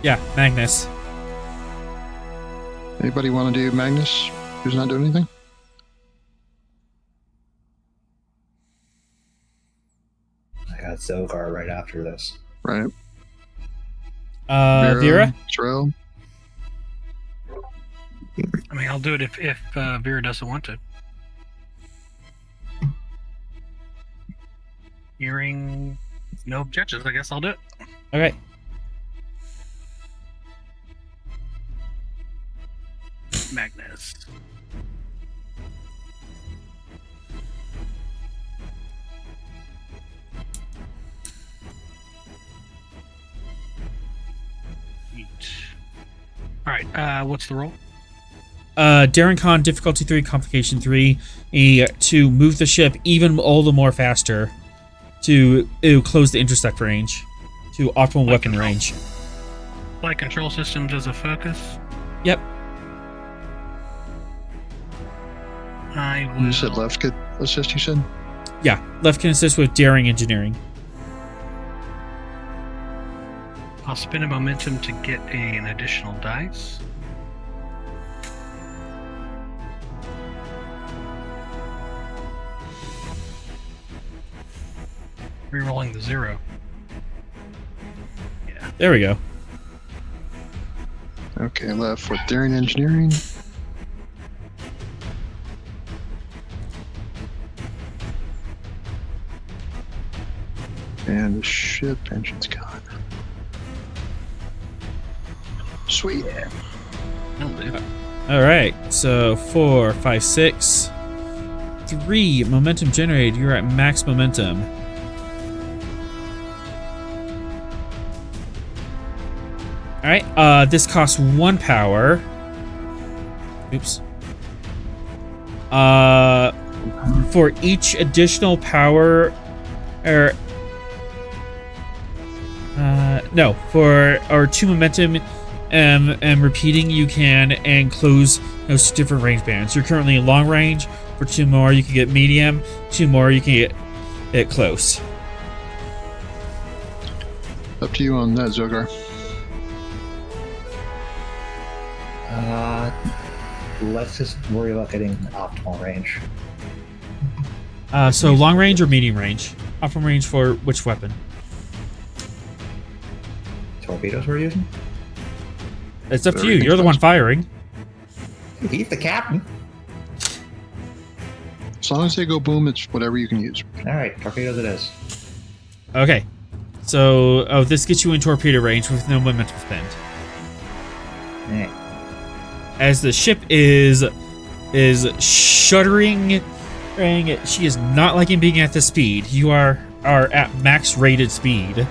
Yeah, Magnus. Anybody want to do Magnus? Who's not doing anything? I got Zogar right after this. Right. Veera? Terrell? I mean, I'll do it if Veera doesn't want to. Hearing no objections, I guess I'll do it. Okay. Magnus. All right. What's the roll? Darren Khan, difficulty 3, complication 3, to move the ship even all the more faster to close the intersect range to optimal weapon range. Flight control systems as a focus. Yep. I will. You said left could assist, you said? Yeah, left can assist with Daring Engineering. I'll spend a momentum to get an additional dice. Rerolling the 0. Yeah. There we go. Okay, left with Daring Engineering. And the ship engine's gone. Sweet. That'll do. All right, so 4, 5, 6, 3 momentum generated. You're at max momentum. All right, this costs 1 power. Oops. For each additional power, or no, for 2 momentum, and repeating, you can and close those different range bands. You're currently in long range. For 2 more, you can get medium. 2 more, you can get it close. Up to you on that, Zogar. Let's just worry about getting optimal range. So long range or medium range? Optimal range for which weapon? Torpedoes we're using? It's up to you. You're the one firing. He's the captain. As long as they go boom, it's whatever you can use. All right, torpedoes it is. Okay. So, this gets you in torpedo range with no momentum spend. Hey. As the ship is shuddering, she is not liking being at this speed. You are at max rated speed.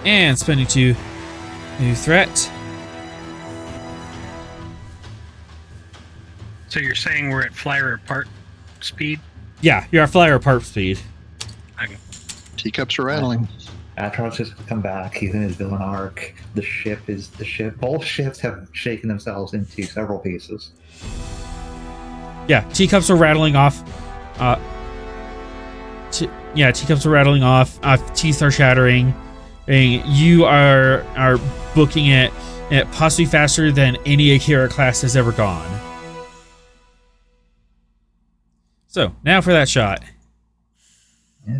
And spending 2 new threat. So you're saying we're at flyer apart speed? Yeah, you're at flyer apart speed. Okay. Teacups are rattling. Atros just come back. He's in his villain arc. The ship. Both ships have shaken themselves into several pieces. Yeah, teacups are rattling off. Teacups are rattling off. Teeth are shattering. And you are booking it possibly faster than any Akira class has ever gone. So, now for that shot. Yeah.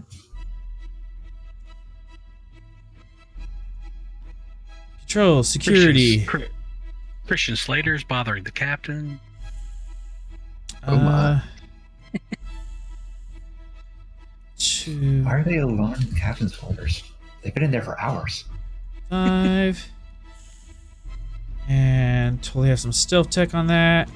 Control, security. Christian Slater's bothering the captain. Oh my. 2, Why are they alone in the captain's quarters? They've been in there for hours. 5. And totally have some stealth tech on that.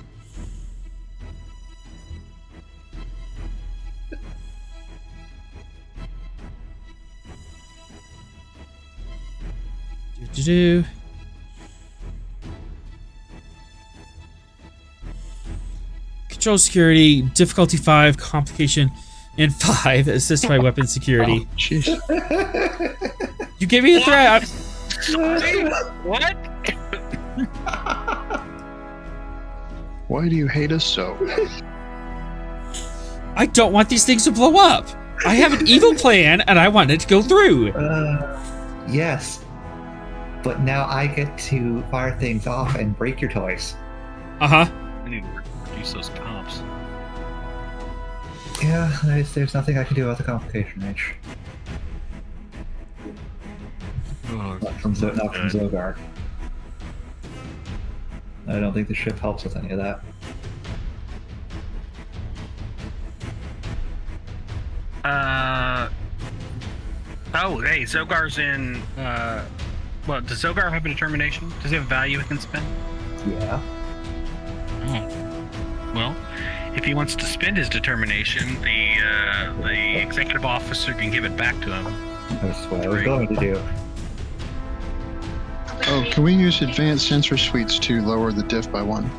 Control security, difficulty 5, complication, and 5, assist by weapon security. Oh, jeez. You gave me a threat. What? Why do you hate us so? I don't want these things to blow up. I have an evil plan, and I want it to go through. Yes. But now I get to fire things off and break your toys. Uh-huh. I need to reduce those comps. Yeah, there's nothing I can do about the complication range. Oh, Not from Zogar. I don't think the ship helps with any of that. Oh, hey, Zogar's in. Well, does Zogar have a determination? Does he have value within spend? Yeah. Oh. Well, if he wants to spend his determination, the executive officer can give it back to him. That's what I was going to do. Oh, can we use advanced sensor suites to lower the diff by 1?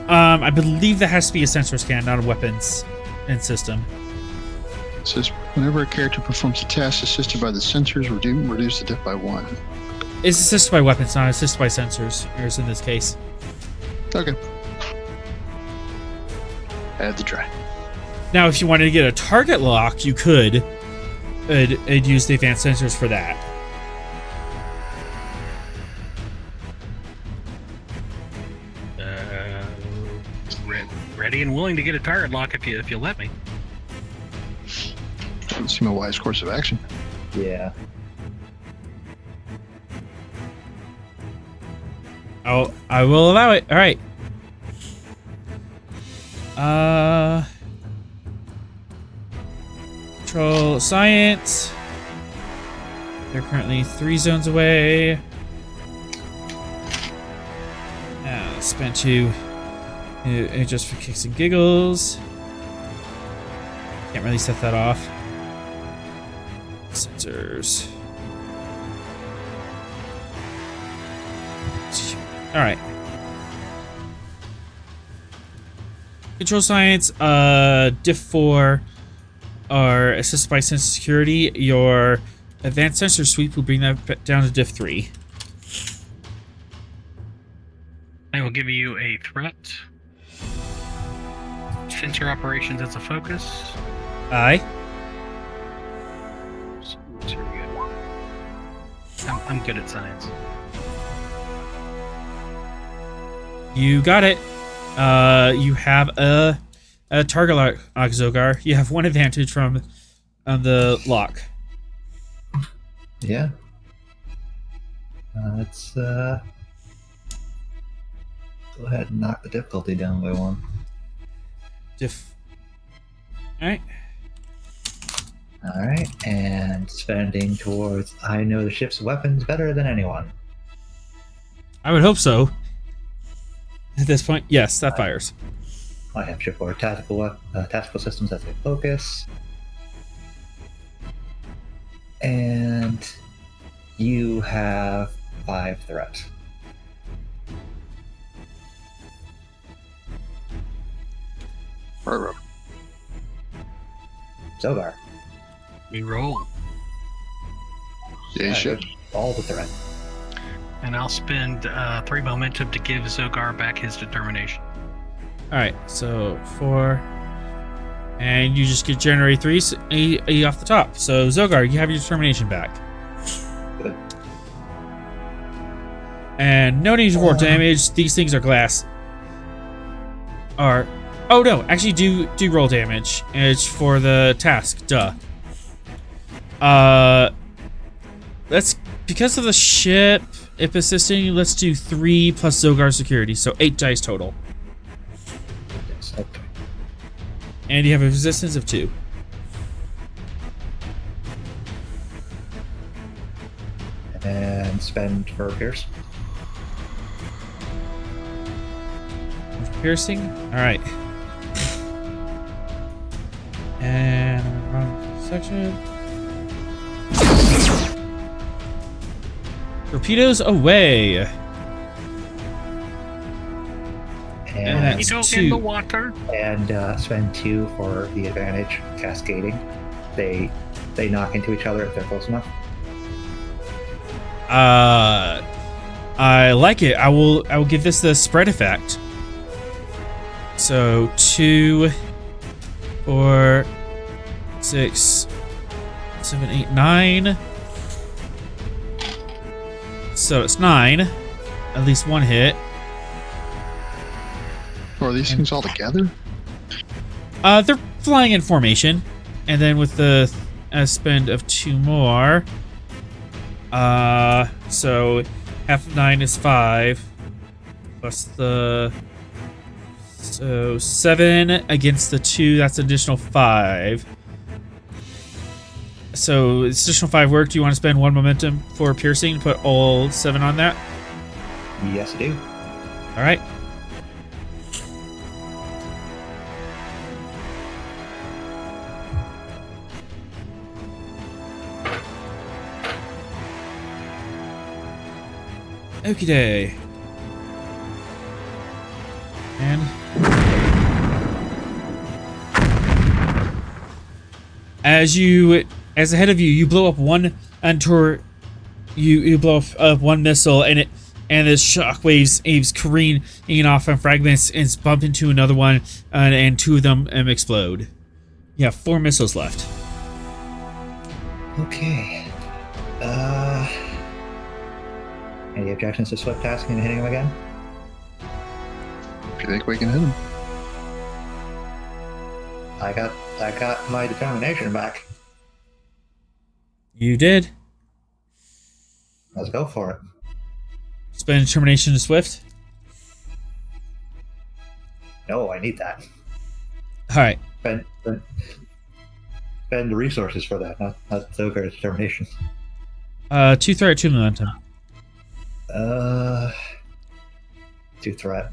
I believe that has to be a sensor scan, not a weapons and system. It says whenever a character performs a task assisted by the sensors, reduce the diff by 1. It's assisted by weapons, not assisted by sensors. Yours in this case. Okay. Add the try. Now, if you wanted to get a target lock, you could. It'd use the advanced sensors for that. Ready and willing to get a target lock if you let me. Doesn't seem a wise course of action. Yeah. Oh, I will allow it. All right. Control science. They're currently 3 zones away. Spend 2 just for kicks and giggles. Can't really set that off. Sensors. Alright. Control science, diff 4 are assisted by sensor security. Your advanced sensor sweep will bring that down to diff 3. I will give you a threat. Sensor operations as a focus. Aye. I'm good at science. You got it. You have a target lock, Zogar. You have 1 advantage from the lock. Yeah. Let's go ahead and knock the difficulty down by 1. Alright. Alright, and spending towards I know the ship's weapons better than anyone. I would hope so. At this point, yes, that fires. I have shipboard tactical systems as a focus. And you have 5 threat. Zogar. We roll. Yeah, you should. All the threat. And I'll spend 3 momentum to give Zogar back his determination. Alright, so 4. And you just get generate 3 A off the top. So Zogar, you have your determination back. Good. And no need for damage. These things are glass. Oh no, actually do roll damage. It's for the task. Duh. Let's, because of the ship if assisting, let's do 3 plus Zogar security, so 8 dice total. Yes, okay. And you have a resistance of 2. And spend for Pierce. Piercing? Alright. And wrong section. Torpedoes away. And that's You don't 2. in the water. And spend 2 for the advantage cascading. They knock into each other if they're close enough. I like it. I will give this the spread effect. So 2, 4, 6, 7, 8, 9. So it's 9. At least 1 hit. Are these things all together? They're flying in formation, and then with the spend of 2 more. So half of 9 is 5, plus the 7 against the 2. That's additional 5. So it's additional 5 work. Do you want to spend 1 momentum for piercing? Put all 7 on that. Yes, I do. All right. Okie day. And as ahead of you, you blow up one you blow up one missile, and the shockwaves careening off and fragments and bump into another one, and 2 of them explode. You have 4 missiles left. Okay. Any objections to swift tasking and hitting him again? If you think we can hit him. I got my determination back. You did. Let's go for it. Spend determination to swift. No, I need that. All right. spend resources for that, not so great determination. 2 threat, 2 momentum. 2 threat.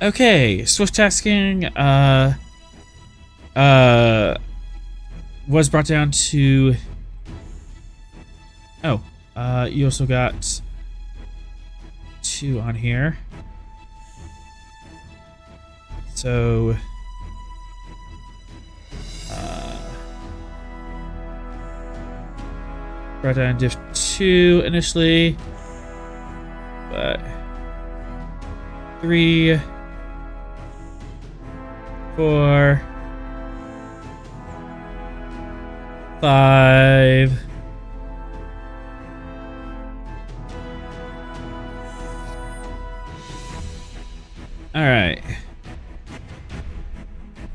Okay, swift tasking was brought down to. Oh, you also got 2 on here. So brought down diff 2 initially, but 3, 4, 5. All right.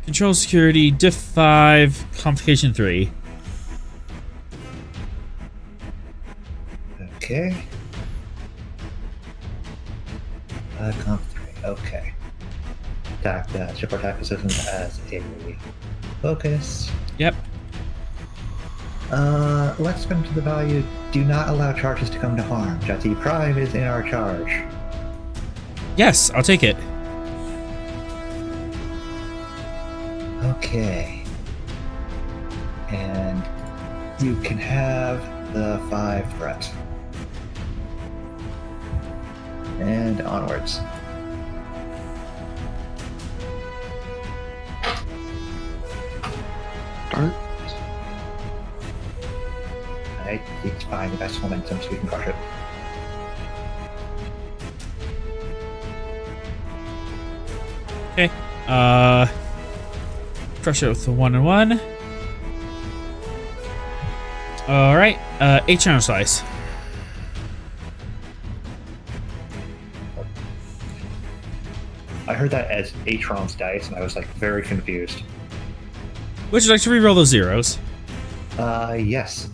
Control security, diff 5, complication 3. Okay. Comp 3. Okay. Attack that ship attack assistant as a focus. Yep. Let's come to the value. Do not allow charges to come to harm. Jhatee Prime is in our charge. Yes, I'll take it. Okay. And you can have the 5 threat. And onwards. Darn it. Alright, it's fine. The best momentum so we can crush it. Okay. Crush it with the 1 and 1. All right. 8 channel slice. I heard that as Atron's dice, and I was like very confused. Would you like to reroll those zeros? Yes.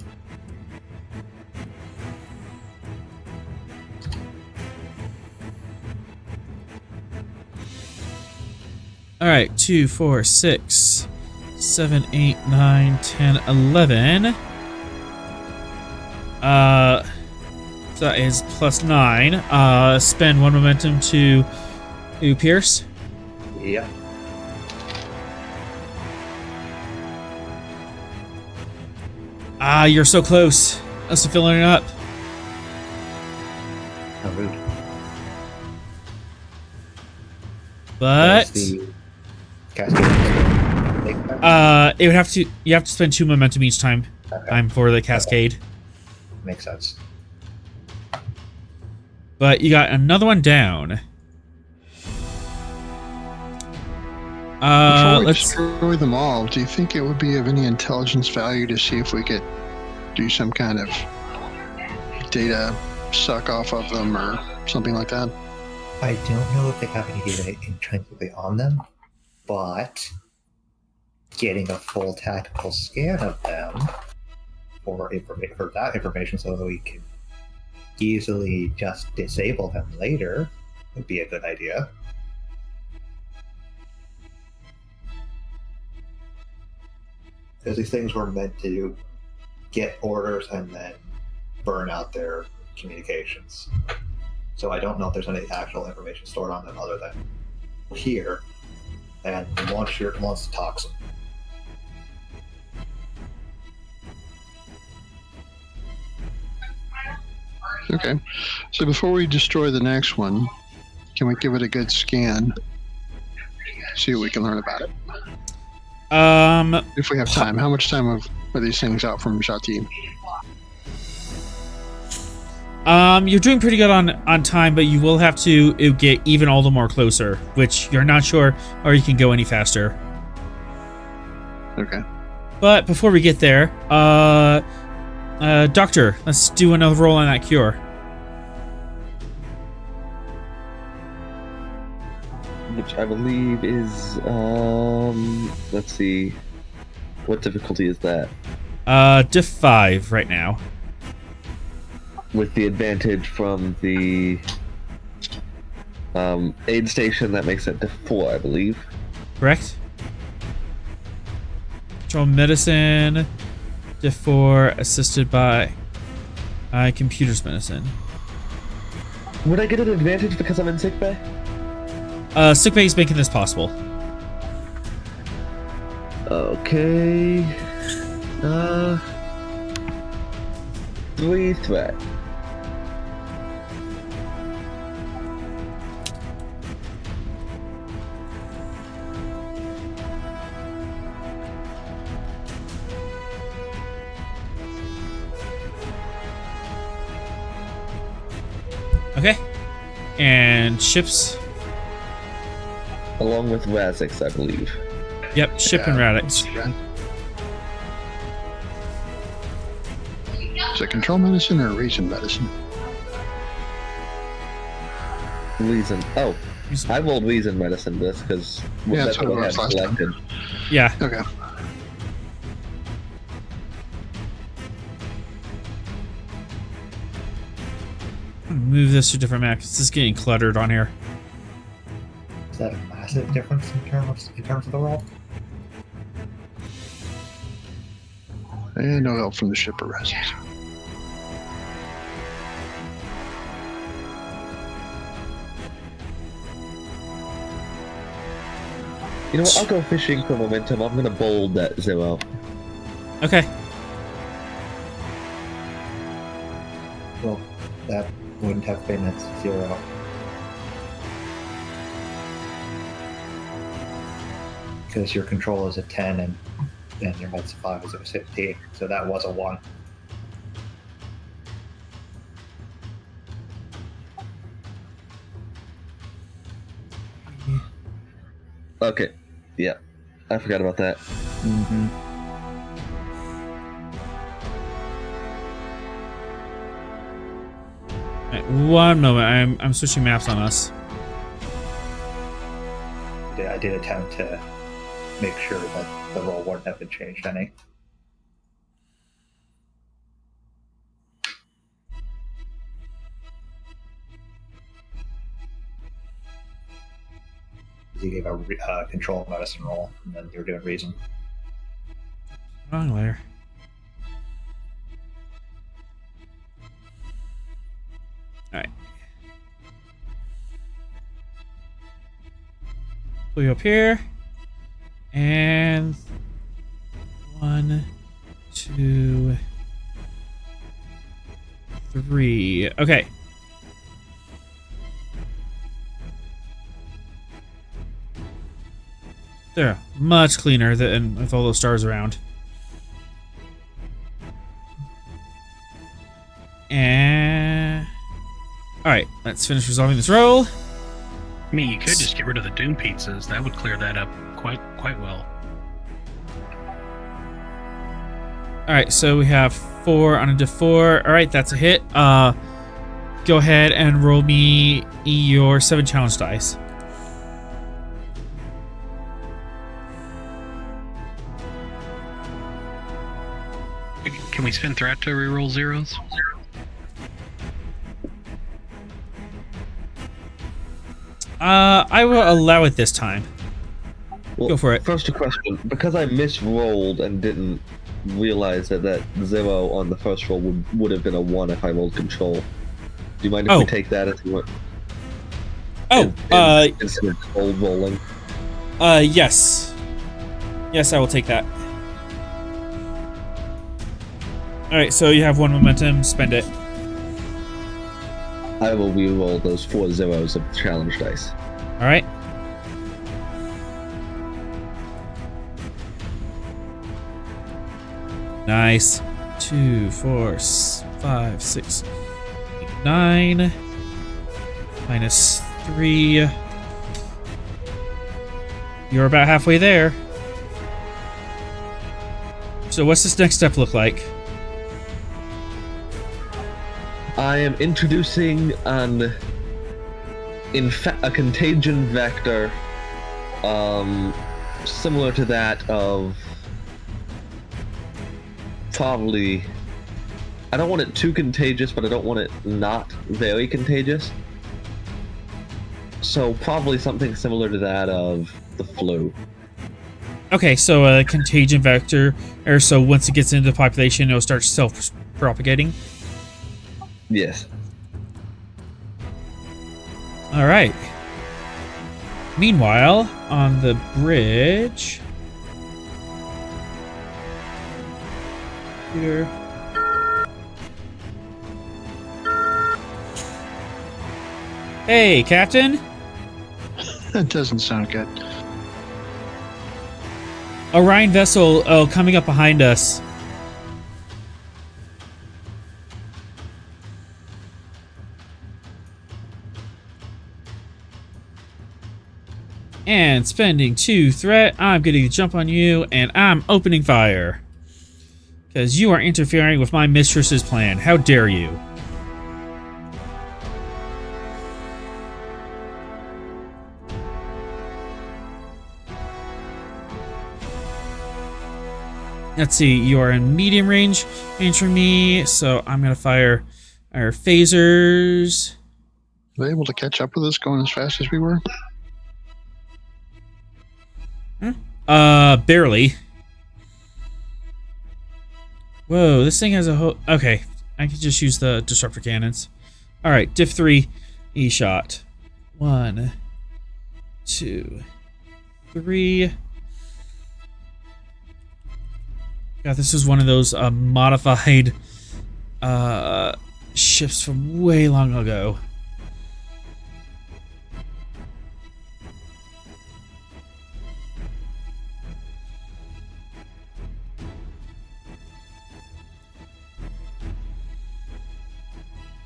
All right. 2, 4, 6, 7, 8, 9, 10, 11. So that is plus 9. Spend 1 momentum to Pierce. Yeah. Ah, you're so close. That's filling it up. How rude. But There's the cascade. it would have to. You have to spend 2 momentum each time. Okay. For the cascade. Makes sense. But you got another one down. Before we Let's. destroy them all, do you think it would be of any intelligence value to see if we could do some kind of data suck off of them or something like that? I don't know if they have any data intrinsically on them, but getting a full tactical scan of them for that information so that we can easily just disable them later would be a good idea. Because these things were meant to get orders and then burn out their communications. So I don't know if there's any actual information stored on them other than here and launch the toxin. Okay. So before we destroy the next one, can we give it a good scan? See what we can learn about it. If we have time. How much time are these things out from Jhatee? You're doing pretty good on time, but you will have to get even all the more closer, which you're not sure, or you can go any faster. Okay. But before we get there, Doctor, let's do another roll on that cure. Which I believe is, let's see. What difficulty is that? Diff 5 right now. with the advantage from the aid station, that makes it to 4, I believe. Correct. Control medicine. Diff 4 assisted by computer's medicine. Would I get an advantage because I'm in sickbay? Sickbay is making this possible. Okay. 3 threat. Okay. And ships. Along with Razix, I believe. Yep, ship and Radix. Is it control medicine or reason medicine? Reason. Oh, I rolled reason medicine this because Yeah, that's that's what what I it had was last time. selected. Yeah. Okay. Move this to a different map. This is getting cluttered on here. Is that a massive difference in terms of the roll? And no help from the ship or rescue. You know what? I'll go fishing for momentum. I'm gonna bold that 0. Okay. Well, that wouldn't have been at 0. Because your control is a 10 and your med's 5 is a 15, so that was a 1. Okay. Yeah. I forgot about that. Mm-hmm. Right, one moment. I'm switching maps on us. I did attempt to make sure that the roll wouldn't have been changed any. You gave a control medicine roll, and then you're doing reason. Wrong layer. Alright. Pull you up here. And 1, 2, 3. Okay. They're much cleaner than with all those stars around. And alright, let's finish resolving this roll. I mean, you could just get rid of the Doom pizzas. That would clear that up quite well. Alright, so we have 4 on a diff 4. Alright, that's a hit. Go ahead and roll me your 7 challenge dice. Can we spin threat to reroll zeros? I will allow it this time. Well, Go for it. First a question. Because I misrolled and didn't realize that 0 on the first roll would have been a 1 if I rolled control. Do you mind if we take that as you instead of cold rolling? Yes. Yes, I will take that. Alright, so you have 1 momentum, spend it. I will re-roll those 4 zeros of challenge dice. Alright. Nice. 2, 4, 5, 6, 8, 9. Minus 3. You're about halfway there. So what's this next step look like? I am introducing a contagion vector, similar to that of probably I don't want it too contagious, but I don't want it not very contagious. So probably something similar to that of the flu. Okay, so a contagion vector, or so once it gets into the population, it'll start self-propagating. Yes. All right. Meanwhile, on the bridge... Here... Hey, Captain! That doesn't sound good. Orion vessel, coming up behind us. And spending 2 threat, I'm getting to jump on you, and I'm opening fire. Because you are interfering with my mistress's plan. How dare you? Let's see, you are in medium range from me, so I'm going to fire our phasers. Were they able to catch up with us going as fast as we were? Barely. Whoa, this thing has a whole... Okay, I can just use the disruptor cannons. Alright, diff 3, E-shot. 1, 2, 3... God, this is one of those modified ships from way long ago.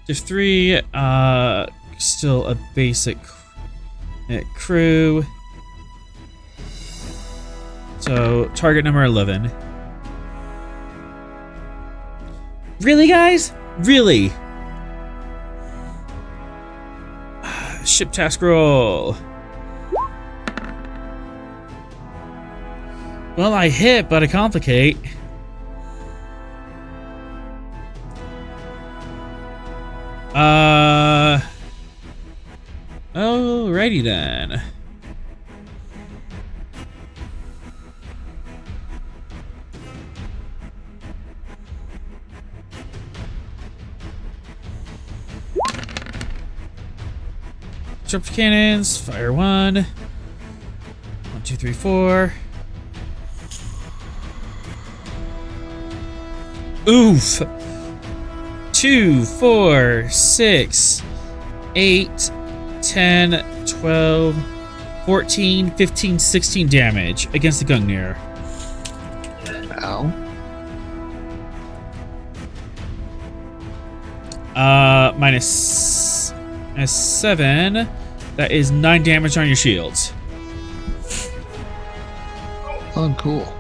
Diff 3, still a basic crew. So, target number 11. Really, guys? Really? Ship task roll. Well, I hit, but I complicate. Alrighty then. Disruptor cannons, fire 1. 1, 2, 3, 4. Oof! 2, 4, 6, 8, 10, 12, 14, 15, 16 damage against the Gungnir. Ow. Minus 7. That is 9 damage on your shields. Uncool.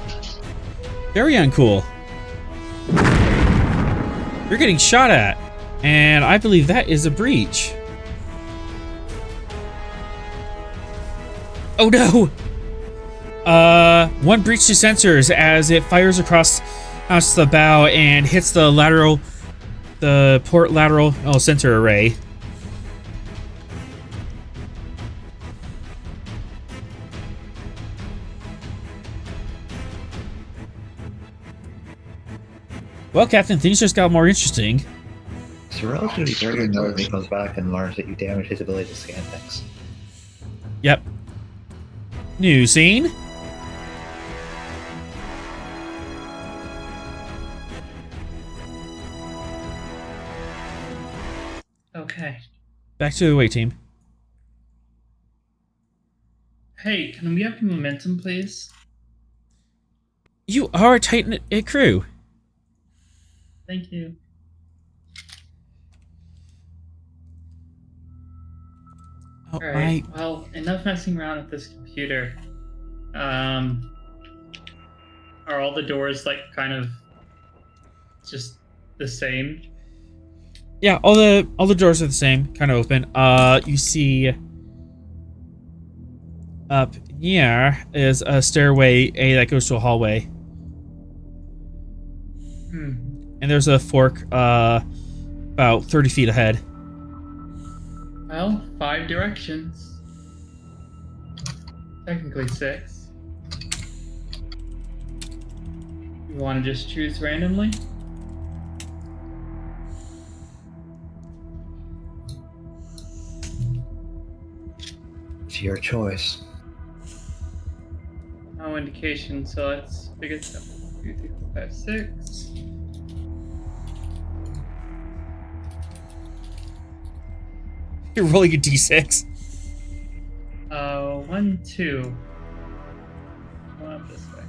Very uncool. You're getting shot at, and I believe that is a breach. Oh no! One breach to sensors as it fires across the bow and hits the port lateral sensor array. Well, Captain, things just got more interesting. It's relatively certain though when he comes back and learns that you damage his ability to scan things. Yep. New scene. Okay. Back to the away team. Hey, can we have momentum, please? You are a Titan crew. Thank you. Oh, Alright, well, enough messing around with this computer. Are all the doors, like, kind of just the same? Yeah, all the doors are the same, kind of open. You see up here is a stairway that goes to a hallway. And there's a fork about 30 feet ahead. Well, 5 directions. Technically 6. You want to just choose randomly? It's your choice. No indication, so let's figure it out. 2, 3, 4, 5, 6. You're rolling a d6. 1, 2. One up this way.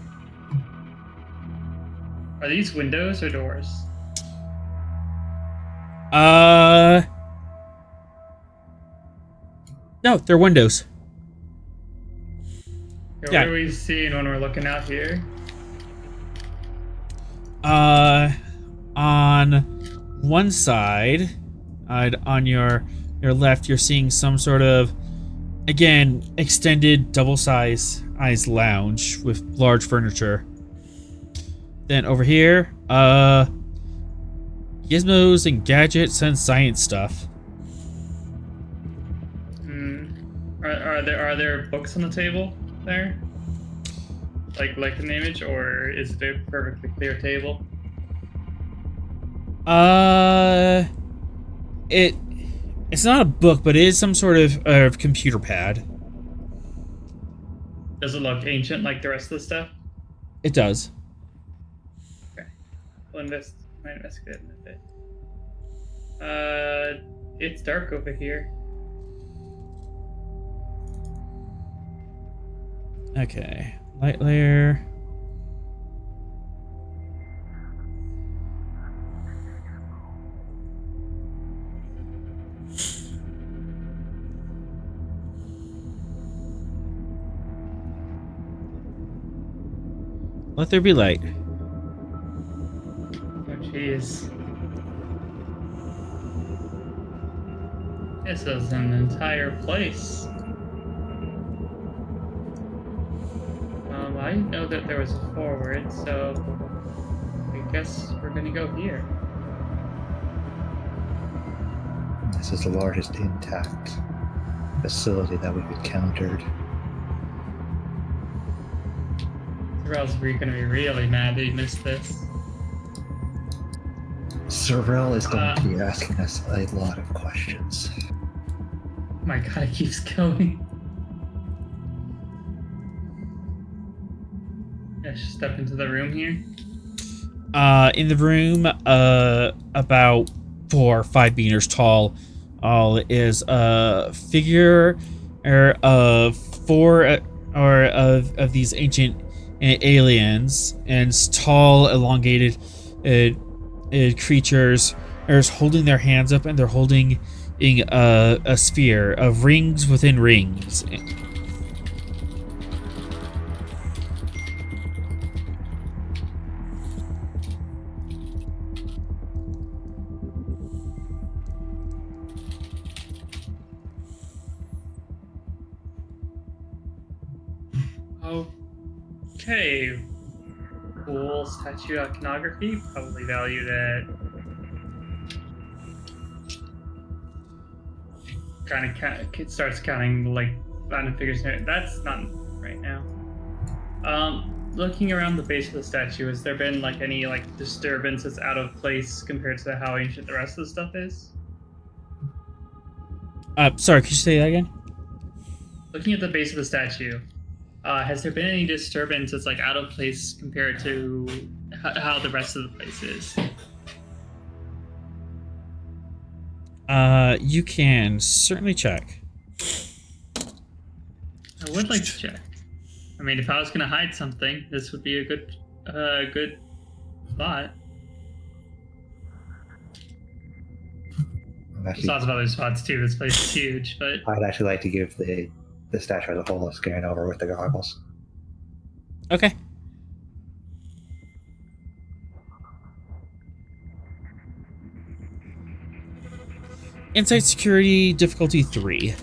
Are these windows or doors? No, they're windows. Okay, Yeah. what are we seeing when we're looking out here? On one side, on your left, you're seeing some sort of, again, extended double-sized lounge with large furniture. Then over here, gizmos and gadgets and science stuff. Are there books on the table there? Like in the image, or is it a perfectly clear table? It's not a book, but it is some sort of computer pad. Does it look ancient like the rest of the stuff? It does. Okay. We'll might investigate it in a bit. It's dark over here. Okay. Light layer. Let there be light. Oh, jeez. This is an entire place. I know that there was a forward, so I guess we're gonna go here. This is the largest intact facility that we've encountered. Sorrel's gonna be really mad that he missed this. Sorrel is going to be asking us a lot of questions. Oh my god, it keeps going. I should step into the room here. In the room, about 4 or 5 meters tall, is a figure of 4 of these ancient aliens, and tall, elongated creatures are holding their hands up, and they're holding a sphere of rings within rings. Okay. Cool statue iconography, probably valued at it starts counting like random figures. That's not right now. Looking around the base of the statue, has there been like any like disturbance that's out of place compared to how ancient the rest of the stuff is? Sorry, could you say that again? Looking at the base of the statue, has there been any disturbance that's like out of place compared to how the rest of the place is? You can certainly check. I would like to check. I mean, if I was gonna hide something, this would be a good spot. There's lots of other spots too. This place is huge, but I'd actually like to give the statue as a whole a scan over with the goggles. Okay. Insight security difficulty 3.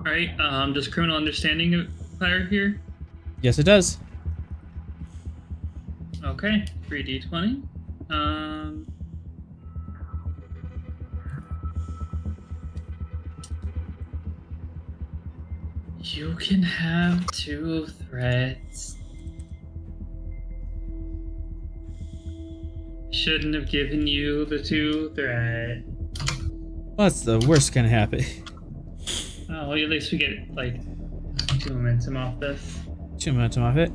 all right. Does criminal understanding fire here? Yes, it does. Oh Okay, 3d20. You can have 2 threats. Shouldn't have given you the 2 threat. Well, that's the worst can happen. Oh, well, at least we get, like, 2 momentum off this. 2 momentum off it.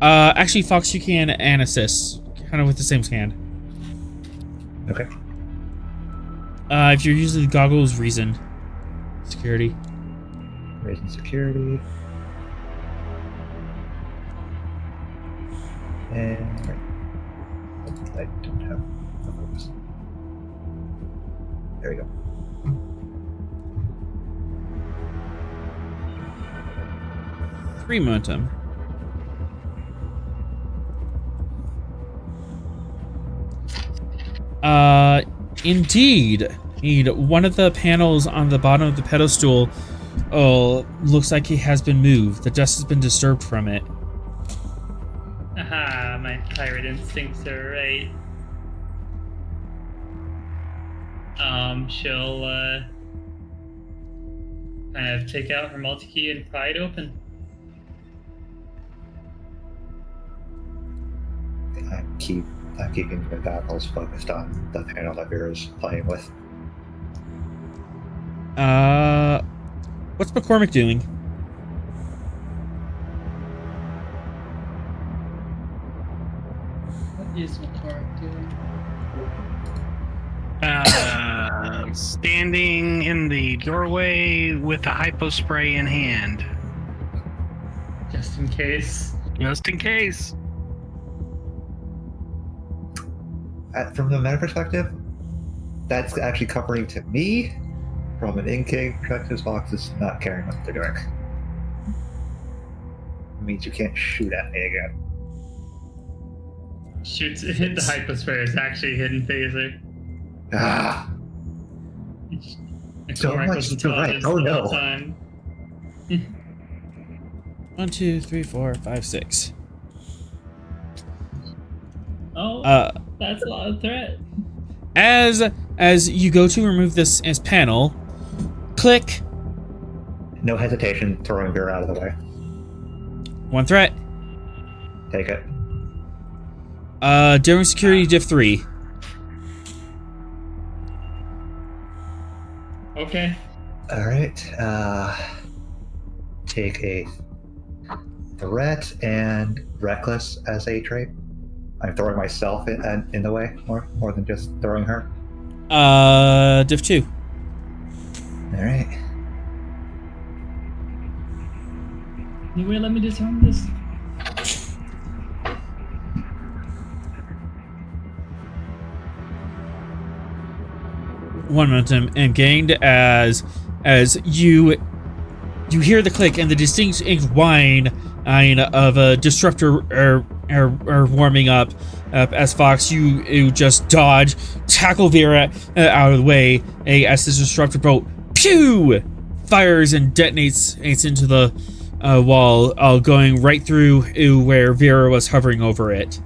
Actually, Fox, you can and assist. Kind of with the same hand. Okay. If you're using the goggles, reason. Security. Raising security. And I don't have the focus. There we go. Three momentum. Indeed. One of the panels on the bottom of the pedestal looks like it has been moved. The dust has been disturbed from it. Aha, my pirate instincts are right. She'll kind of take out her multi-key and pry it open. I'm keeping the goggles focused on the panel that Veera's playing with. What's McCormick doing? What is McCormick doing? Standing in the doorway with a hypo spray in hand. Just in case. Just in case. From the meta perspective, that's actually covering to me. From an in-game perspective, Fox is not caring what they're doing. It means you can't shoot at me again. Shoots hit the hyposphere is actually hidden phaser. Ah! So McCormick much was to intelligent write. Oh, the no. whole time. 1, 2, 3, 4, 5, 6. Oh, that's a lot of threat. As you go to remove this as panel, click. No hesitation, throwing Veera out of the way. 1 threat. Take it. During security diff 3. Okay. Alright, take a threat and reckless as a trait. I'm throwing myself in the way more than just throwing her. Diff 2. Alright. You will let me disarm this? One momentum and gained as you hear the click and the distinct whine of a disruptor are warming up. As Fox, you just dodge, tackle Veera out of the way as this disruptor bolt pew fires and detonates into the wall, going right through where Veera was hovering over it.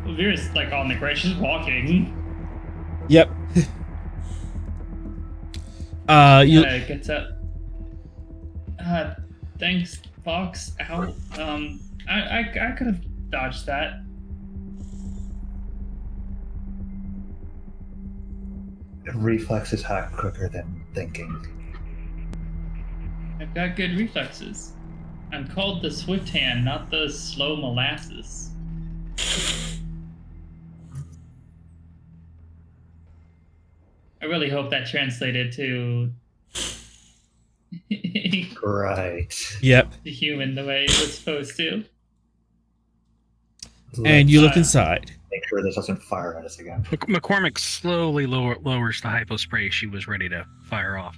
Well, Veera's like on the ground. She's walking. Yep. Gets up. Thanks, Fox. Ow. I could have dodged that. Reflexes hack quicker than thinking. I've got good reflexes. I'm called the Swift Hand, not the Slow Molasses. I really hope that translated to Right. Yep. the human the way it was supposed to. And you look inside. Make sure this doesn't fire at us again. McCormick slowly lowers the hypo spray she was ready to fire off.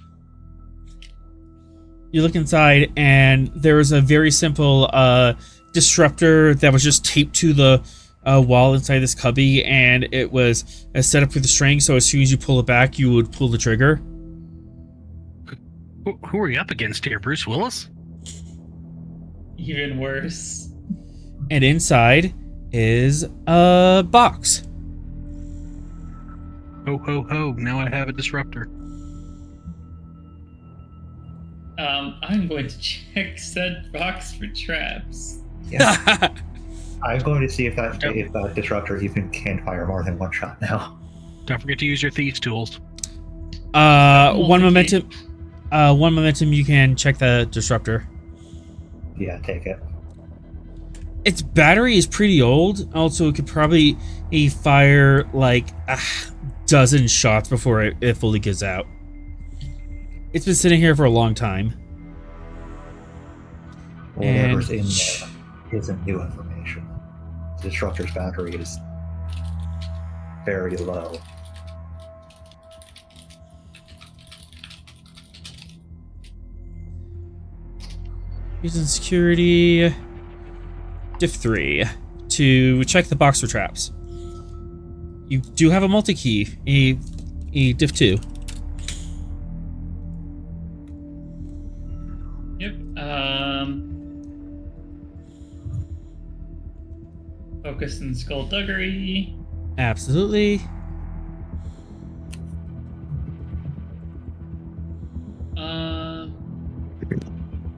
You look inside, and there was a very simple disruptor that was just taped to the wall inside this cubby, and it was set up with a string, so as soon as you pull it back, you would pull the trigger. Who are you up against here, Bruce Willis? Even worse. and inside is a box. Ho ho ho! Now I have a disruptor. I'm going to check said box for traps. Yeah. I'm going to see if that disruptor even can fire more than one shot now. Don't forget to use your thieves tools. One momentum. One momentum. You can check the disruptor. Yeah, take it. Its battery is pretty old. Also, it could probably fire like a dozen shots before it fully gives out. It's been sitting here for a long time. Whatever's in there isn't new information. The disruptor's battery is very low. Using security diff 3 to check the box for traps. You do have a multi-key, a diff 2. Yep. Focus and skullduggery. Absolutely.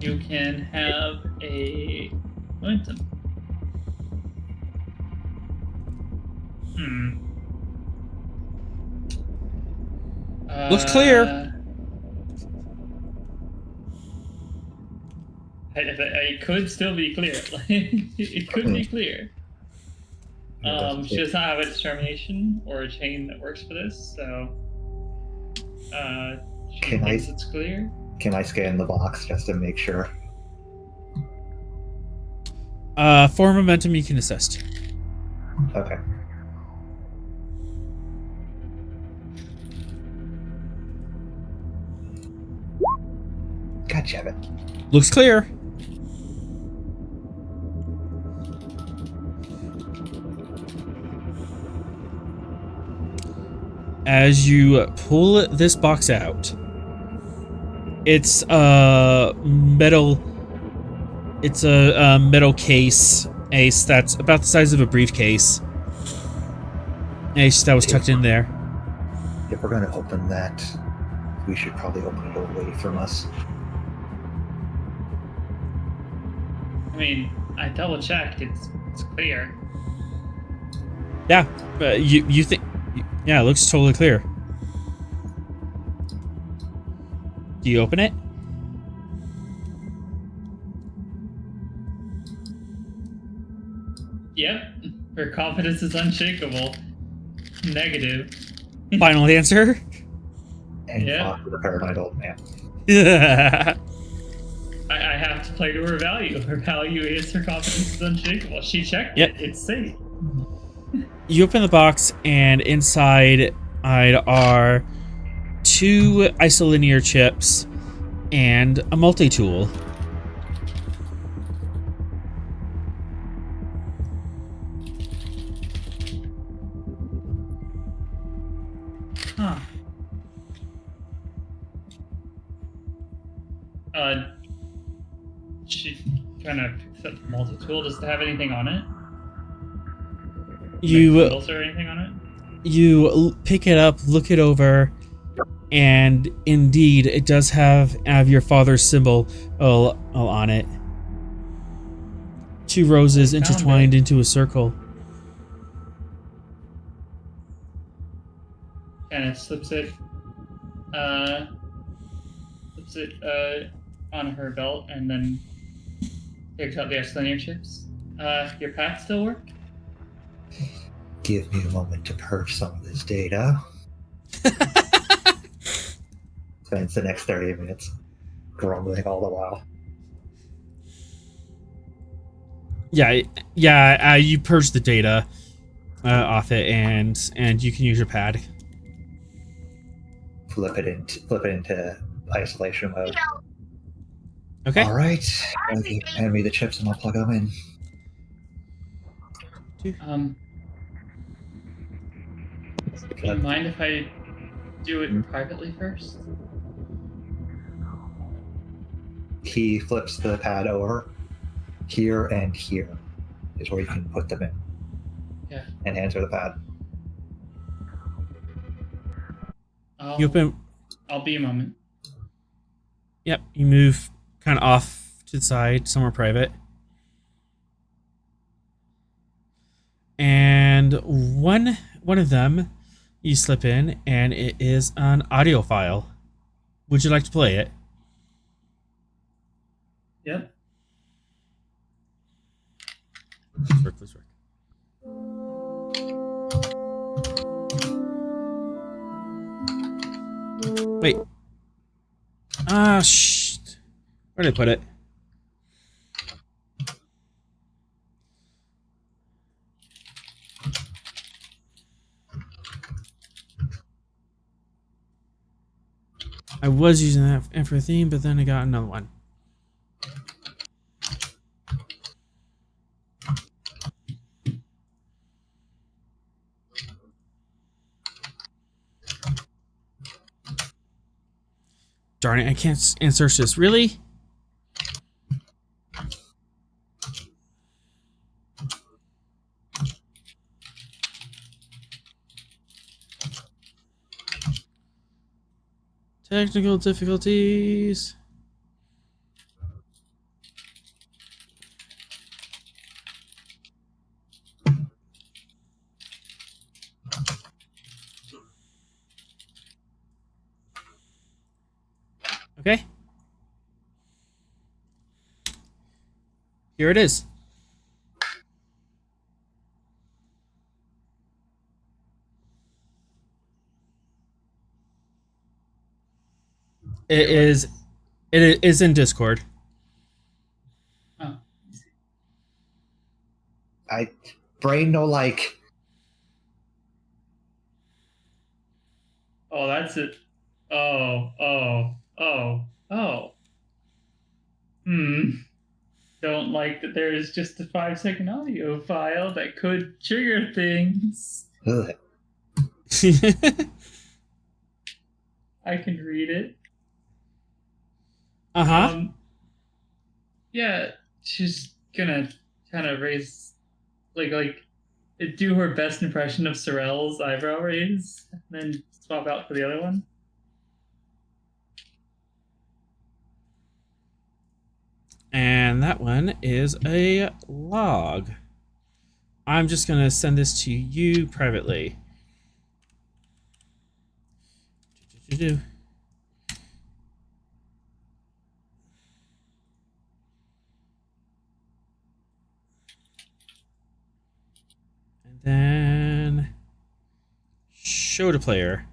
You can have a momentum. Looks clear. It could still be clear. It could be clear. She does not have a determination or a chain that works for this, so she thinks it's clear. Can I scan the box just to make sure? For momentum, you can assist. Okay. God damn it. Looks clear. As you pull this box out, it's a metal. It's a metal case, Ace, that's about the size of a briefcase. Ace, that was tucked in there. If we're going to open that, we should probably open it away from us. I mean, I double checked. It's clear. Yeah, you think? Yeah, it looks totally clear. Do you open it? Yep. Her confidence is unshakable. Negative. Final answer? And Yeah. talk to the paranoid old man. I have to play to her value. Her value is her confidence is unshakable. She checked Yep. it. It's safe. You open the box, and inside are 2 isolinear chips and a multi-tool. Huh. She kind of picks up the multi-tool. Does it have anything on it? You Tools or anything on it? pick it up, look it over, and indeed, it does have your father's symbol on it. 2 roses intertwined into a circle. And it slips it on her belt, and then takes out the isolinear chips. Your pads still work? Give me a moment to purge some of this data. Spends the next 30 minutes grumbling all the while. Yeah. You purge the data off it, and you can use your pad. Flip it into isolation mode. Okay. All right, hand me the chips and I'll plug them in. Do you mind if I do it privately first? He flips the pad over here and here. is where you can put them in. Yeah. And enter the pad. You open. I'll be a moment. Yep, you move kind of off to the side, somewhere private. And one of them you slip in, and it is an audio file. Would you like to play it? Yep. Please work. Wait. Ah, where did I put it? I was using that for a theme, but then I got another one. Darn it, I can't insert this. Really? Technical difficulties. Okay. Here it is. It is in Discord. Oh. I brain no like. Oh, that's it. Oh. Don't like that there is just a 5-second audio file that could trigger things. Ugh. I can read it. Uh-huh. Yeah, she's gonna kind of raise, like do her best impression of Sorel's eyebrow raise, and then swap out for the other one. And that one is a log. I'm just going to send this to you privately. And then show to player.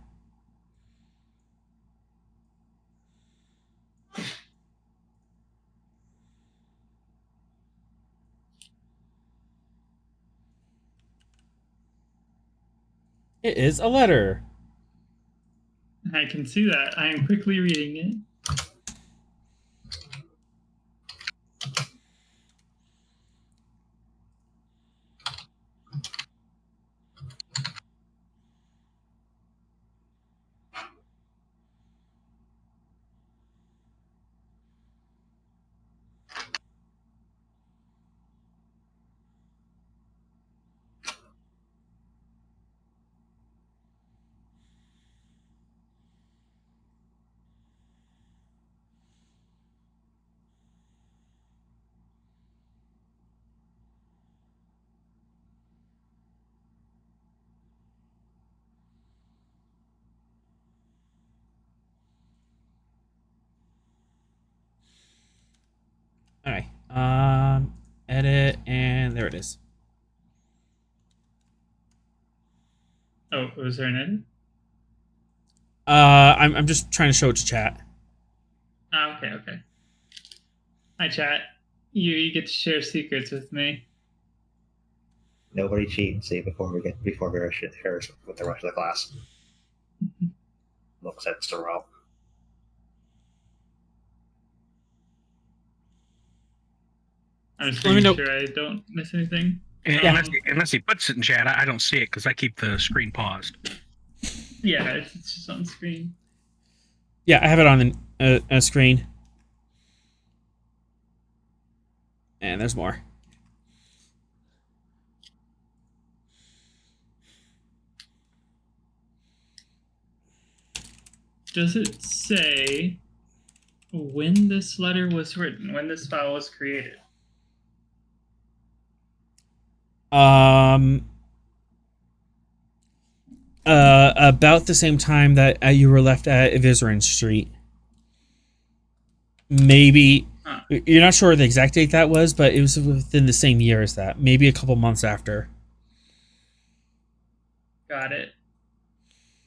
It is a letter. I can see that. I am quickly reading it. All right. Edit, and there it is. Oh, was there an edit? I'm just trying to show it to chat. Okay. Hi, chat. You get to share secrets with me. Nobody cheat and see before Veera shares with the rest of the class. Looks at Sorel. I'm just Let me making know. sure I don't miss anything. Unless he puts it in chat, I don't see it because I keep the screen paused. Yeah, it's just on screen. Yeah, I have it on a screen. And there's more. Does it say when this letter was written, when this file was created? About the same time that you were left at Vizerin Street. Maybe you're not sure the exact date that was, but it was within the same year as that. Maybe a couple months after. Got it.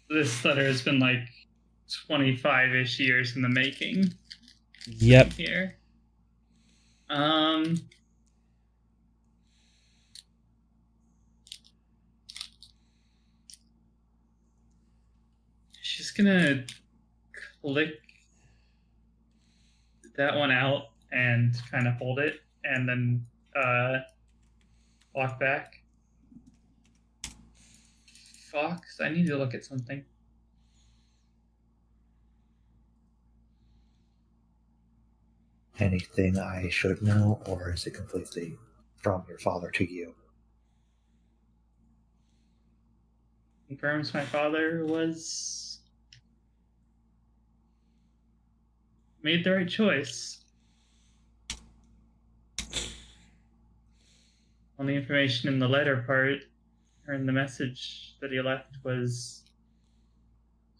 This letter has been like 25-ish years in the making. Yep. Here. She's gonna click that one out and kind of hold it, and then walk back. Fox, I need to look at something. Anything I should know, or is it completely from your father to you? Confirms my father was made the right choice. Only information in the letter part, or in the message that he left, was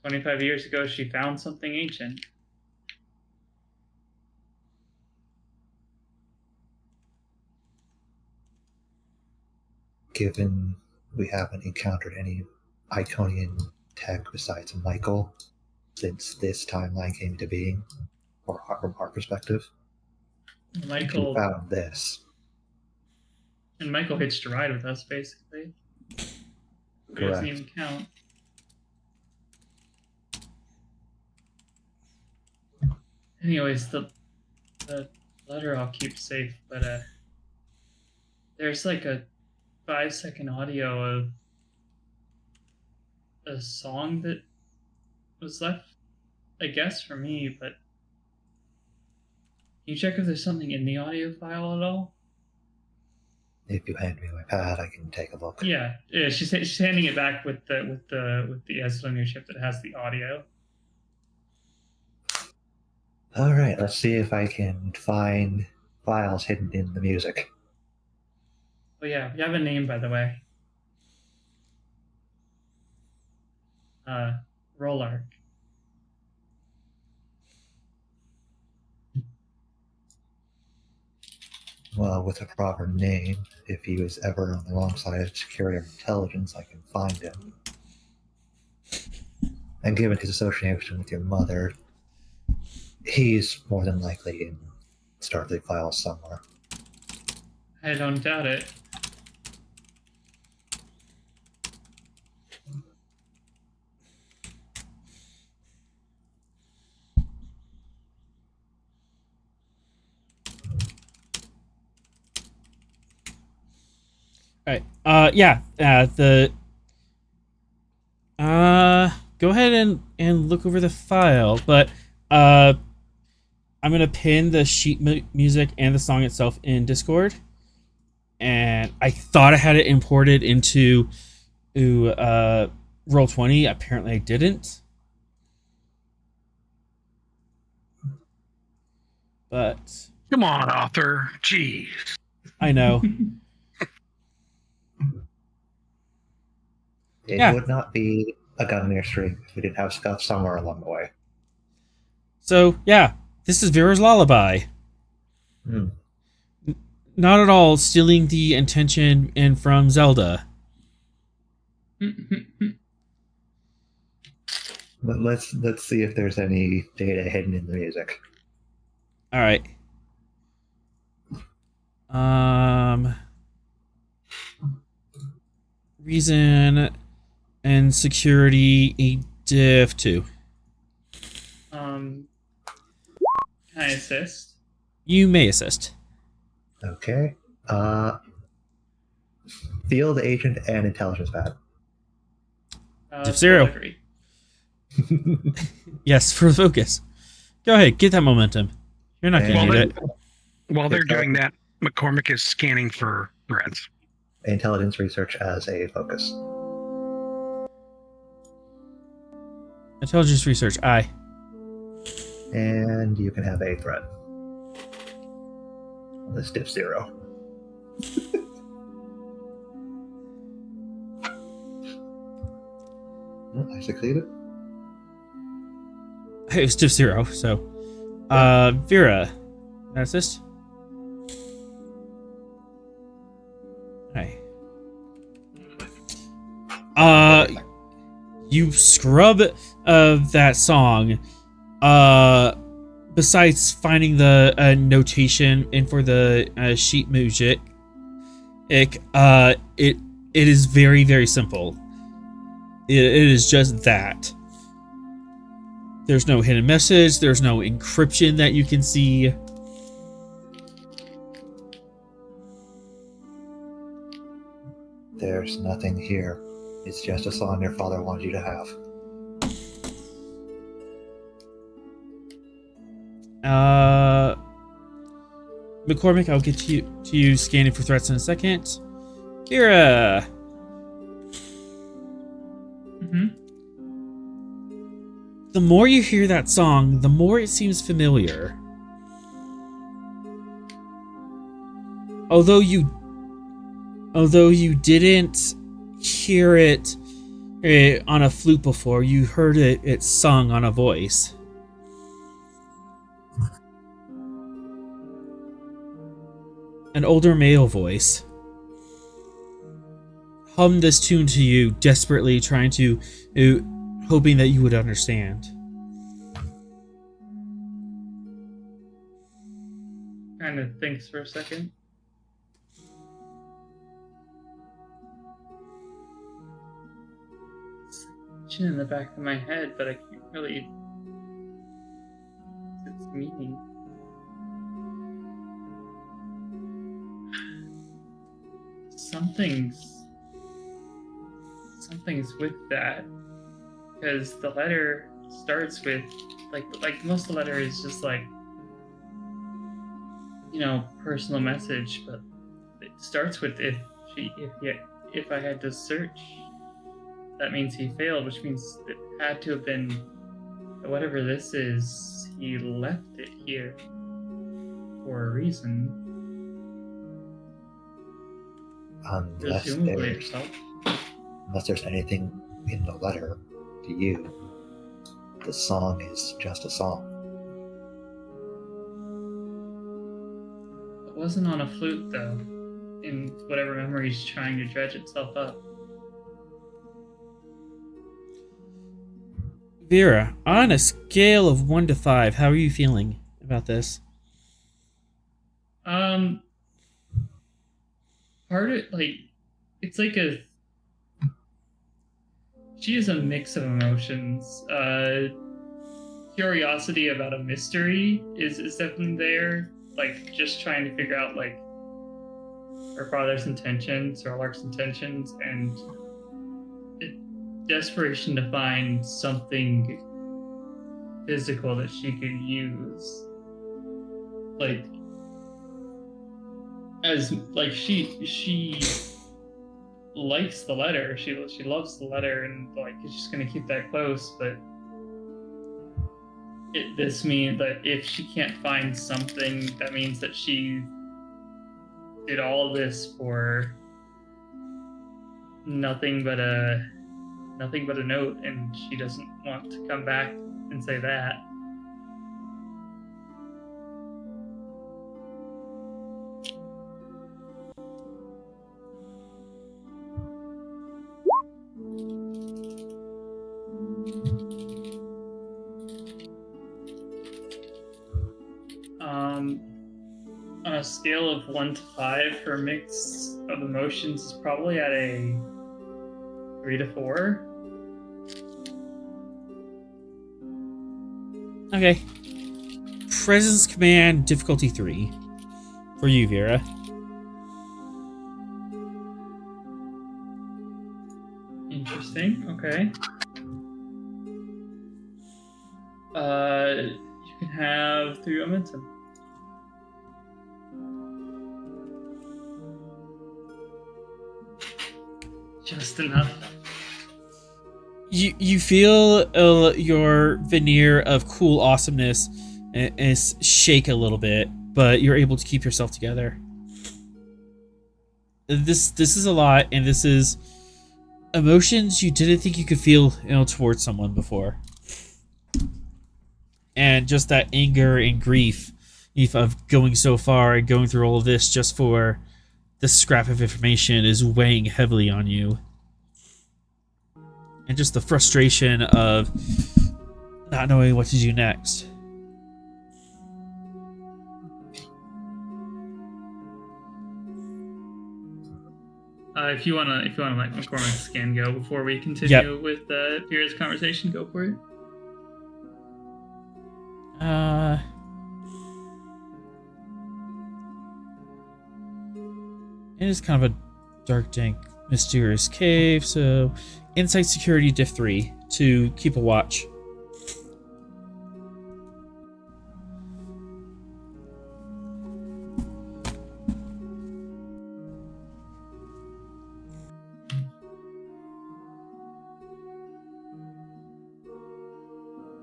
25 years ago she found something ancient. Given we haven't encountered any Iconian tech besides Michael since this timeline came to being, or from our perspective, Michael we found this. And Michael hitched a ride with us, basically. It doesn't even count. Anyways, the letter I'll keep safe, but there's like a 5-second audio of a song that was left, I guess, for me, but can you check if there's something in the audio file at all? If you hand me my pad, I can take a look. Yeah, she's handing it back with the S3E38 chip that has the audio. All right, let's see if I can find files hidden in the music. Oh yeah, you have a name, by the way. Rollark. Well, with a proper name, if he was ever on the wrong side of security or intelligence, I can find him. And given his association with your mother, he's more than likely in Stardate files somewhere. I don't doubt it. All right. Go ahead and look over the file, but I'm gonna pin the sheet music and the song itself in Discord. And I thought I had it imported into Roll20. Apparently, I didn't. But Come on, author. Jeez. I know. It would not be a Gungnir stream if we didn't have stuff somewhere along the way. So, yeah, this is Veera's lullaby. Not at all stealing the intention and from Zelda. But let's see if there's any data hidden in the music. All right. Reason and security a div 2. Can I assist? You may assist. Okay. Field agent and intelligence pad. Div 0. Delivery. Yes, for focus. Go ahead, get that momentum. You're not going to need it. While they're doing that, McCormick is scanning for threats. Intelligence research as a focus. Intelligence research, aye. And you can have a threat. The stiff 0. Well, I succeeded. It was stiff 0, so. Veera, assist. Hey. You scrub that song. Besides finding the notation and for the sheet music, it is very, very simple. It is just that. There's no hidden message. There's no encryption that you can see. There's nothing here. It's just a song your father wanted you to have. McCormick, I'll get to you scanning for threats in a second. Veera. The more you hear that song, the more it seems familiar. Although you didn't hear it on a flute before, you heard it sung on a voice. An older male voice hummed this tune to you, desperately trying to, hoping that you would understand. Kind of thinks for a second. It's in the back of my head, but I can't really. Its meaning. Something's with that, because the letter starts with like most of the letter is just like, you know, personal message, but it starts with if I had to search, that means he failed, which means it had to have been whatever this is, he left it here for a reason. Unless there's anything in the letter to you, the song is just a song. It wasn't on a flute, though, in whatever memory's trying to dredge itself up. Veera, on a scale of 1 to 5, how are you feeling about this? Part of it's like she has a mix of emotions. Curiosity about a mystery is definitely there. Like, just trying to figure out, like, her father's intentions, or Lark's intentions, and desperation to find something physical that she could use. Like, as, like, she likes the letter, she loves the letter, and, like, is just gonna keep that close, but this means that if she can't find something, that means that she did all this for nothing but a note, and she doesn't want to come back and say that. On a scale of 1 to 5, her mix of emotions is probably at a 3 to 4. Okay. Presence Command, difficulty 3. For you, Veera. Interesting, okay. You can have 3 momentum. Just enough. You feel your veneer of cool awesomeness is shake a little bit, but you're able to keep yourself together. This is a lot, and this is emotions you didn't think you could feel, towards someone before. And just that anger and grief of going so far and going through all of this just for this scrap of information is weighing heavily on you. And just the frustration of not knowing what to do next. If you wanna let McCormick's scan go before we continue with Veera's conversation, go for it. It is kind of a dark, dank, mysterious cave, so Insight Security Diff 3 to keep a watch.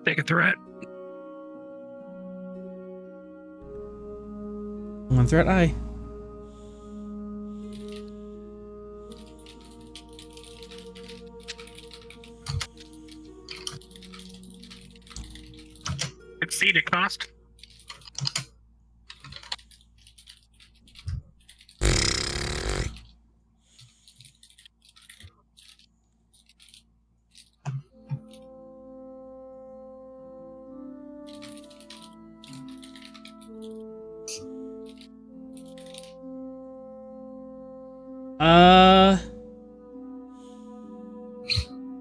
Take a threat. One threat, aye. Exceed a cost.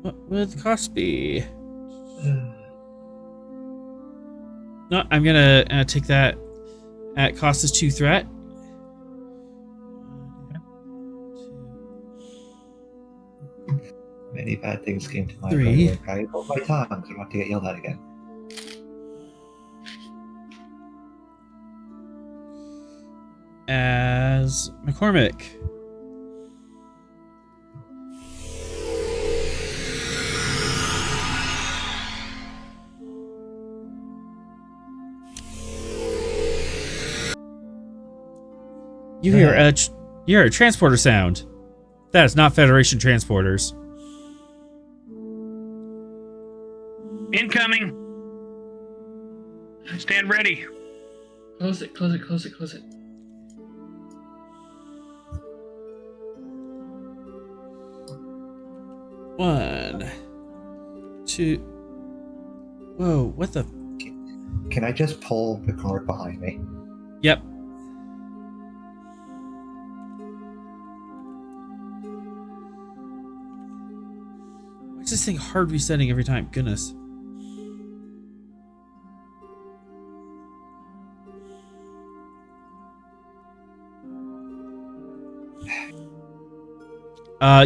What would the cost be? No, I'm gonna take that at cost as 2 threat. Many bad things came to my 3. brain. I hold my tongue. I don't want to get yelled at again. As McCormick. You hear a transporter sound. That is not Federation transporters. Incoming. Stand ready. Close it, close it, close it, close it. One, 2. Whoa, what the? Can I just pull the cord behind me? Yep. Why is this thing hard resetting every time? Goodness.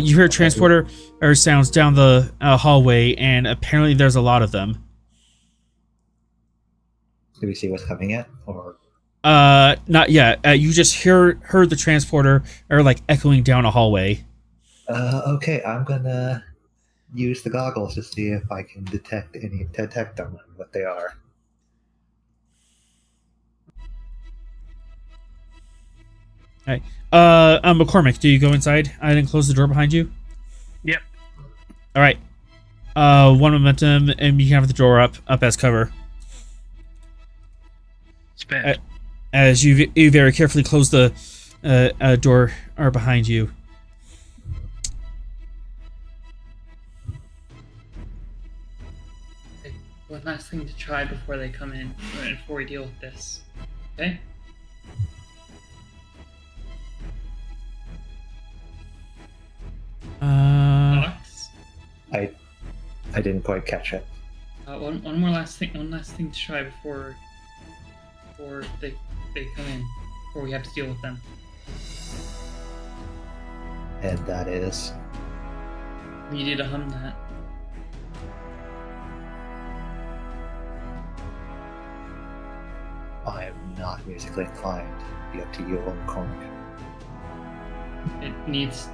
You hear a transporter or sounds down the hallway, and apparently there's a lot of them. Do we see what's coming yet? Or not yet. You just heard the transporter or like echoing down a hallway. okay, I'm gonna use the goggles to see if I can detect them, what they are. Alright. McCormick, do you go inside? I didn't close the door behind you? Yep. Alright. One momentum, and you can have the door up as cover. Sped. As you very carefully close the door behind you. Okay, one last thing to try before they come in, before we deal with this. Okay? Alex? I didn't quite catch it. One last thing to try before they come in, before we have to deal with them. And that is... We need to hum that. I am not musically inclined. Be up to you, McCormick. It needs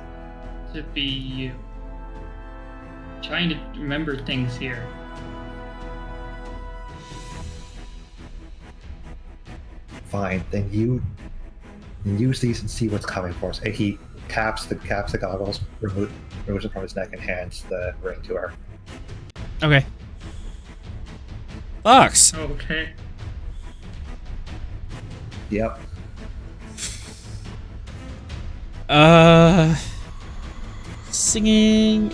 to be you. trying to remember things here. Fine, then you use these and see what's coming for us. And he caps the goggles, removes it from his neck, and hands the ring to her. Okay. Fox. Okay. Yep. Singing.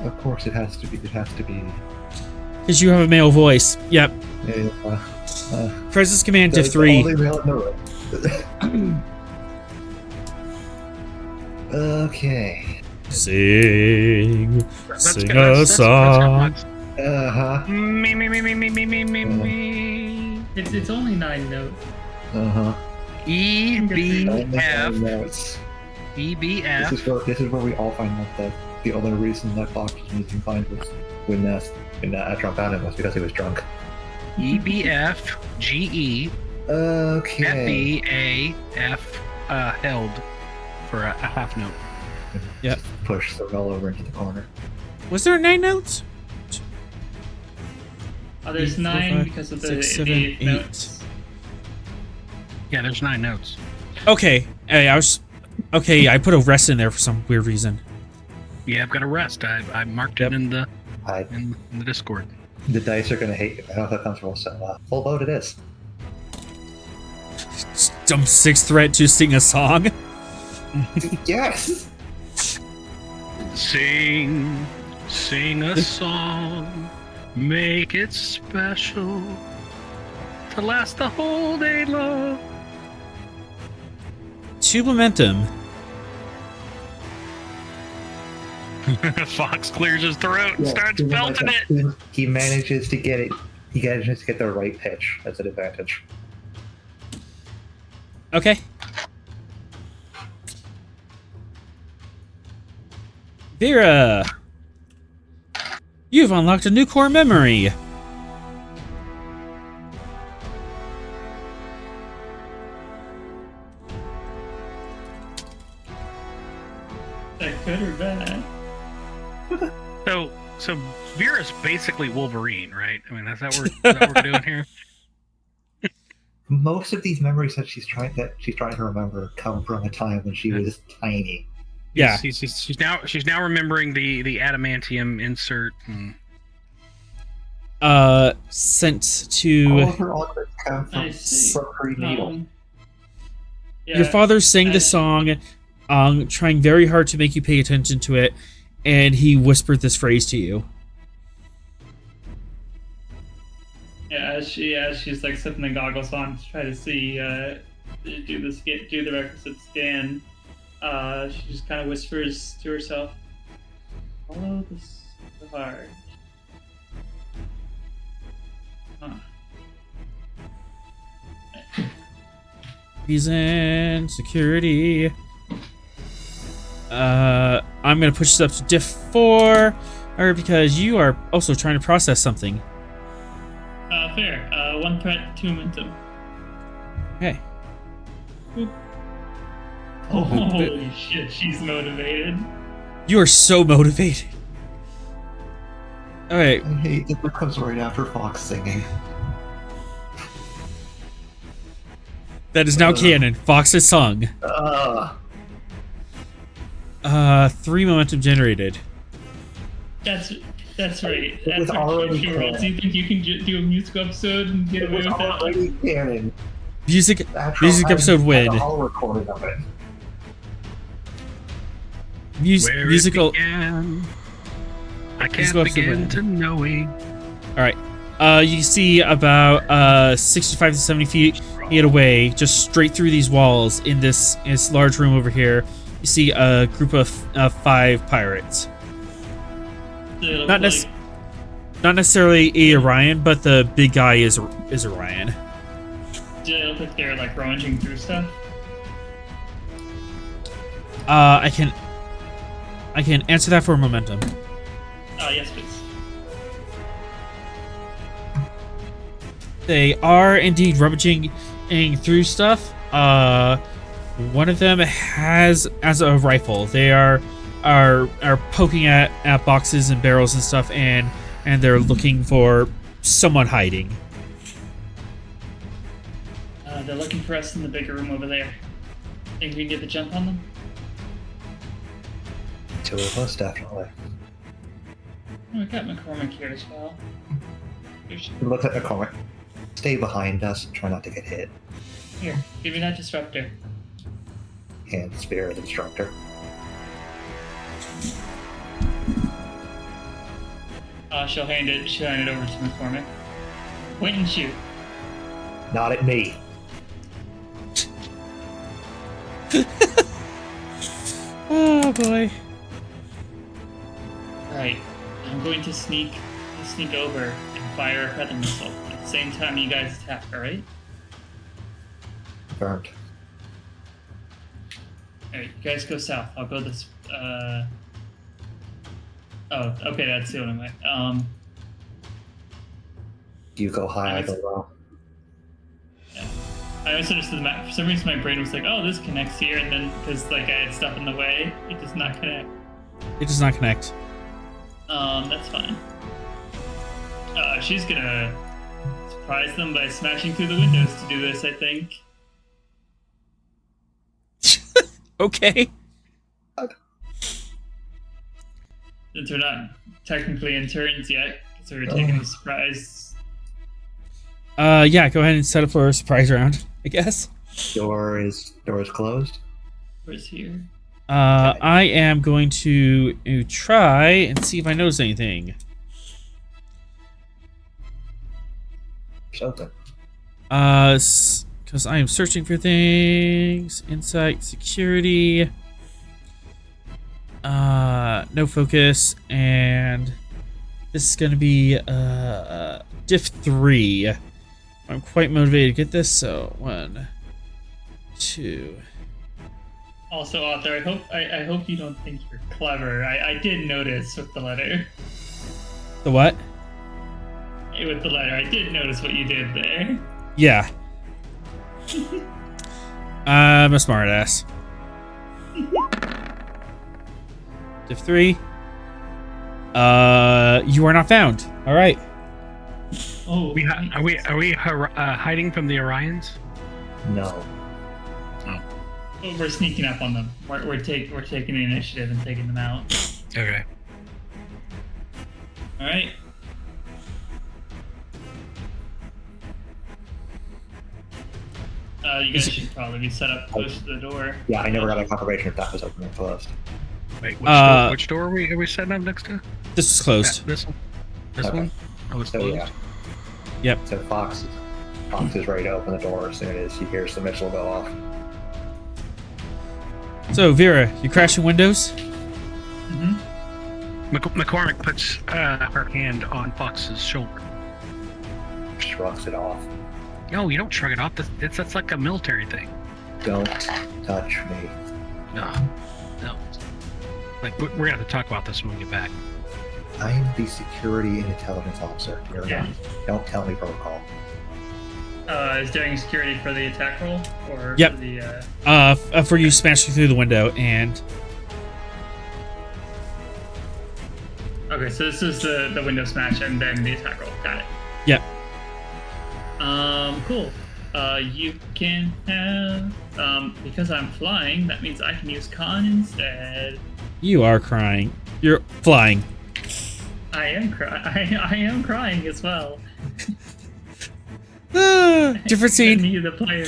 Of course, it has to be. Because you have a male voice. Yep. Press Command to 3. Okay. Sing That's a good song. Me. It's only 9 notes. E B F Notes. E B F. This is where we all find out that the only reason that Fox was using Find was when Atron found him was because he was drunk. E B F G E Okay. F E A F held for a half note. Yep. Push Sorrel over into the corner. Was there 9 notes? There's 3, 4, 9 5, because of 6, the 7, 8 8. notes. Yeah, there's 9 notes. Okay. Hey, I put a rest in there for some weird reason. Yeah, I've got a rest. I marked it in the Discord. The dice are gonna hate you. I don't feel comfortable, so full vote it is. Some 6th threat to sing a song. Yes. Sing a song, make it special to last the whole day long. 2 momentum. Fox clears his throat and starts belting it. He manages to get it. He manages to get the right pitch. That's an advantage. Okay. Veera, you've unlocked a new core memory. That good or bad? So Veera's basically Wolverine, right? I mean, is that what we're doing here? Most of these memories that she's trying to remember come from a time when she was tiny. Yeah. She's now remembering the adamantium insert. Sent All to of her objects come I see. from prenatal. your father sang the song, trying very hard to make you pay attention to it, and he whispered this phrase to you. Yeah, as she's like slipping the goggles on to try to see, do the requisite scan. She just kind of whispers to herself, "Follow the heart." Huh. Reason, security. I'm gonna push this up to diff 4, because you are also trying to process something. Fair. 1 threat, 2 momentum. Okay. Oh, holy shit, she's motivated. You are so motivated. Alright. I hate that it comes right after Fox singing. That is now canon. Fox has sung. 3 momentum generated. That's right. It was That's already what she rolls. Do you think you can do a musical episode and get away with that? Already canon. Music episode win. I'll record of it. Musical. I can't begin to knowing. Alright. You see about 65 to 70 feet away, just straight through these walls in this large room over here, you see a group of 5 pirates. Not necessarily a Orion, but the big guy is Orion. Do they look like they're like rummaging through stuff? I can answer that for momentum. Yes, please. They are indeed rummaging through stuff. One of them has a rifle. They are poking at boxes and barrels and stuff, and they're looking for someone hiding. They're looking for us in the bigger room over there. Think we can get the jump on them? 2 of us, definitely. Oh, we got McCormick here as well. Look at McCormick. Stay behind us. Try not to get hit. Here, give me that disruptor. Hand spear the instructor. She'll hand it over to McCormick. Point and shoot. Not at me. Oh boy. Alright, I'm going to sneak over and fire a feather missile at the same time you guys attack, alright? Confirmed. Alright, you guys go south. I'll go this, Oh, okay, that's the only way. You go high, I go low. Yeah. I misunderstood the map. For some reason, my brain was like, "Oh, this connects here," and then because I had stuff in the way, it does not connect. It does not connect. That's fine. She's gonna surprise them by smashing through the windows to do this, I think. Okay. Since we're not technically in turns yet, because we're taking a surprise. Yeah, go ahead and set up for a surprise round, I guess. Door is closed. Where's here? I am going to try and see if I notice anything. It's open. Because I am searching for things. Insight, security. No focus, and this is going to be diff 3. I'm quite motivated to get this, so 1, 2. Also, author, I hope you don't think you're clever. I did notice with the letter. The what? With the letter, I did notice what you did there. Yeah. I'm a smartass. Diff 3. You are not found. All right. Oh, Are we hiding from the Orions? No. we're sneaking up on them. We're taking the initiative and taking them out. Okay. All right. You guys should probably be set up close to the door. Yeah, I never got a confirmation if that was open or closed. Wait, which door are we setting up next to? This is closed. This one? This Okay. one? Oh, it's So closed? yeah. Yep. So Fox is ready to open the door as soon as he hears the missile go off. So, Veera, you crashing windows? Mm-hmm. McCormick puts her hand on Fox's shoulder. Shrugs it off. No, you don't shrug it off. That's like a military thing. Don't touch me. No. Like, we're gonna have to talk about this when we get back. I am the security and intelligence officer. You're Yeah. not. Don't tell me protocol. Is doing security for the attack roll or Yep. for the For you smashing through the window, and Okay, so this is the window smash and then the attack roll. Got it. yep. Cool. You can have because I'm flying, that means I can use con instead. You are crying. You're flying. I am I am crying as well. Different scene. Me, the player.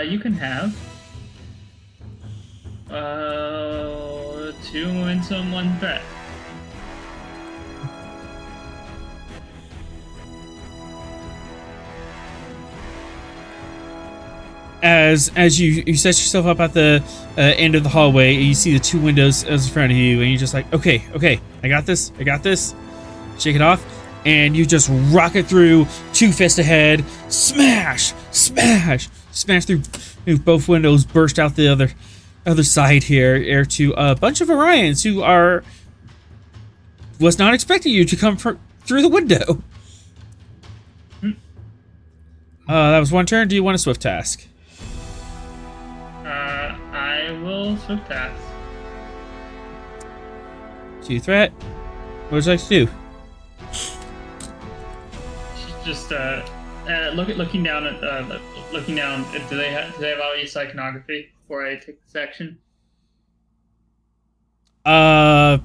You can have 2 momentum, 1 threat. As you set yourself up at the end of the hallway, you see the 2 windows as in front of you, and you're just like, okay, I got this. Shake it off, and you just rocket through, 2 fists ahead, smash through both windows, burst out the other side here to a bunch of Orions who was not expecting you to come through the window. That was one turn. Do you want a swift task? I will swift task. 2 threat. What would you like to do? Just looking down at looking down. Do they have obvious iconography before I take this action? Not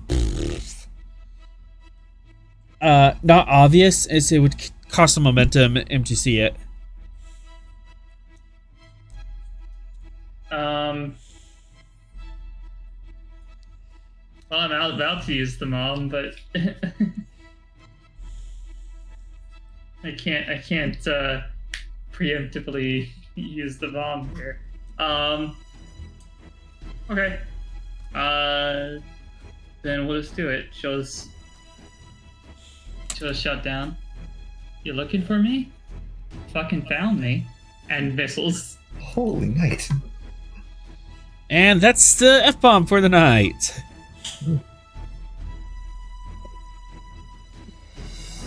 obvious, as it would cost some momentum to see it. Well, I'm about to use the mom, but I can't preemptively use the bomb here. Okay. Then we'll just do it. She'll just shut down. You looking for me? Fucking found me. And missiles. Holy night. And that's the F-bomb for the night.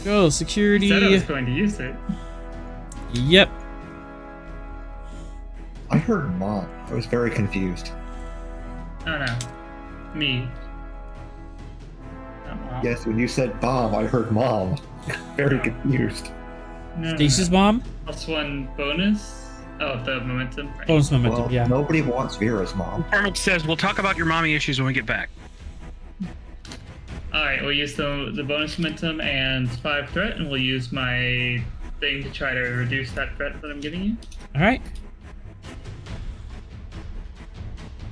Go, security. Said I was going to use it. Yep. I heard mom. I was very confused. Oh no. Me. Not mom. Yes, when you said bomb, I heard mom. Very confused. No, Stasis bomb? +1 bonus. Oh, the momentum. Right. Bonus momentum, Well, yeah. nobody wants Veera's mom. Arnold says we'll talk about your mommy issues when we get back. Alright, we'll use the bonus momentum and 5 threat, and we'll use my thing to try to reduce that threat that I'm giving you. Alright.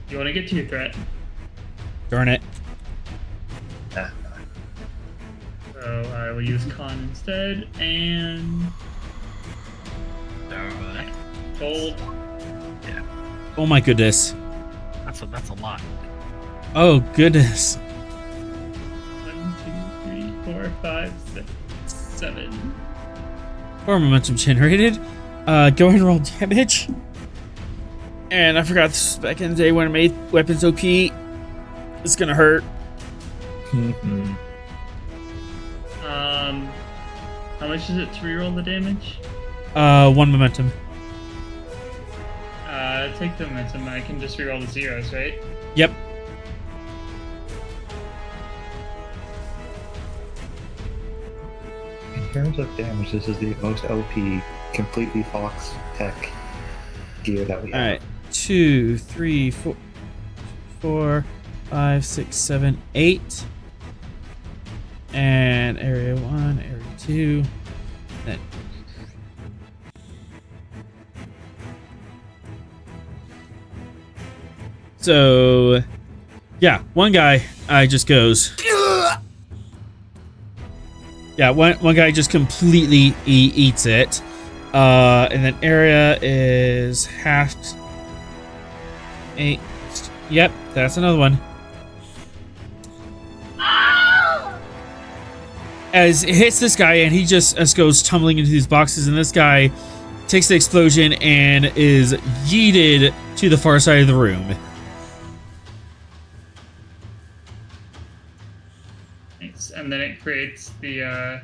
You want to get 2 threat. Darn it. Nah. So I will use con instead, and gold. Oh my goodness. That's a lot. Oh goodness. 1, 2, 3, 4, 5, 6, 7. 4 momentum generated. Go ahead and roll damage. And I forgot this was back in the day when I made weapons OP. It's gonna hurt. How much is it to reroll the damage? 1 momentum. Take the momentum. I can just reroll the zeros, right? Yep. In terms of damage, this is the most OP, completely Fox tech gear that we have. Alright. 2, 3, 4, 5, 6, 7, 8. And area 1, area 2. Then. So, yeah, one guy just goes. Yeah, one guy just completely eats it. And then area is halved. 8. Yep, that's another one. As it hits this guy, and he just goes tumbling into these boxes, and this guy takes the explosion and is yeeted to the far side of the room. Thanks. And then it creates the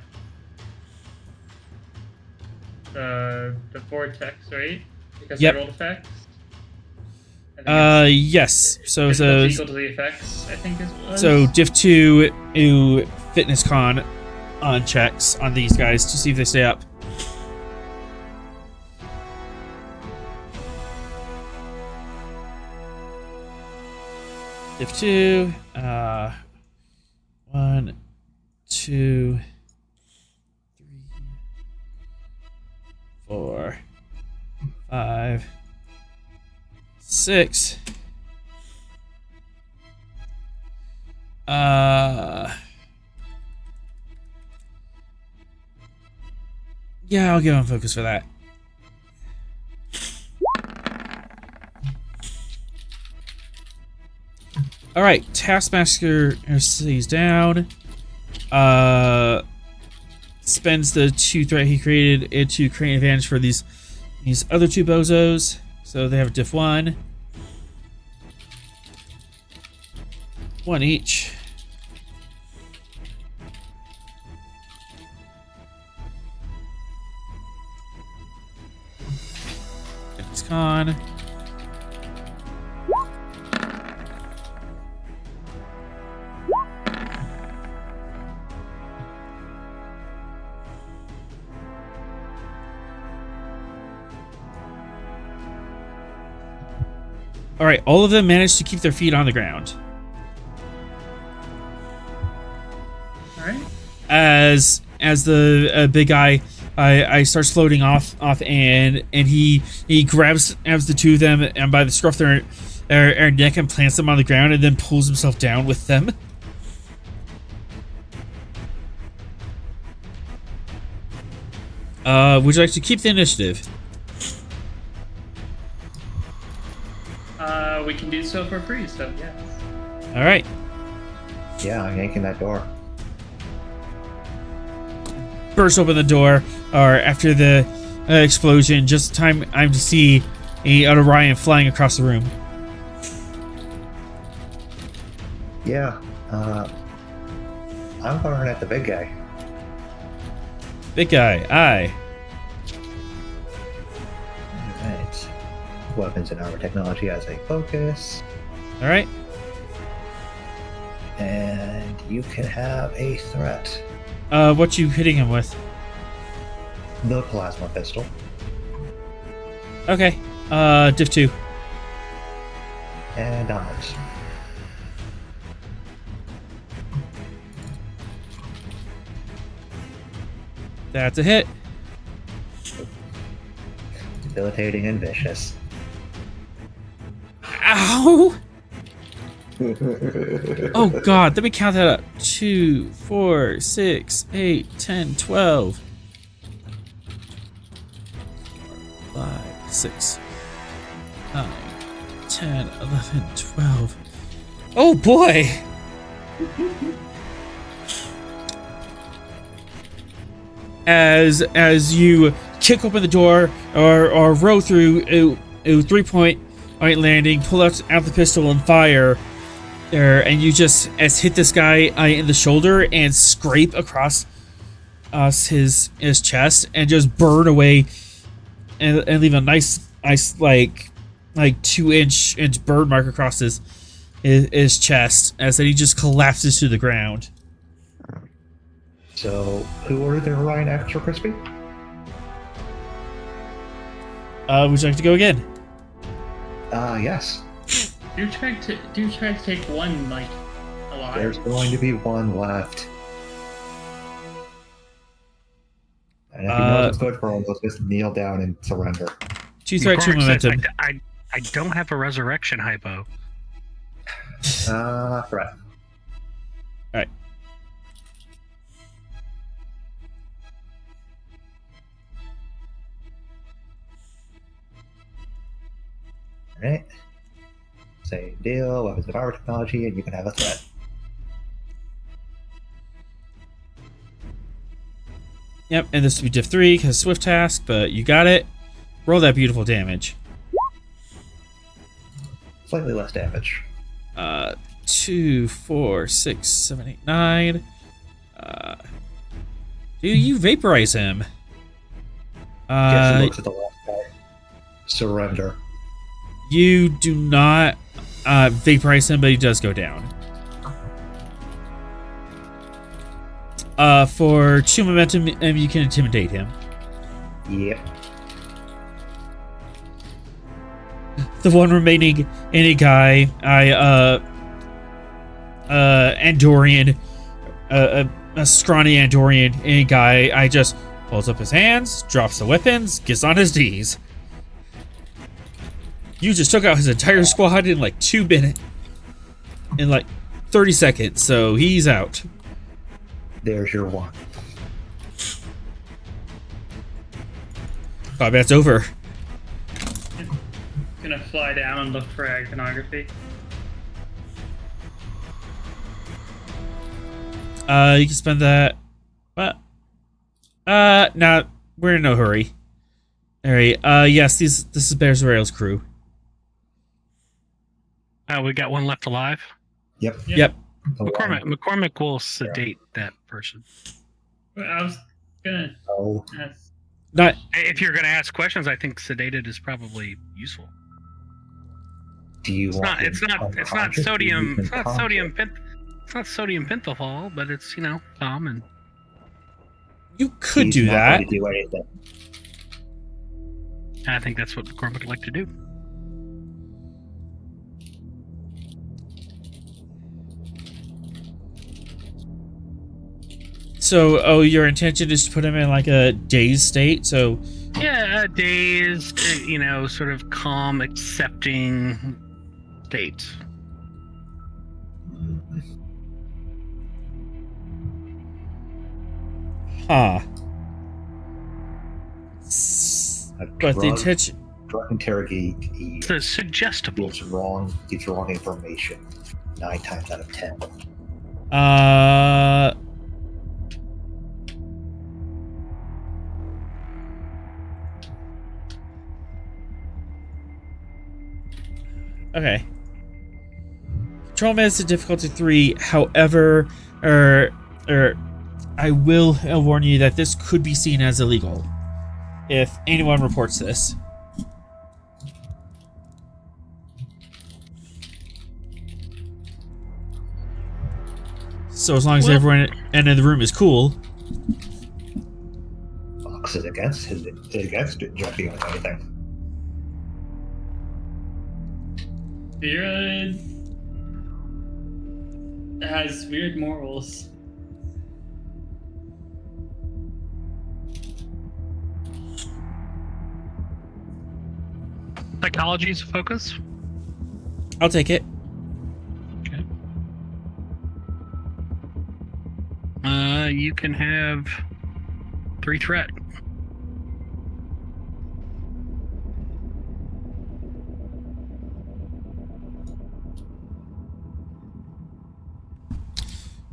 vortex, right? Because Yep. I rolled effects. I think Yes. So it's so equal to the effects, I think it was. so diff 2 fitness con on checks on these guys to see if they stay up. Diff 2, 1, 2, 3, 4, 5, 6. Yeah, I'll give him focus for that. All right, Taskmaster stays down. Spends the 2 threat he created into creating advantage for these other 2 bozos. So they have a diff 1. 1 each. All right, all of them managed to keep their feet on the ground. All right. As the big guy I starts floating off and he grabs the two of them and by the scruff of their neck and plants them on the ground and then pulls himself down with them. Would you like to keep the initiative? We can do so for free, so yes. All right. Yeah, I'm yanking that door. Burst open the door, or after the explosion, just time to see a Orion flying across the room. Yeah, I'm firing at the big guy. Big guy, aye. Alright. Weapons and armor technology as a focus. All right. And you can have a threat. What you hitting him with? The plasma pistol. Okay. Div 2. And dodge. That's a hit. Debilitating and vicious. Ow! Oh god, let me count that up. 2, 4, 6, 8, 10, 12. 5, 6, 9, 10, 11, 12. Oh boy! As you kick open the door or row through a 3-point landing, pull out the pistol and fire. And you just hit this guy in the shoulder and scrape across his chest and just burn away and leave a nice like 2-inch burn mark across his chest as then he just collapses to the ground. So, who ordered the Orion extra crispy? Would you like to go again? Yes. Do try to take one like alive. There's going to be one left. And if you know what's good for him, let's just kneel down and surrender. 2 threat, 2 momentum. I don't have a resurrection hypo. Threat. Alright. Alright. Same deal, weapons and armor technology, and you can have a threat. Yep, and this will be div 3 because swift task, but you got it. Roll that beautiful damage. Slightly less damage. 2, 4, 6, 7, 8, 9. Do you vaporize him? Guess he looks at the last guy. Surrender. You do not vaporize him, but he does go down. For 2 momentum, you can intimidate him. Yep. The one remaining any guy, Andorian, a scrawny Andorian, any guy, I just holds up his hands, drops the weapons, gets on his knees. You just took out his entire squad in like 2 minutes, in like 30 seconds, so he's out. There's your one. Combat's over. Gonna fly down and look for iconography. You can spend that. What? Nah, we're in no hurry. Alright, yes, this is Bears Rails crew. We got one left alive. Yep. Yep. McCormick will sedate that person. I was gonna Oh. ask. Not. If you're going to ask questions, I think sedated is probably useful. Do you want him It's not unconscious? sodium. You It's can not sodium. conjure. It's not sodium pentothal, but it's calm and. You could He's do not that. going to do anything. I think that's what McCormick would like to do. So, your intention is to put him in like a dazed state. So, Yeah, dazed, sort of calm, accepting state. huh? A But the drug- intention. Drug interrogate So suggestible. gives wrong information 9 times out of 10. Okay. Control meds to difficulty 3. However, I will warn you that this could be seen as illegal if anyone reports this. So as long as everyone in the room is cool. Fox is against jumping on anything. Veera has weird morals. Psychology is a focus. I'll take it. Okay. You can have 3 threat.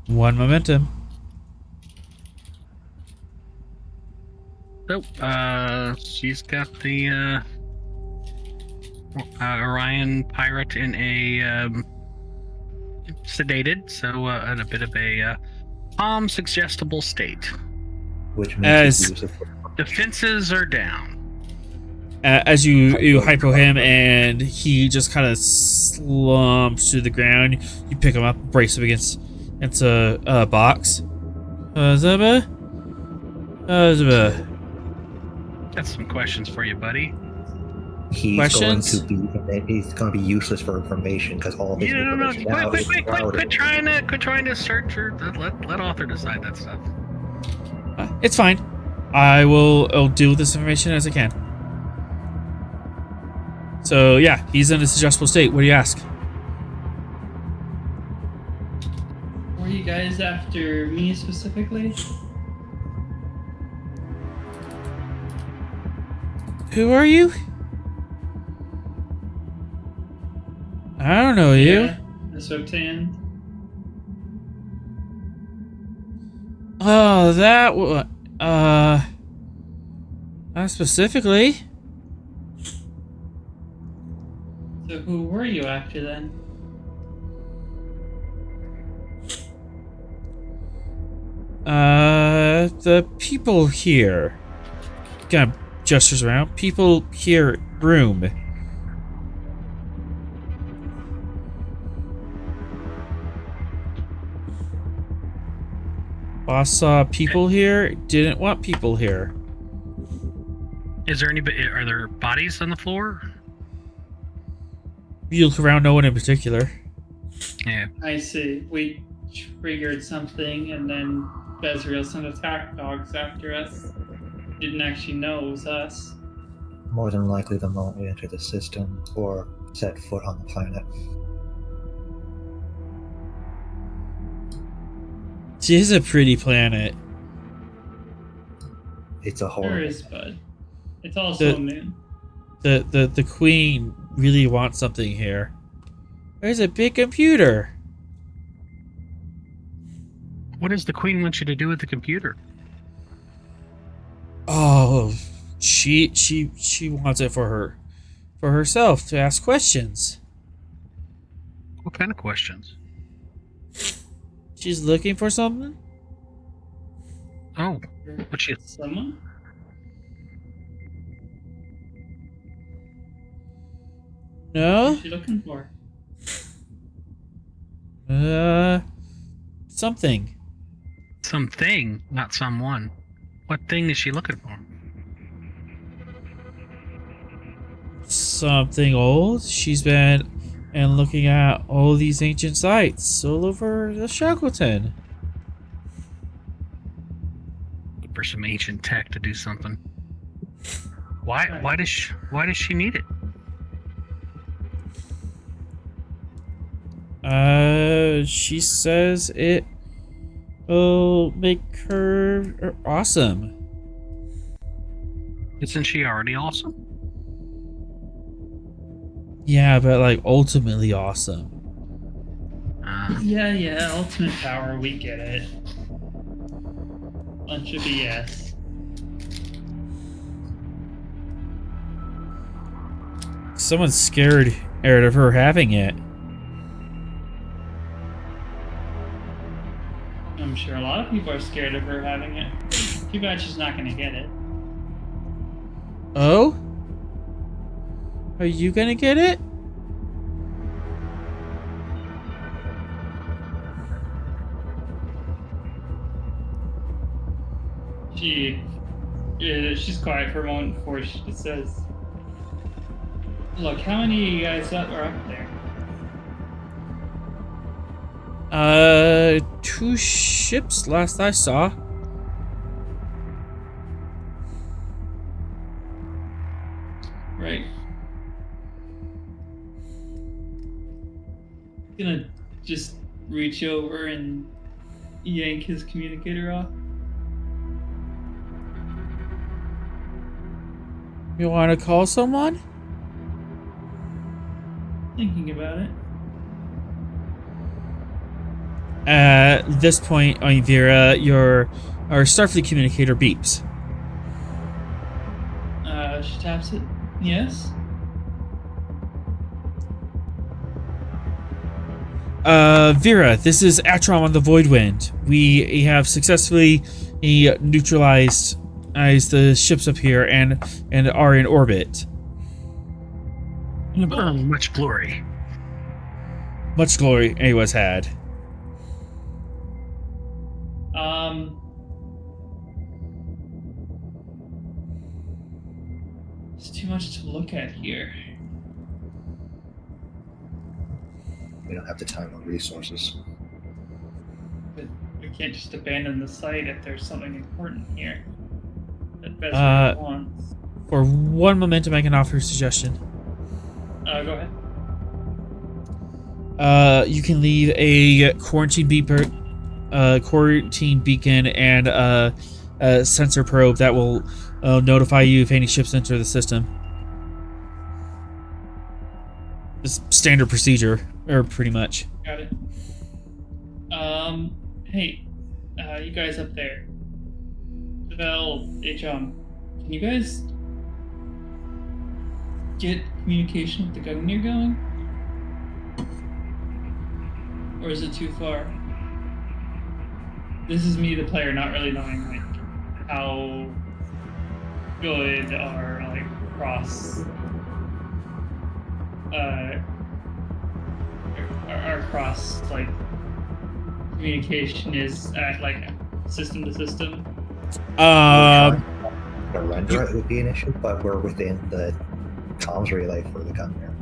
One momentum. So, she's got the Orion pirate in a sedated, so in a bit of a calm, suggestible state. Which makes it useful. Defenses are down. As you hypo him and he just kind of slumps to the ground, you pick him up, brace him against a box. Got some questions for you, buddy. He's Questions? going to be useless for information because all of his information now is clouded. Quit trying to search or let author decide that stuff. It's fine. I'll deal with this information as I can. So yeah, he's in a suggestible state. What do you ask? Were you guys after me specifically? Who are you? I don't know you. Yeah, the Sotan. Oh, not specifically. So who were you after then? The people here. Kind of gestures around. People here, room. Boss saw people here, didn't want people here. Is there are there bodies on the floor? You look around, no one in particular. Yeah. I see. We triggered something and then Bezriel sent attack dogs after us. Didn't actually know it was us. More than likely the moment we enter the system or set foot on the planet. It is a pretty planet. It's a horror. There is, bud. It's also a moon. The queen really wants something here. There's a big computer. What does the queen want you to do with the computer? Oh, she wants it for herself to ask questions. What kind of questions? She's looking for something? Oh, what she? Someone? No? What's she looking for? Something. Something, not someone. What thing is she looking for? Something old. She's been and looking at all these ancient sites all over the Shackleton. her some ancient tech to do something. Why does she need it? She says it will make her awesome. Isn't she already awesome? Yeah, but like ultimately awesome. Yeah, ultimate power, we get it. Bunch of BS. Someone's scared of her having it. I'm sure a lot of people are scared of her having it. Too bad she's not gonna get it. Oh? Are you gonna get it? She's quiet for a moment before she just says, "Look, how many of you guys are up there?" 2 ships last I saw. Right. Gonna just reach over and yank his communicator off. You want to call someone? Thinking about it. At this point, Veera, our Starfleet communicator beeps. She taps it. Yes? Veera, this is Atrom on the Voidwind. We have successfully neutralized the ships up here and are in orbit. Much glory. Much glory AWA's had. There's too much to look at here. We don't have the time or resources. But we can't just abandon the site if there's something important here that Bezra wants. For one momentum, I can offer a suggestion. Go ahead. You can leave a quarantine beacon and a sensor probe that will notify you if any ships enter the system. It's standard procedure, or pretty much. Got it. Hey, you guys up there. Vel, can you guys get communication with the Gungnir going? Or is it too far? This is me, the player, not really knowing like how good our like cross like communication is at like system to system. To render it would be an issue, but we're within the comms relay for the Gungnir.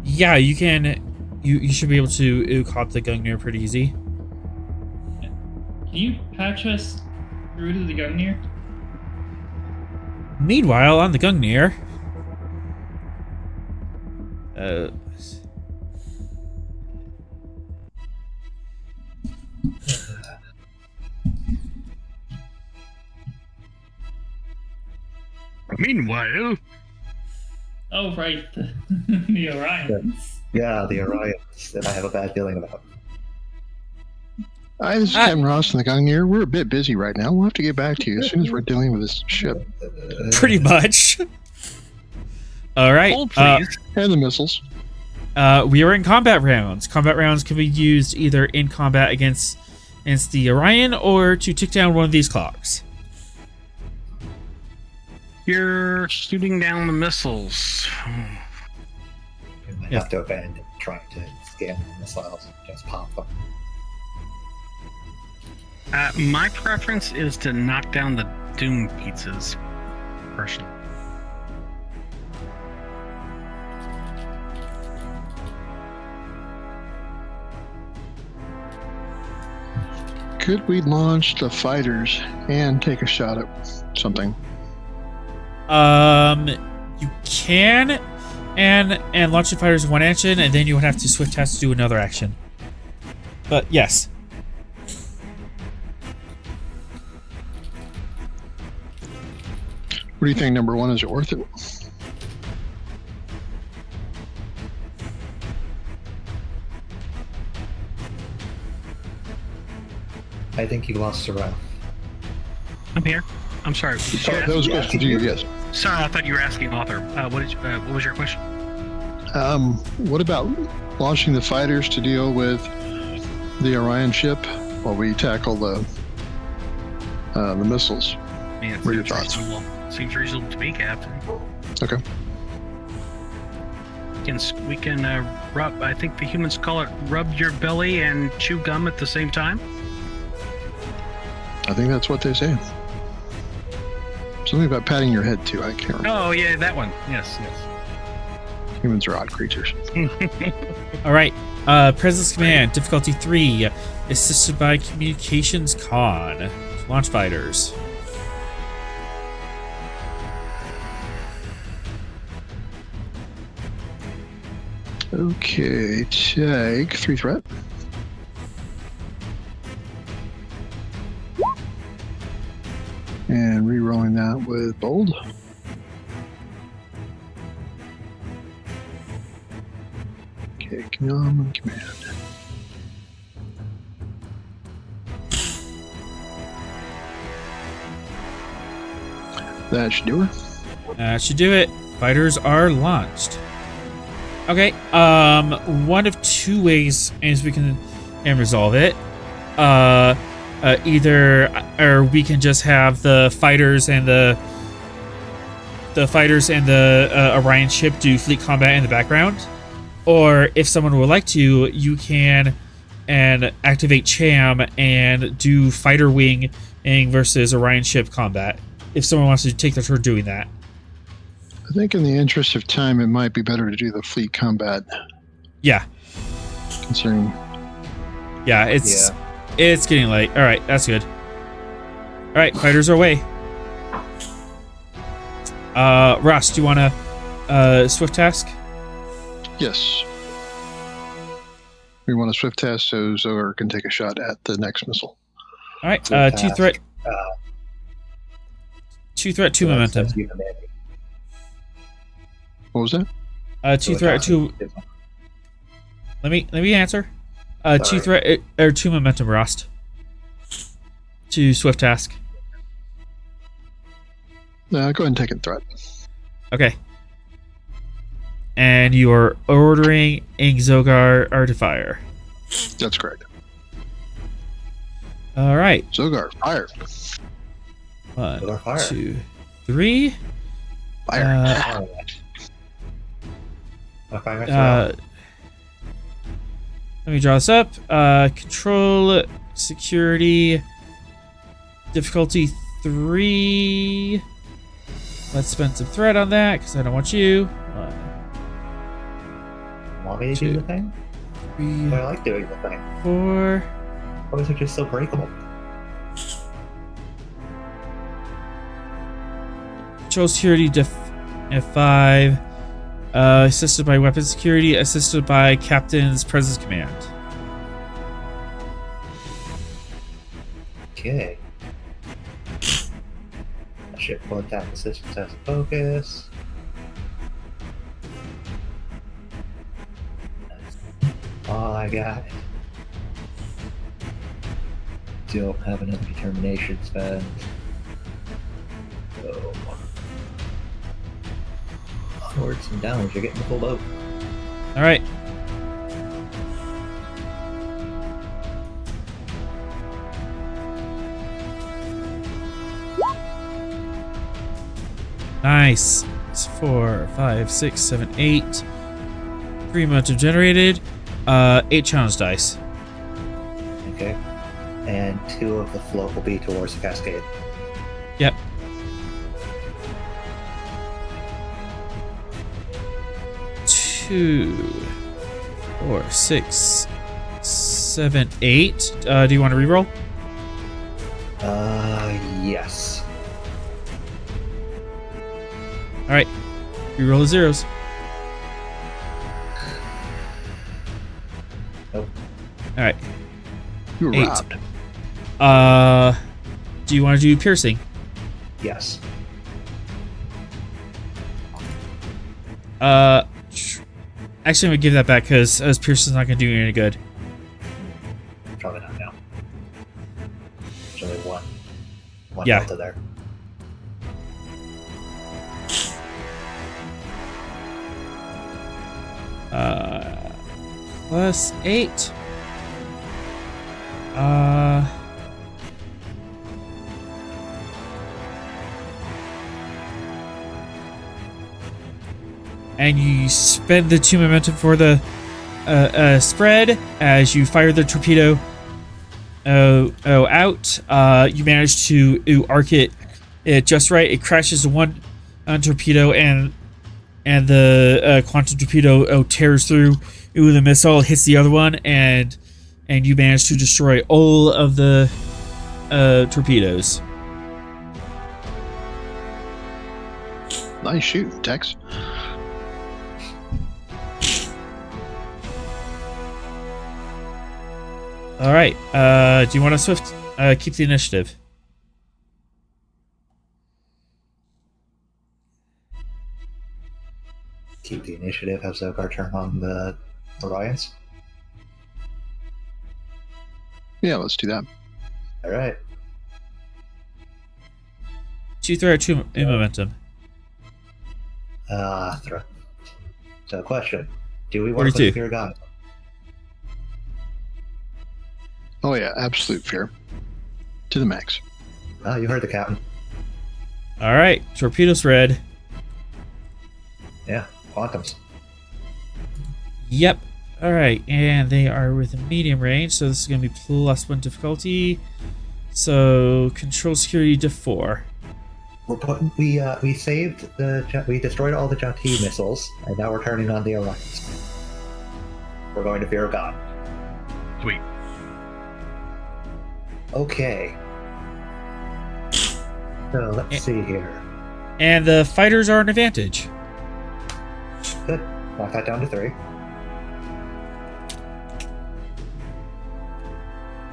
Yeah, you can. You should be able to cop the Gungnir pretty easy. Can you patch us through to the Gungnir? Meanwhile, on the Gungnir, Meanwhile, oh right, the Orions. Yeah, the Orions that I have a bad feeling about. Hi, this is Captain Ross from the Gungnir. We're a bit busy right now. We'll have to get back to you as soon as we're dealing with this ship. pretty much. All right. hold please. And the missiles. We are in combat rounds. Combat rounds can be used either in combat against the Orion or to tick down one of these clocks. You're shooting down the missiles. We might have to abandon trying to scan the missiles and just pop them. My preference is to knock down the Doom pizzas. Personally. Could we launch the fighters and take a shot at something? You can, and launch the fighters one action, and then you would have to swift task to do another action. But yes. What do you think, number one? Is it worth it? I think you lost the round. I'm here. I'm sorry. That was a question to you, yes. Sorry, I thought you were asking author. What was your question? What about launching the fighters to deal with the Orion ship while we tackle the missiles? I mean, What are your thoughts? Seems reasonable to me, Captain. Okay. We can rub. I think the humans call it rub your belly and chew gum at the same time. I think that's what they say. Something about patting your head, too. I can't remember. Oh, yeah, that one. Yes. Humans are odd creatures. All right. Presence command difficulty 3, assisted by communications con. Launch fighters. Okay, take 3 threat. And re-rolling that with bold. Okay, command. That should do her. That should do it. Fighters are launched. Okay. One of two ways as we can resolve it. Either or we can just have the fighters and the Orion ship do fleet combat in the background, or if someone would like to, you can activate Cham and do fighter wing versus Orion ship combat. If someone wants to take their turn doing that. I think in the interest of time, it might be better to do the fleet combat. Yeah. Considering. Yeah, it's getting late. All right, that's good. All right, fighters are away. Ross, do you want to swift task? Yes. We want to swift task so Zogar can take a shot at the next missile. All right, 2 threat. 2 threat, 2 momentum. What was that? 2 threat, 2. Let me answer. 2 threat or 2 momentum, Rost. To swift task. Go ahead and take a threat. Okay. And you are ordering Zogar to fire. That's correct. All right. Zogar, fire. 1, 2, 3. Fire. Let me draw this up. Control, security, difficulty 3. Let's spend some threat on that because I don't want you. 1, Want me to 2, do the thing? 3, I like doing the thing. 4. Why is it just so breakable? Control security F5. Assisted by weapon security. Assisted by captain's presence command. Okay. Ship will attack the system has a focus. That's all I got. Don't have another determination spend. So onwards and downwards, you're getting the full boat. All right. Nice. It's 4, 5, 6, 7, 8. 3 momentum generated. 8 challenge dice. Okay. And 2 of the float will be towards the cascade. Yep. Two, 4, 6, 7, 8. Do you want to reroll? Yes. All right, reroll the zeros. Nope. All right. You were 8. robbed. Do you want to do piercing? Yes. Actually, I'm gonna give that back because piercing's not gonna do you any good. Probably not now. There's only one Yeah. delta there. Plus 8. And you spend the 2 momentum for the spread as you fire the torpedo out. You manage to arc it just right. It crashes one torpedo, and the quantum torpedo tears through the missile, hits the other one, and you manage to destroy all of the torpedoes. Nice shoot, Tex. All right. Do you want to swift keep the initiative? Keep the initiative. Have Zogar turn on the Orions. Yeah, let's do that. All right. 2 threat, 2 in momentum. Throw. So, question: do we want to 42. put Fear God? Oh yeah, absolute fear. To the max. Oh, you heard the captain. All right. Torpedoes red. Yeah, quantums. Yep. All right, and they are within medium range, so this is going to be +1 difficulty. So control security to 4. We're putting. We saved we destroyed all the Jhatee missiles, and now we're turning on the Orions. We're going to Fear of God. Sweet. Okay. So let's see here. And the fighters are an advantage. Good. Knock that down to 3.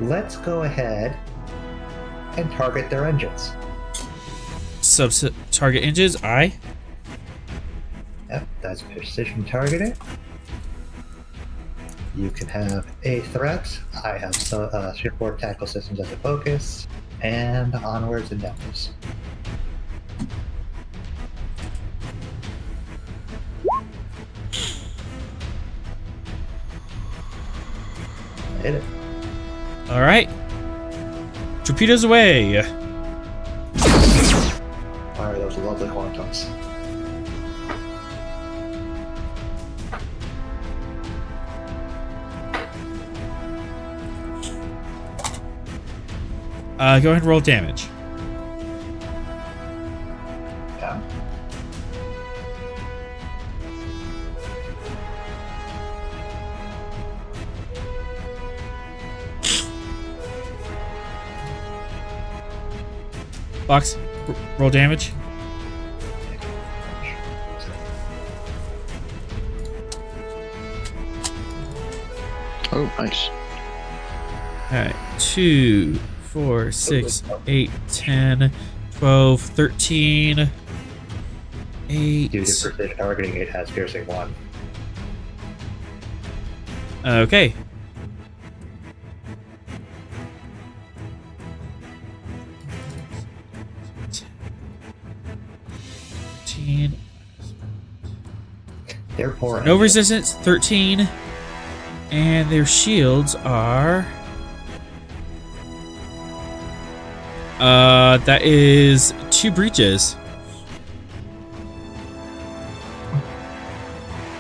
Let's go ahead and target their engines. Target engines, I. Yep, that's precision targeting. You can have a threat. I have shipboard tackle systems as a focus, and onwards and downwards. I hit it. All right. Torpedoes away. Fire those lovely quantums. Go ahead and roll damage. Yeah. Box, roll damage. Oh, nice. All right. 2, 4, 6, 8, 10, 12, 13, 8. Due to precision targeting, it has piercing 1. Okay. They're poor. No resistance, 13. And their shields are... that is 2 breaches.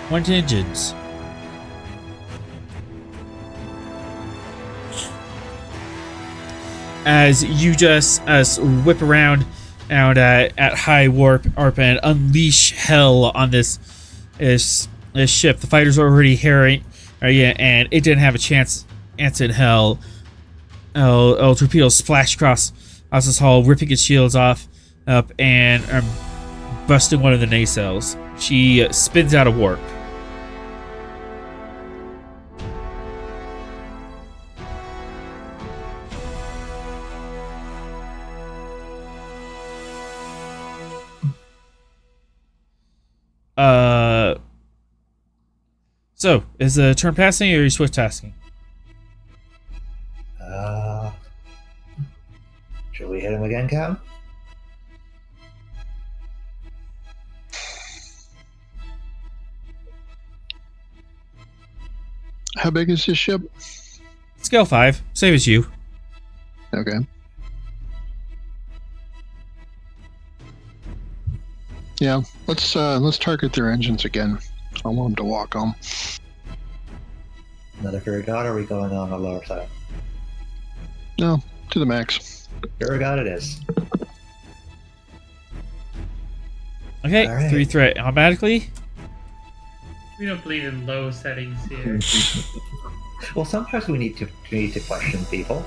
1 engines. As you just whip around out at high warp and unleash hell on this ship. The fighters are already harrying, and it didn't have a chance in hell. Torpedoes splash across Ossus Hall, ripping its shields off up and busting one of the nacelles. She spins out of warp. So, is the turn passing or are you swift tasking? Should we hit him again, Captain? How big is this ship? Scale 5, same as you. Okay. Yeah, let's target their engines again. I want them to walk on. Another Furigat, or are we going on the lower side? No, to the max. Furigat it is. Okay, All right. 3 threat automatically. We don't believe in low settings here. Well, sometimes we need to question people.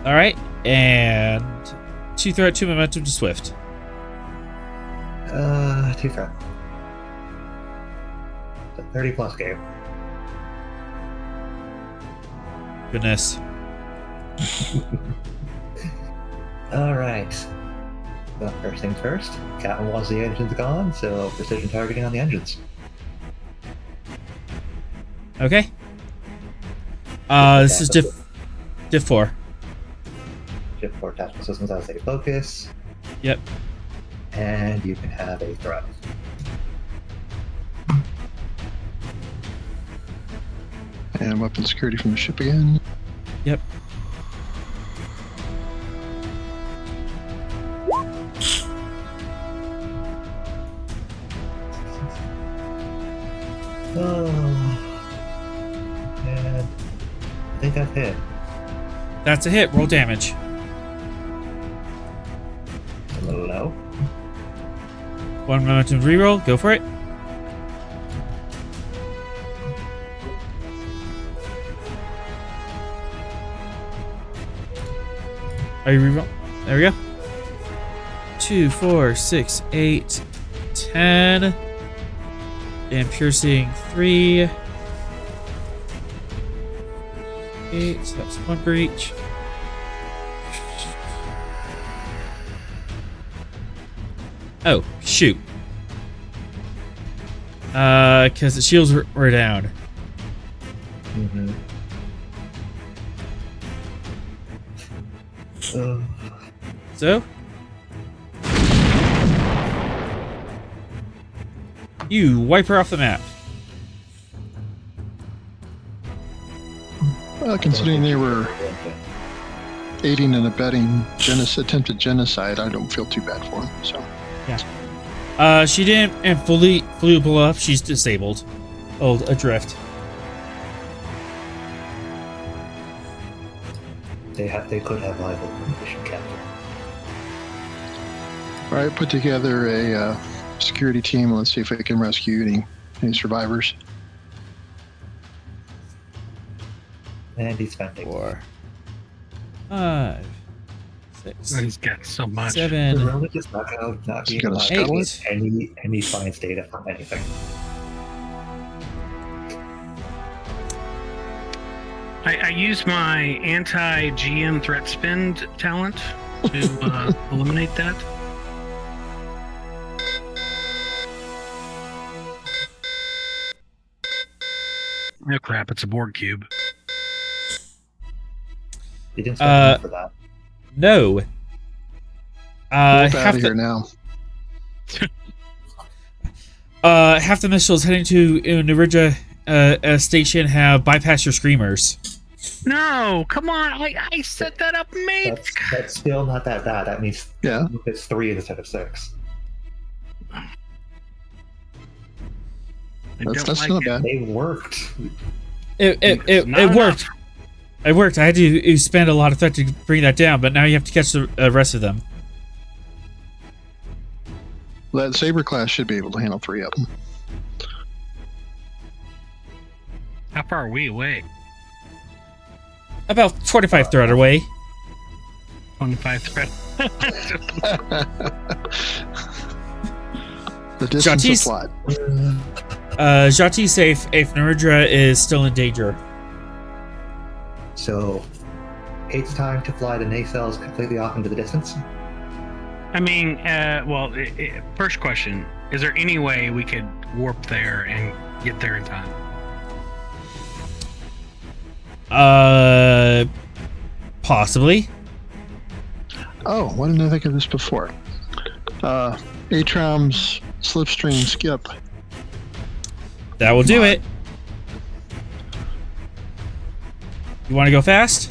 All right, and 2 threat, 2 momentum to swift. 2 threat. It's a 30 plus game. Goodness. All right. Well, first things first. Captain wants the engines gone, so precision targeting on the engines. Okay. This is diff 4. Shift 4 tactical systems as a focus, Yep. and you can have a threat. And weapon security from the ship again. Yep. Oh. And I think that's hit. That's a hit. Roll damage. A little low. 1 momentum reroll. Go for it. Are you reroll? There we go. 2, 4, 6, 8, 10. And piercing 3. 8. So that's 1 for each. Oh, shoot. Because the shields were down. Mm-hmm. So? You wipe her off the map. Well, considering they were aiding and abetting attempted genocide, I don't feel too bad for them. So. She didn't and fully blow up. She's disabled. Oh, adrift. They could have rival mission captain. All right, put together a security team. Let's see if we can rescue any survivors. And he's spending. 4, 5, 6, He's got so much. 7. The room is just not You being gotta allowed scuttle to get any science data from anything. I use my anti-GM threat spend talent to eliminate that. Oh crap, it's a board cube. You didn't spend enough for that. No. Both out Half of here now. half the missiles heading to Narija station have bypassed your screamers. No, come on! I set that up, mate. That's still not that bad. That means Yeah. it's 3 instead of 6. That's not bad. They worked. It Not worked. enough. It worked. I had to spend a lot of threat to bring that down, but now you have to catch the rest of them. That Saber class should be able to handle 3 of them. How far are we away? About 25 threat away. 1-5 threat. The distance Jatee's- of flight. Jhatee's safe if Narendra is still in danger. So, 8's time to fly to nacelles completely off into the distance. I mean, first question: is there any way we could warp there and get there in time? Possibly. Oh, why didn't I think of this before? Atram's slipstream skip. That will do it. You want to go fast?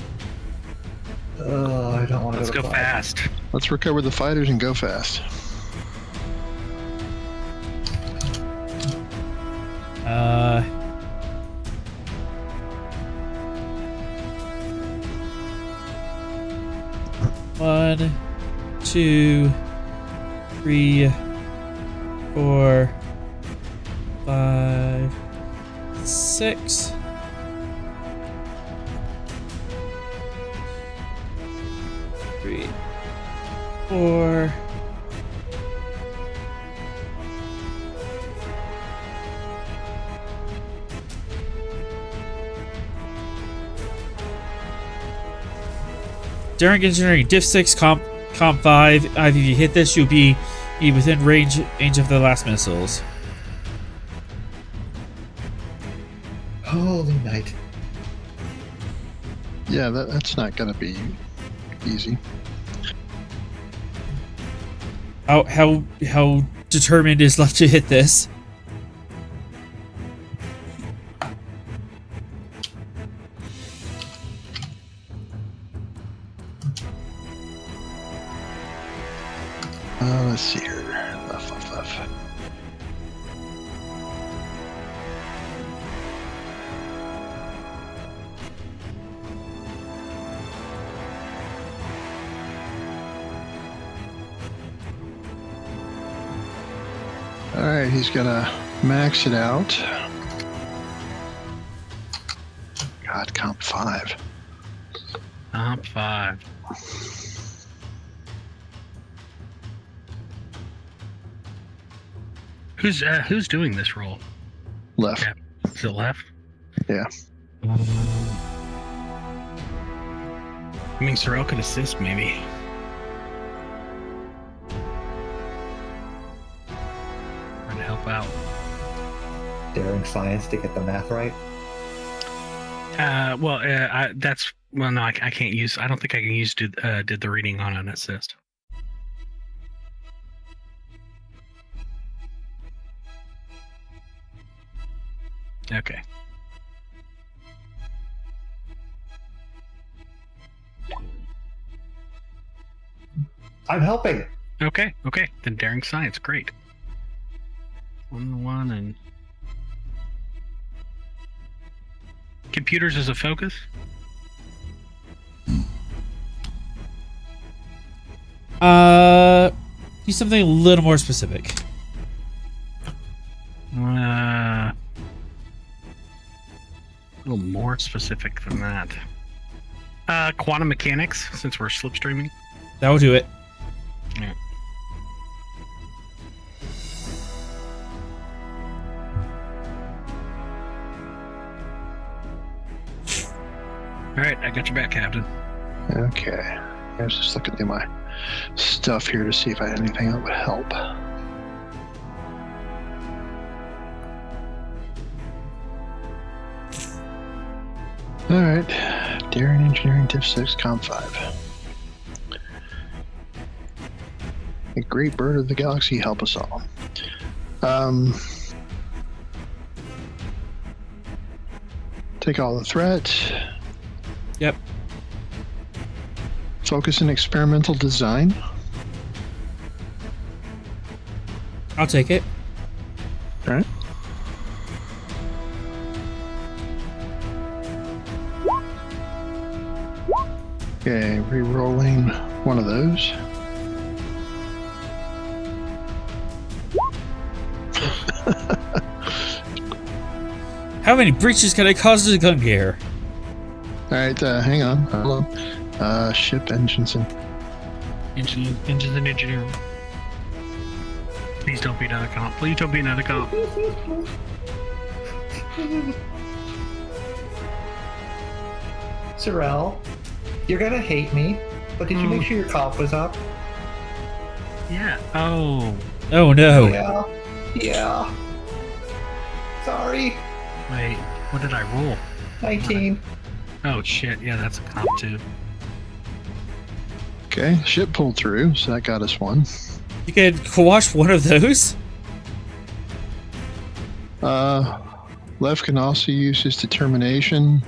Oh, I don't want to Let's go fly. fast. Let's recover the fighters and go fast. One, 2, 3, 4, 5, 6. Three, 4. During engineering, diff 6, comp 5. If you hit this, you'll be within range of the last missiles. Holy night. Yeah, that's not going to be easy. How determined is left to hit this? Let's see here. Left. All right, he's gonna max it out. God, comp 5. Comp 5. Who's doing this role? Left. Yeah. Is it left? Yeah. I mean, Sorrel could assist, maybe. Trying to help out. Daring science to get the math right. No, I can't use. I don't think I can use did the reading on an assist. Okay. I'm helping. Okay. Then daring science, great. 1 and computers as a focus. Use something a little more specific. A little more specific than that. Quantum mechanics, since we're slipstreaming. That will do it. Yeah. All right, I got your back, Captain. Okay. I was just looking through my stuff here to see if I had anything that would help. Alright. Daring Engineering Diff 6, Comp 5. A great bird of the galaxy, help us all. Take all the threat. Yep. Focus in experimental design. I'll take it. Alright. Okay, re-rolling one of those. How many breaches can I cause to the Gungnir? Alright, hang on. Hold on. Ship engines and Engines and engineering. Please don't be another comp. Please don't be another comp. Sorrel, you're gonna hate me, but did you make sure your comp was up? Yeah. Oh. Oh no. Yeah. Yeah. Sorry. Wait. What did I roll? 19. Oh shit. Yeah, that's a comp too. Okay, ship pulled through, so that got us one. You could quash one of those? Lev can also use his determination.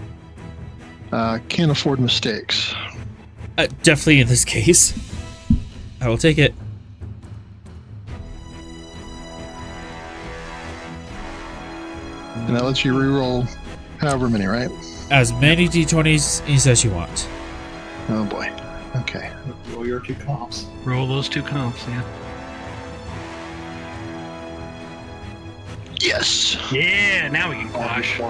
Can't afford mistakes. Definitely in this case. I will take it. And that lets you reroll however many, right? As many d20s as you want. Oh boy. Okay. Roll your 2 comps. Roll those 2 comps, yeah. Yes! Yeah, now we can quash.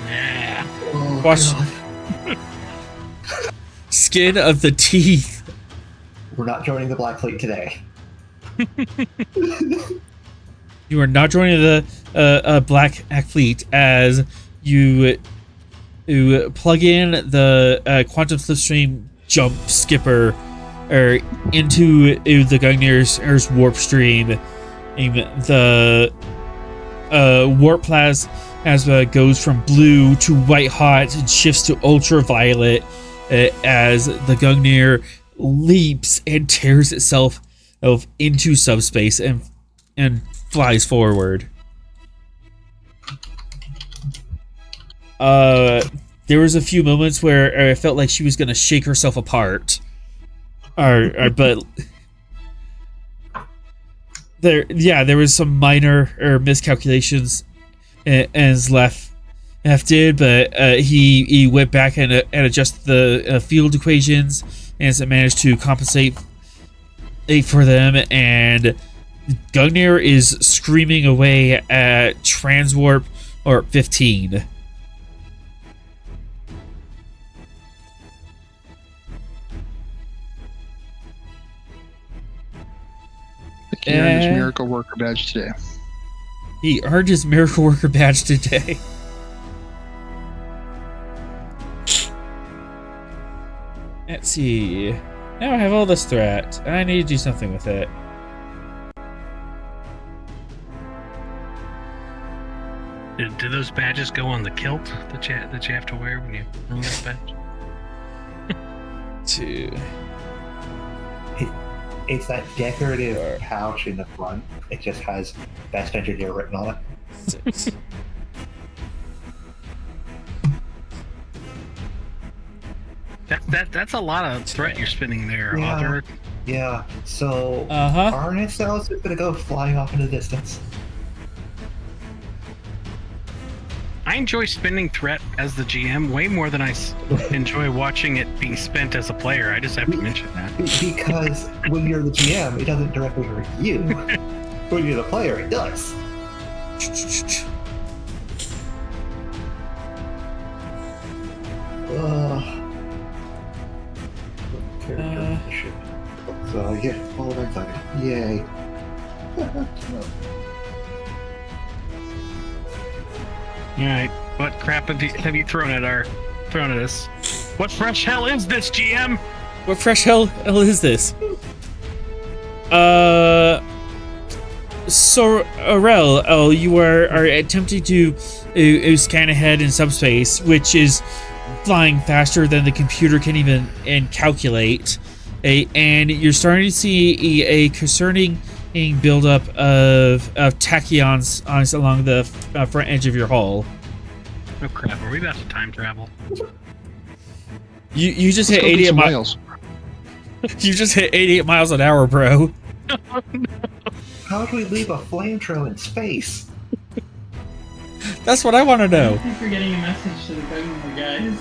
Yeah. Oh, Quash. God. Skin of the teeth. We're not joining the Black Fleet today. You are not joining the Black Fleet as you plug in the quantum slipstream jump skipper into the Gungnir's warp stream. The warp plasma goes from blue to white hot and shifts to ultraviolet as the Gungnir leaps and tears itself into subspace and flies forward. There was a few moments where I felt like she was gonna shake herself apart, but there was some minor miscalculations as Lef did, but he went back and adjusted the field equations and managed to compensate for them, and Gungnir is screaming away at Transwarp or 15. He earned his Miracle Worker badge today. He earned his Miracle Worker badge today. Let's see. Now I have all this threat. I need to do something with it. Do those badges go on the kilt that you have to wear when you earn that badge? It's that decorative pouch in the front. It just has Best Engineer written on it. 6. That's a lot of threat you're spinning there, Yeah. Author. Yeah, so Uh-huh. our nacelles is gonna go flying off into the distance. I enjoy spinning threat as the GM way more than I enjoy watching it being spent as a player. I just have to mention that. Because when you're the GM, it doesn't directly hurt you. When you're the player, it does. So yeah, all of anxiety. Yay. Alright, what crap have you thrown at us? What fresh hell is this, GM? What fresh hell is this? Sorrel, you are attempting to scan ahead in subspace, which is flying faster than the computer can even calculate. And you're starting to see a concerning buildup of tachyons along the front edge of your hull. Oh crap, are we about to time travel? You just hit Let's go get 88 some miles. whales. You just hit 88 miles an hour, bro. How do we leave a flame trail in space? That's what I want to I know. think we're getting a message to the Gungnir guys.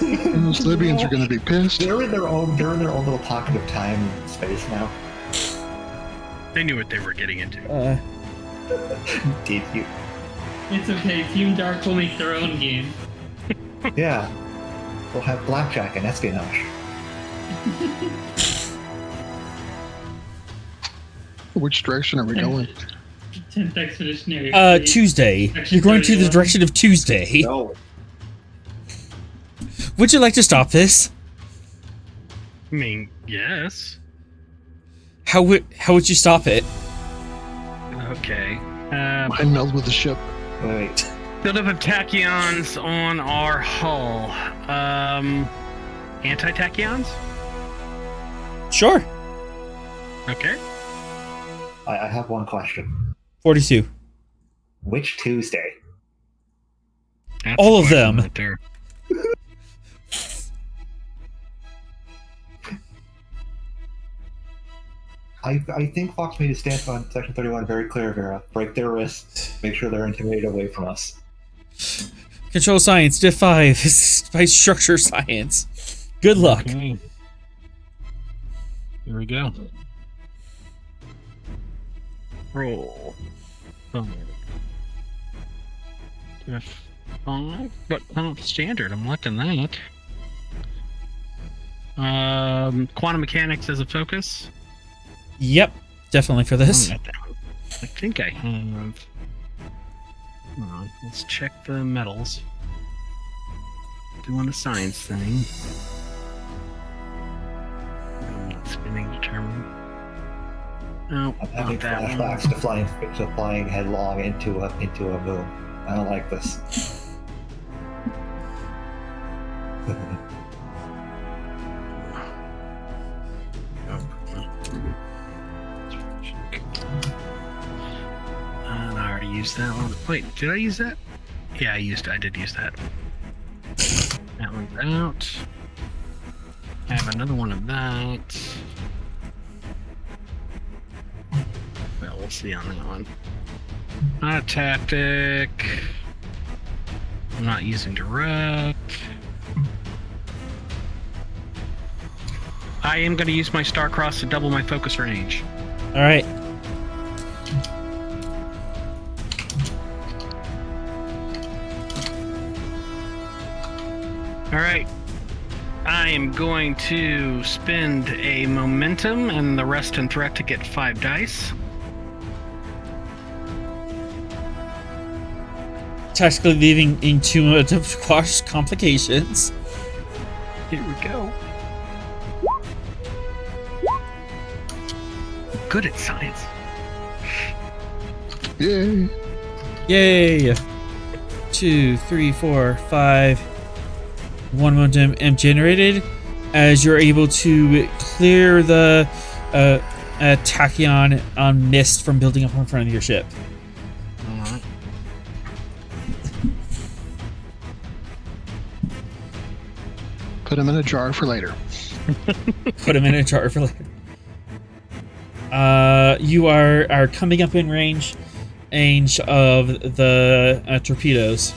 Those Libyans are going to be pissed. They're in their own little pocket of time and space now. They knew what they were getting into. Did you? It's okay, Team Dark will make their own game. Yeah. We'll have blackjack and espionage. Which direction are we going? 10th Expeditionary. Tuesday. You're going to the direction of Tuesday. No. Would you like to stop this? I mean, yes. How would you stop it? Okay. Mind meld with the ship. Wait. Build-up of tachyons on our hull. Anti-tachyons? Sure. Okay. I have one question. 42. Which Tuesday? That's All a of question them. right there. I think Fox made his stance on Section 31 very clear, Veera. Break their wrists. Make sure they're intimidated away from us. Control science, Div 5, by structure science. Good luck. Okay. Here we go. Roll. F5, but not standard. I'm liking that. Quantum mechanics as a focus. Yep, definitely for this. I think I have. Hold on, let's check the metals. Doing a science thing. I'm not spinning determined. No, I'm having not that one. flashbacks to flying headlong into a moon. I don't like this. And I already used that one. Wait, did I use that? Yeah, I did use that. That one's out. I have another one of that. Well, we'll see on that one. Not a tactic. I'm not using direct. I am going to use my Starcross to double my focus range. All right. All right. I am going to spend a momentum and the rest in threat to get 5 dice. Tactically leaving into to quash complications. Here we go. Good at science. Yay! Yay! 2, 3, 4, 5. 1 momentum am generated as you're able to clear the tachyon on mist from building up in front of your ship. Alright. Put them in a jar for later. Put them in a jar for later. You are coming up in range of the torpedoes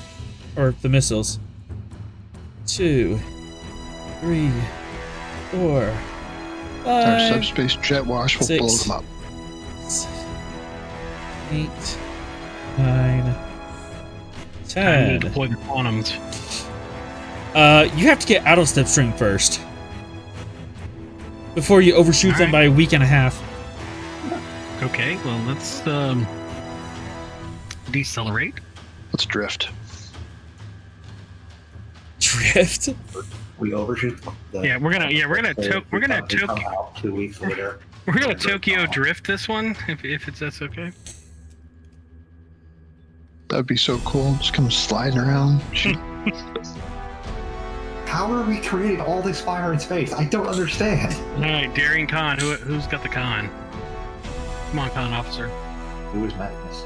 or the missiles. 2, 3, 4, 5. Our subspace jet wash will 6, blow them up. 7, 8, 9, Time to 10. deploy the quantums. You have to get out of slipstream first before you overshoot them by a week and a half. Okay, well, let's decelerate. Let's drift. Drift. We overshoot. Yeah, we're gonna come out 2 weeks later. We're gonna Tokyo drift this one if that's okay. That'd be so cool. Just come sliding around. How are we creating all this fire in space? I don't understand. All right, daring con. Who's got the con? Come on, con officer. Who is Magnus?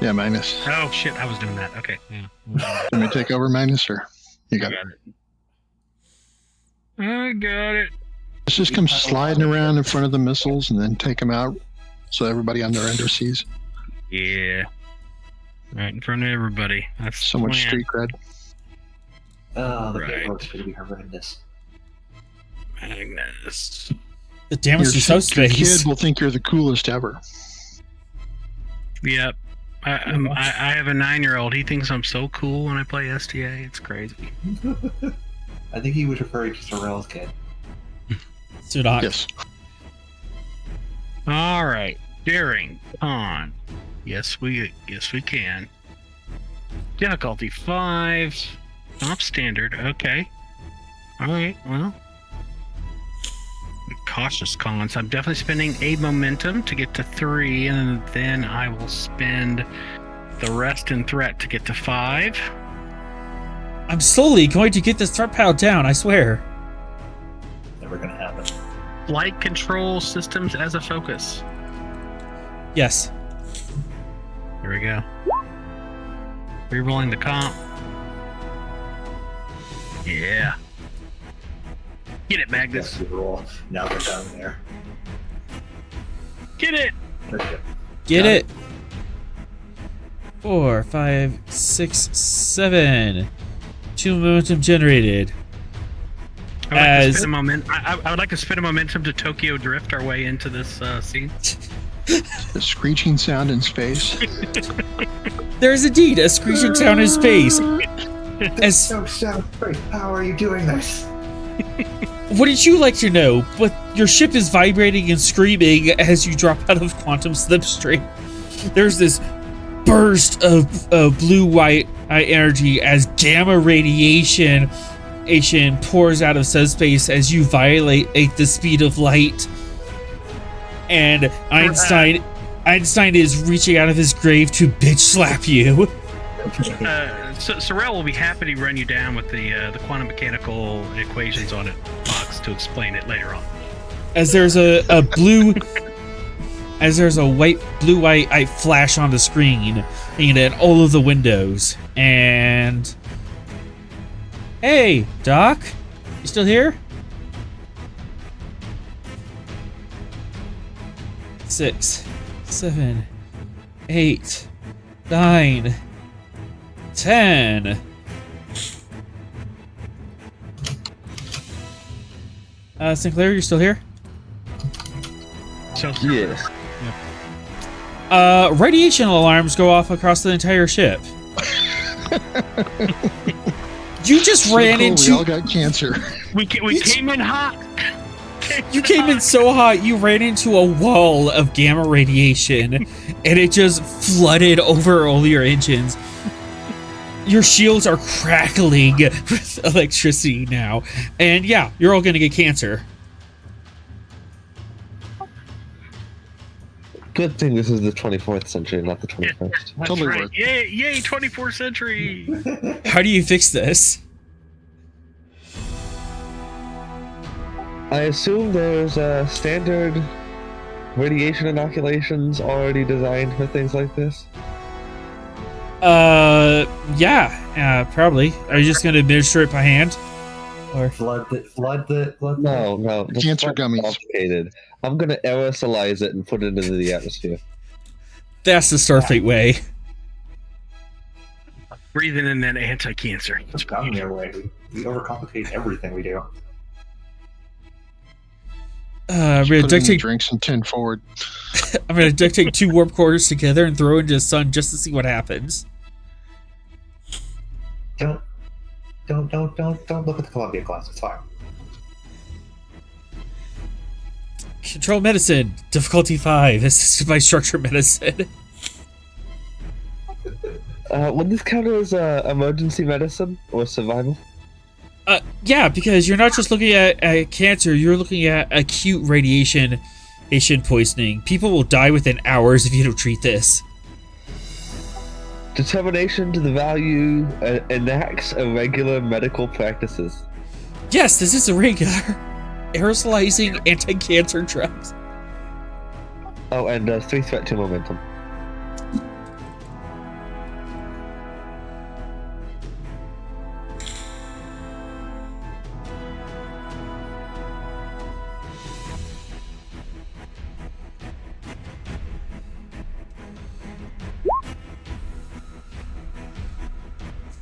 Yeah, Magnus. Oh shit, I was doing that. Okay. Yeah. Let me take over, Magnus, or you got it. I got it. Let's just come sliding around in front of the missiles and then take them out so everybody on their ender sees. Yeah. Right in front of everybody. That's So much the plan. street cred. Oh, the Right. paperwork's going to be horrendous. Magnus. The damage to Your subspace. kid will think you're the coolest ever. Yep. I have a 9-year-old. He thinks I'm so cool when I play STA. It's crazy. I think he was referring to Sorrell's kid. Sudak. Yes. All right. Daring on. Yes, we can. Difficulty 5. Not standard. Okay. All right. Well, cautious cons. I'm definitely spending a momentum to get to 3, and then I will spend the rest in threat to get to 5. I'm slowly going to get this threat pile down, I swear. Never gonna happen. Flight control systems as a focus. Yes. Here we go. Rerolling the comp. Yeah. Get it, Magnus. Yes, we roll. Now they're down there. Get it! Get it. 4, 5, 6, 7. 2 momentum generated. I would like to spin a momentum to Tokyo Drift our way into this scene. The screeching sound in space. There's indeed a screeching sound in space. So great. How are you doing this? Wouldn't you like to know? But your ship is vibrating and screaming as you drop out of quantum slipstream. There's this burst of blue-white energy as gamma radiation pours out of subspace as you violate the speed of light. And Einstein is reaching out of his grave to bitch slap you. Sorrel will be happy to run you down with the quantum mechanical equations on it box to explain it later on. As there's a blue-white flash on the screen in all of the windows. And hey, Doc, you still here? 6, 7, 8, 9, 10. Sinclair, you still here? So Yes. Radiation alarms go off across the entire ship. You just ran We into. all got cancer. we came in hot. You came in so hot, you ran into a wall of gamma radiation, and it just flooded over all your engines. Your shields are crackling with electricity now, and yeah, you're all gonna get cancer. Good thing this is the 24th century, not the 21st. That's Totally right. worth. Yay, 24th century. How do you fix this? I assume there's standard radiation inoculations already designed for things like this. Yeah, probably. Are you just gonna administer it by hand? Or Flood the. No. That's Cancer not gummies. complicated. I'm gonna aerosolize it and put it into the atmosphere. that's the Starfleet way. Breathing in that anti-cancer. It's Gungnir way. We overcomplicate everything we do. I'm gonna Put it in duct the tape. drinks and 10 forward. I'm gonna duct tape 2 warp cores together and throw it into the sun just to see what happens. Don't look at the Columbia class. It's fine. Control medicine, difficulty 5. Assisted by structure medicine. Would this count as emergency medicine or survival? Yeah, because you're not just looking at cancer, you're looking at acute radiation poisoning. People will die within hours if you don't treat this. Determination to the value enacts irregular medical practices. Yes, this is a regular aerosolizing anti-cancer drugs. Oh, and 3 threat to momentum.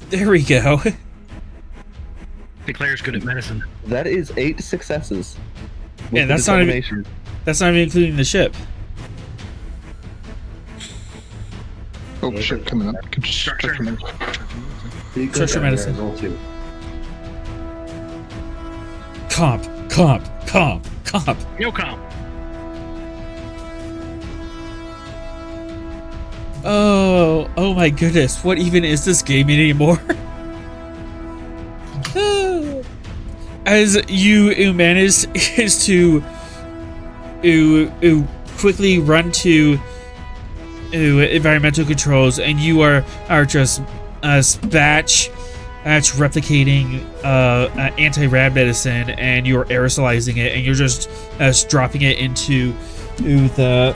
There we go. Declare's good at medicine. That is 8 successes. with Yeah, the that's not even- determination. That's not even including the ship. Oh, shit, coming up. Could just Structure. structure medicine. Structure medicine. Roll 2. Comp. No comp. Oh my goodness, what even is this game anymore? As you manage is to quickly run to environmental controls, and you are just batch replicating anti-rad medicine, and you're aerosolizing it, and you're just dropping it into the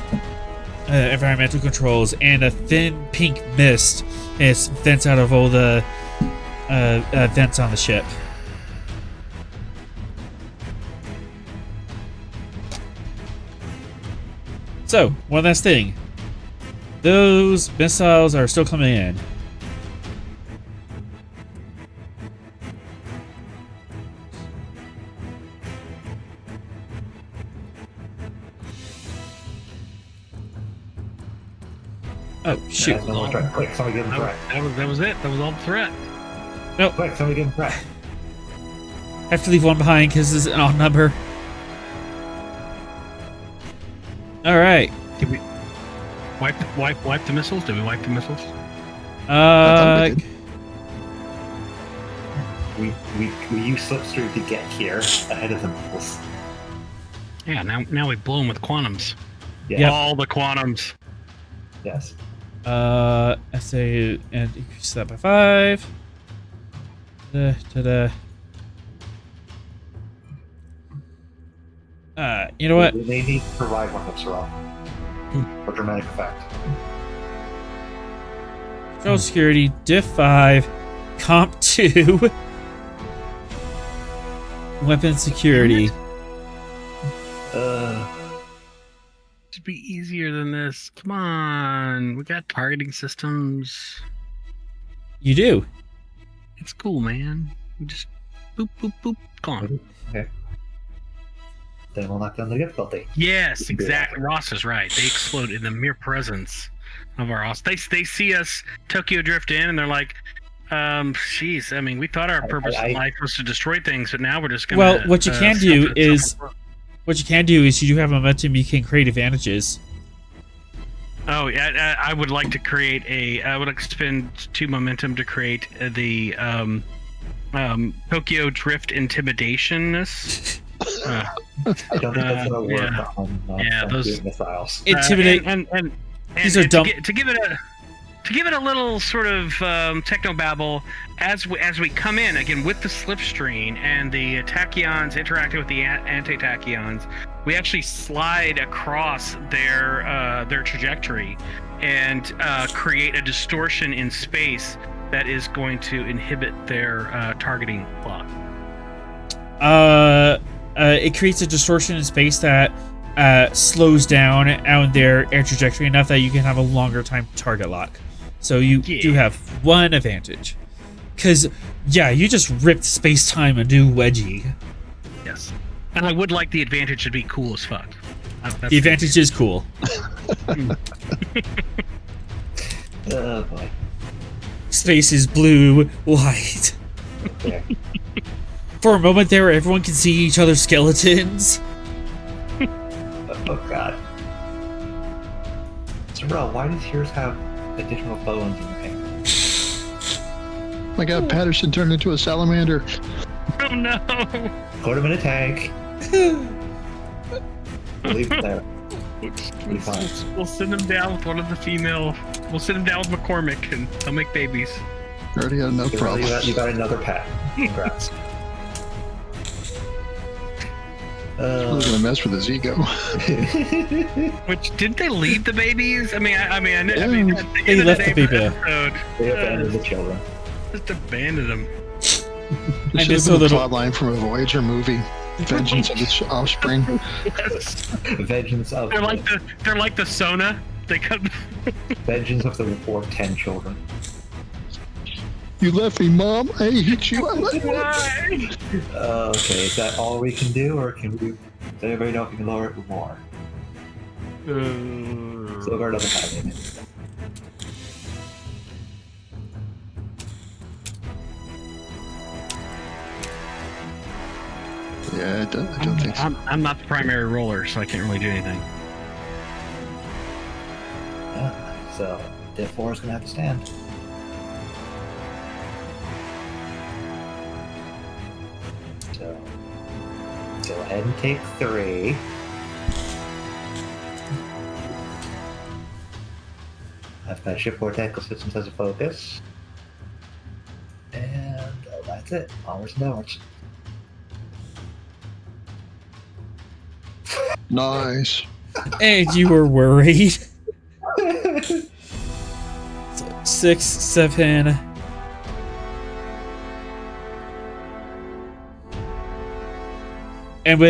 environmental controls, and a thin pink mist vents out of all the vents on the ship. So, one last thing. Those missiles are still coming in. Oh, shoot. Quick, somebody give him threat. That was it. That was all the threat. Nope. Quick, somebody give him threat. Have to leave one behind because this is an odd number. All right. Did we wipe the missiles? Did we wipe the missiles? We used slipstream to get here ahead of the missiles. Yeah. Now we blow them with quantums. Yeah. Yep. All the quantums. Yes. SA and increase that by 5. You know what? They need to provide one of Sorrel for dramatic effect. Control security, diff 5, comp 2, weapon security. Should be easier than this. Come on, we got targeting systems. You do. It's cool, man. You just boop boop boop. Gone. Okay. Then we'll knock down the difficulty. Yes, exactly. Ross is right. They explode in the mere presence of our Ross. They see us Tokyo drift in, and they're like, "Geez, I mean, we thought our purpose in life was to destroy things, but now we're just gonna." Well, what you can do is you do have momentum. You can create advantages. Oh, yeah. I would like to create I would like to spend 2 momentum to create the Tokyo drift intimidationness. I don't think that's gonna work on those missiles. Intimidate. And These are dumb. To give it a little sort of technobabble as we come in again with the slipstream and the tachyons interacting with the anti-tachyons, we actually slide across their trajectory and create a distortion in space that is going to inhibit their targeting clock. It creates a distortion in space that slows down out their air trajectory enough that you can have a longer time target lock. So you do have one advantage. Because, yeah, you just ripped space-time a new wedgie. Yes. And I would like the advantage to be cool as fuck. The advantage is cool. Oh, boy. Space is blue, white. Okay. For a moment there, everyone can see each other's skeletons. Oh, God. Sorrel, why does yours have additional bones in the hand? My God, Patterson turned into a salamander. Oh, no. Put him in a tank. Leave him there. Be fine. We'll send him down with one of the female. We'll send him down with McCormick, and they'll make babies. Already had enough problems. You got another pet. Congrats. Really gonna mess with his ego. Which didn't they leave the babies? They left the baby. They abandoned the children. Just abandoned them. It should have been a plot line from a Voyager movie. Vengeance of its offspring. Vengeance of. They're like the Sona. They come. Vengeance of the Report 10 children. You left me, Mom. I hate you. I left Why? Okay, is that all we can do, or can we? Does anybody know if we can lower it more? Silver doesn't have anything. Yeah, I don't think so. I'm not the primary roller, so I can't really do anything. So Div 4 is going to have to stand. So, go ahead and take 3. I've got shipboard technical systems as a focus. And that's it. Onwards and downwards. Nice. And you were worried. 6, 7. And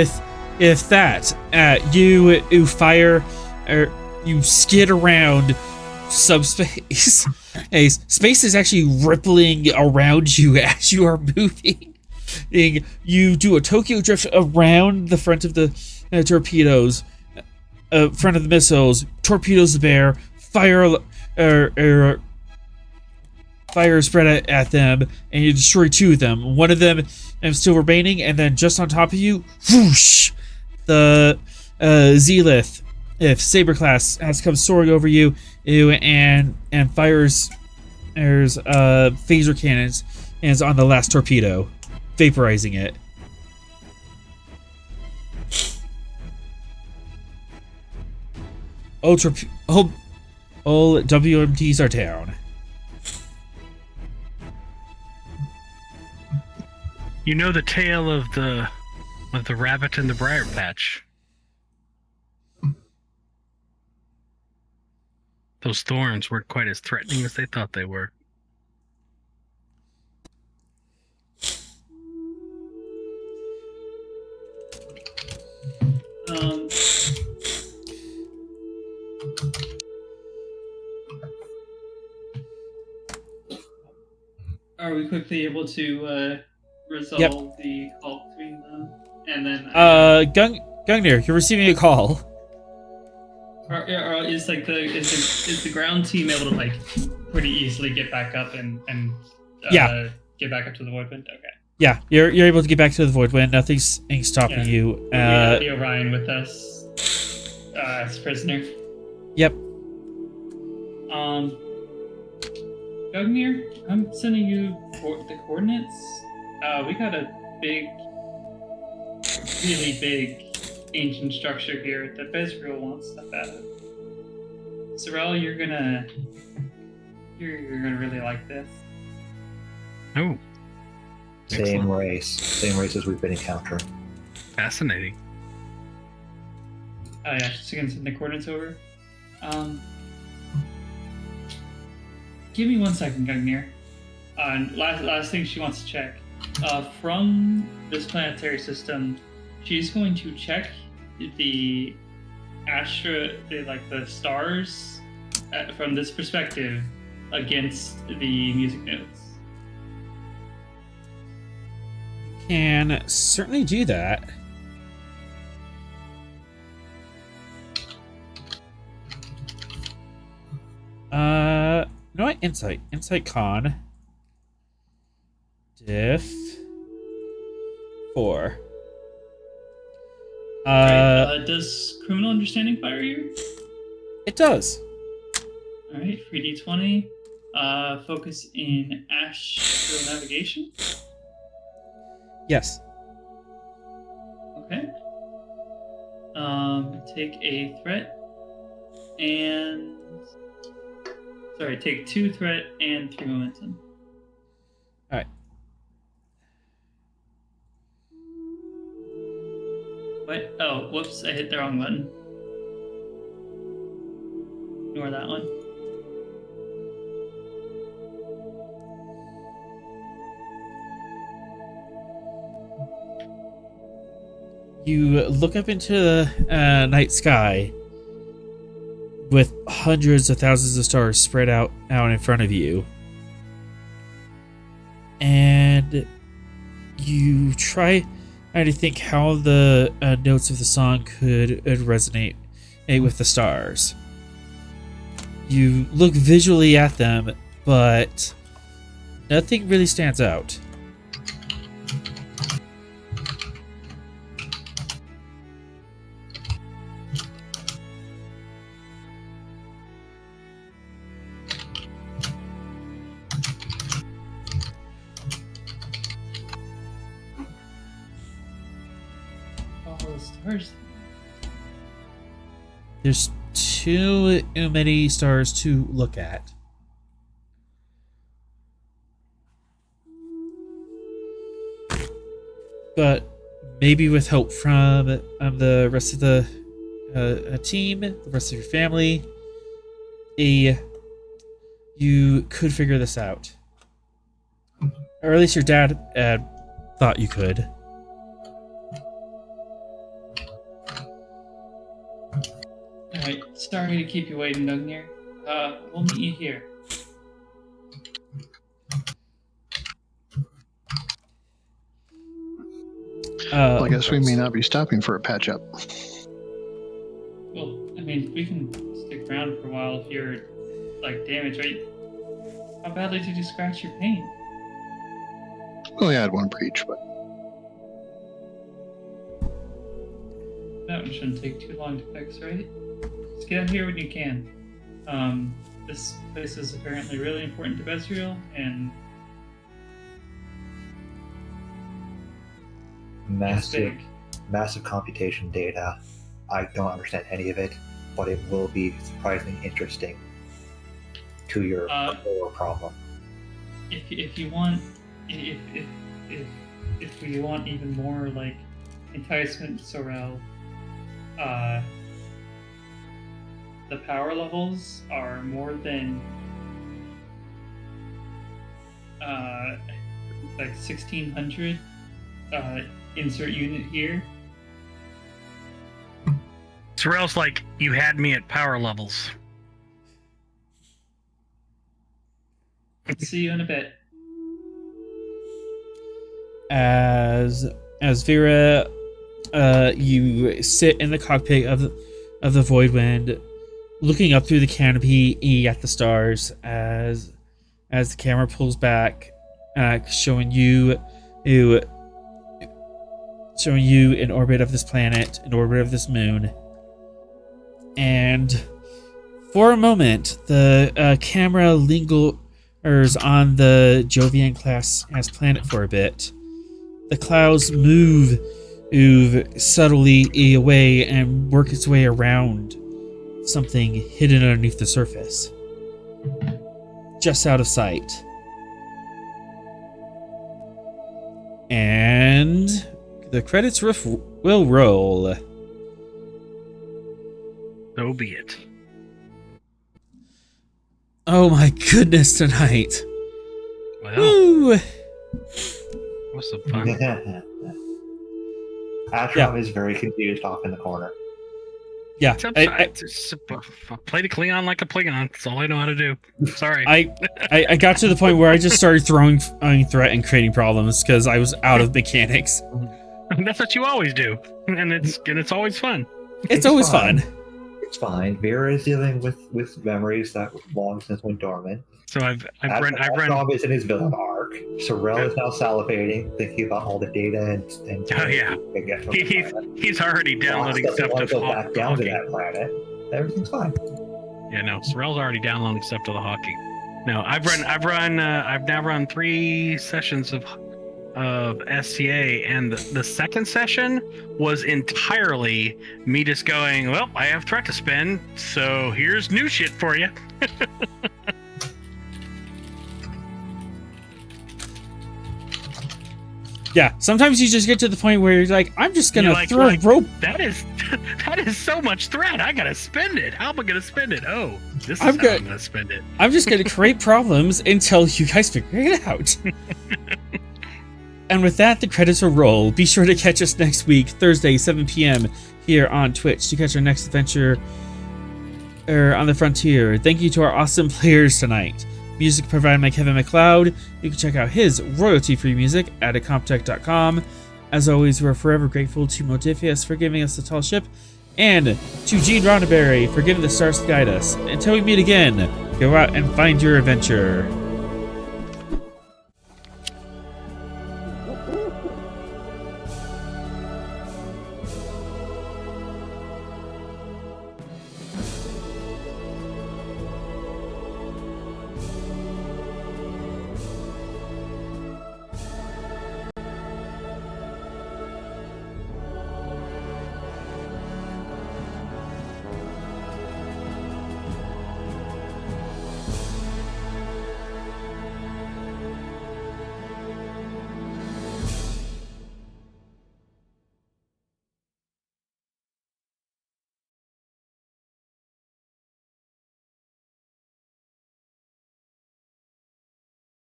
if that, you fire, or you skid around subspace. Space is actually rippling around you as you are moving. You do a Tokyo drift around the front of the torpedoes, front of the missiles, torpedoes the bear, fire spread at them, and you destroy 2 of them. One of them is still remaining, and then just on top of you, whoosh, the Zealith, if Saber class, has come soaring over you, and fires phaser cannons and is on the last torpedo, vaporizing it. All WMTs are down. You know the tale of the rabbit in the briar patch. Those thorns weren't quite as threatening as they thought they were. Are we quickly able to resolve the call between them? And then Gungnir, you're receiving a call. Or is the ground team able to like pretty easily get back up and get back up to the void wind? Okay. Yeah, you're able to get back to the void wind. Nothing's stopping you. We have the Orion with us as prisoner. Yep. Gungnir, I'm sending you the coordinates. We got a really big ancient structure here that Bezriel wants stuff out of. Sorrel, you're gonna really like this. Oh. Same race as we've been encountering. Fascinating. Oh yeah, just gonna send the coordinates over. Give me 1 second, Gungnir. Last thing she wants to check. From this planetary system, she's going to check the stars from this perspective against the music notes. Can certainly do that. You know what? Insight con. Diff 4. Does criminal understanding fire you? It does. Alright, 3d20. Focus in astral navigation. Yes. Okay. Take a threat and take 2 threat and 3 momentum. Alright. What? Oh, whoops, I hit the wrong button. Ignore that one. You look up into the night sky with hundreds of thousands of stars spread out in front of you. And you try to think how the notes of the song could resonate with the stars. You look visually at them, but nothing really stands out. all the stars? There's too many stars to look at. But maybe with help from the rest of the team, the rest of your family, you could figure this out. Or at least your dad thought you could. Alright, sorry to keep you waiting, Gungnir. We'll meet you here. Well, I guess we may not be stopping for a patch up. Well, I mean, we can stick around for a while if you're, like, damaged, right? How badly did you scratch your paint? We only had one breach, but That one shouldn't take too long to fix, right? Just get out here when you can. This place is apparently really important to Bezriel, and it's big. Massive computation data. I don't understand any of it, but it will be surprisingly interesting to your core problem. If you want, if we want even more like enticement, Sorel, the power levels are more than like 1600. Insert unit here. Sorel's like, you had me at power levels. See you in a bit. As Veera, you sit in the cockpit of the Voidwind, looking up through the canopy at the stars as the camera pulls back, showing you in orbit of this planet, in orbit of this moon. And for a moment, the camera lingers on the Jovian class as planet for a bit. The clouds move subtly away and work its way around something hidden underneath the surface, just out of sight. And the credits will roll. So be it. Oh my goodness, tonight. Well, Woo! what's the fun? Ashram is very confused off in the corner. Yeah, I play the Klingon like a Klingon. That's all I know how to do. Sorry. I got to the point where I just started throwing threat and creating problems because I was out of mechanics. That's what you always do, and it's always fun. It's always fun. It's fine. Veera is dealing with memories that long since went dormant. So I've run. Ashram is in his villain arc. Sorel is now salivating, thinking about all the data and Oh yeah, he's already downloading stuff to go back down to that planet. Everything's fine. Yeah, no, Sorel's already downloading stuff to the Hawking. No, I've now run 3 sessions of SCA, and the second session was entirely me just going, well, I have threat to spend, so here's new shit for you. Yeah, sometimes you just get to the point where you're like, I'm just gonna throw a rope. That is so much threat. I gotta spend it. How am I gonna spend it? Oh, this is how I'm gonna spend it. I'm just gonna create problems until you guys figure it out. And with that, the credits will roll. Be sure to catch us next week, Thursday, 7 p.m. here on Twitch to catch our next adventure on the Frontier. Thank you to our awesome players tonight. Music provided by Kevin Macloud. You can check out his royalty-free music at incompetech.com. As always, we're forever grateful to Modifius for giving us the tall ship, and to Gene Roddenberry for giving the stars to guide us. Until we meet again, go out and find your adventure.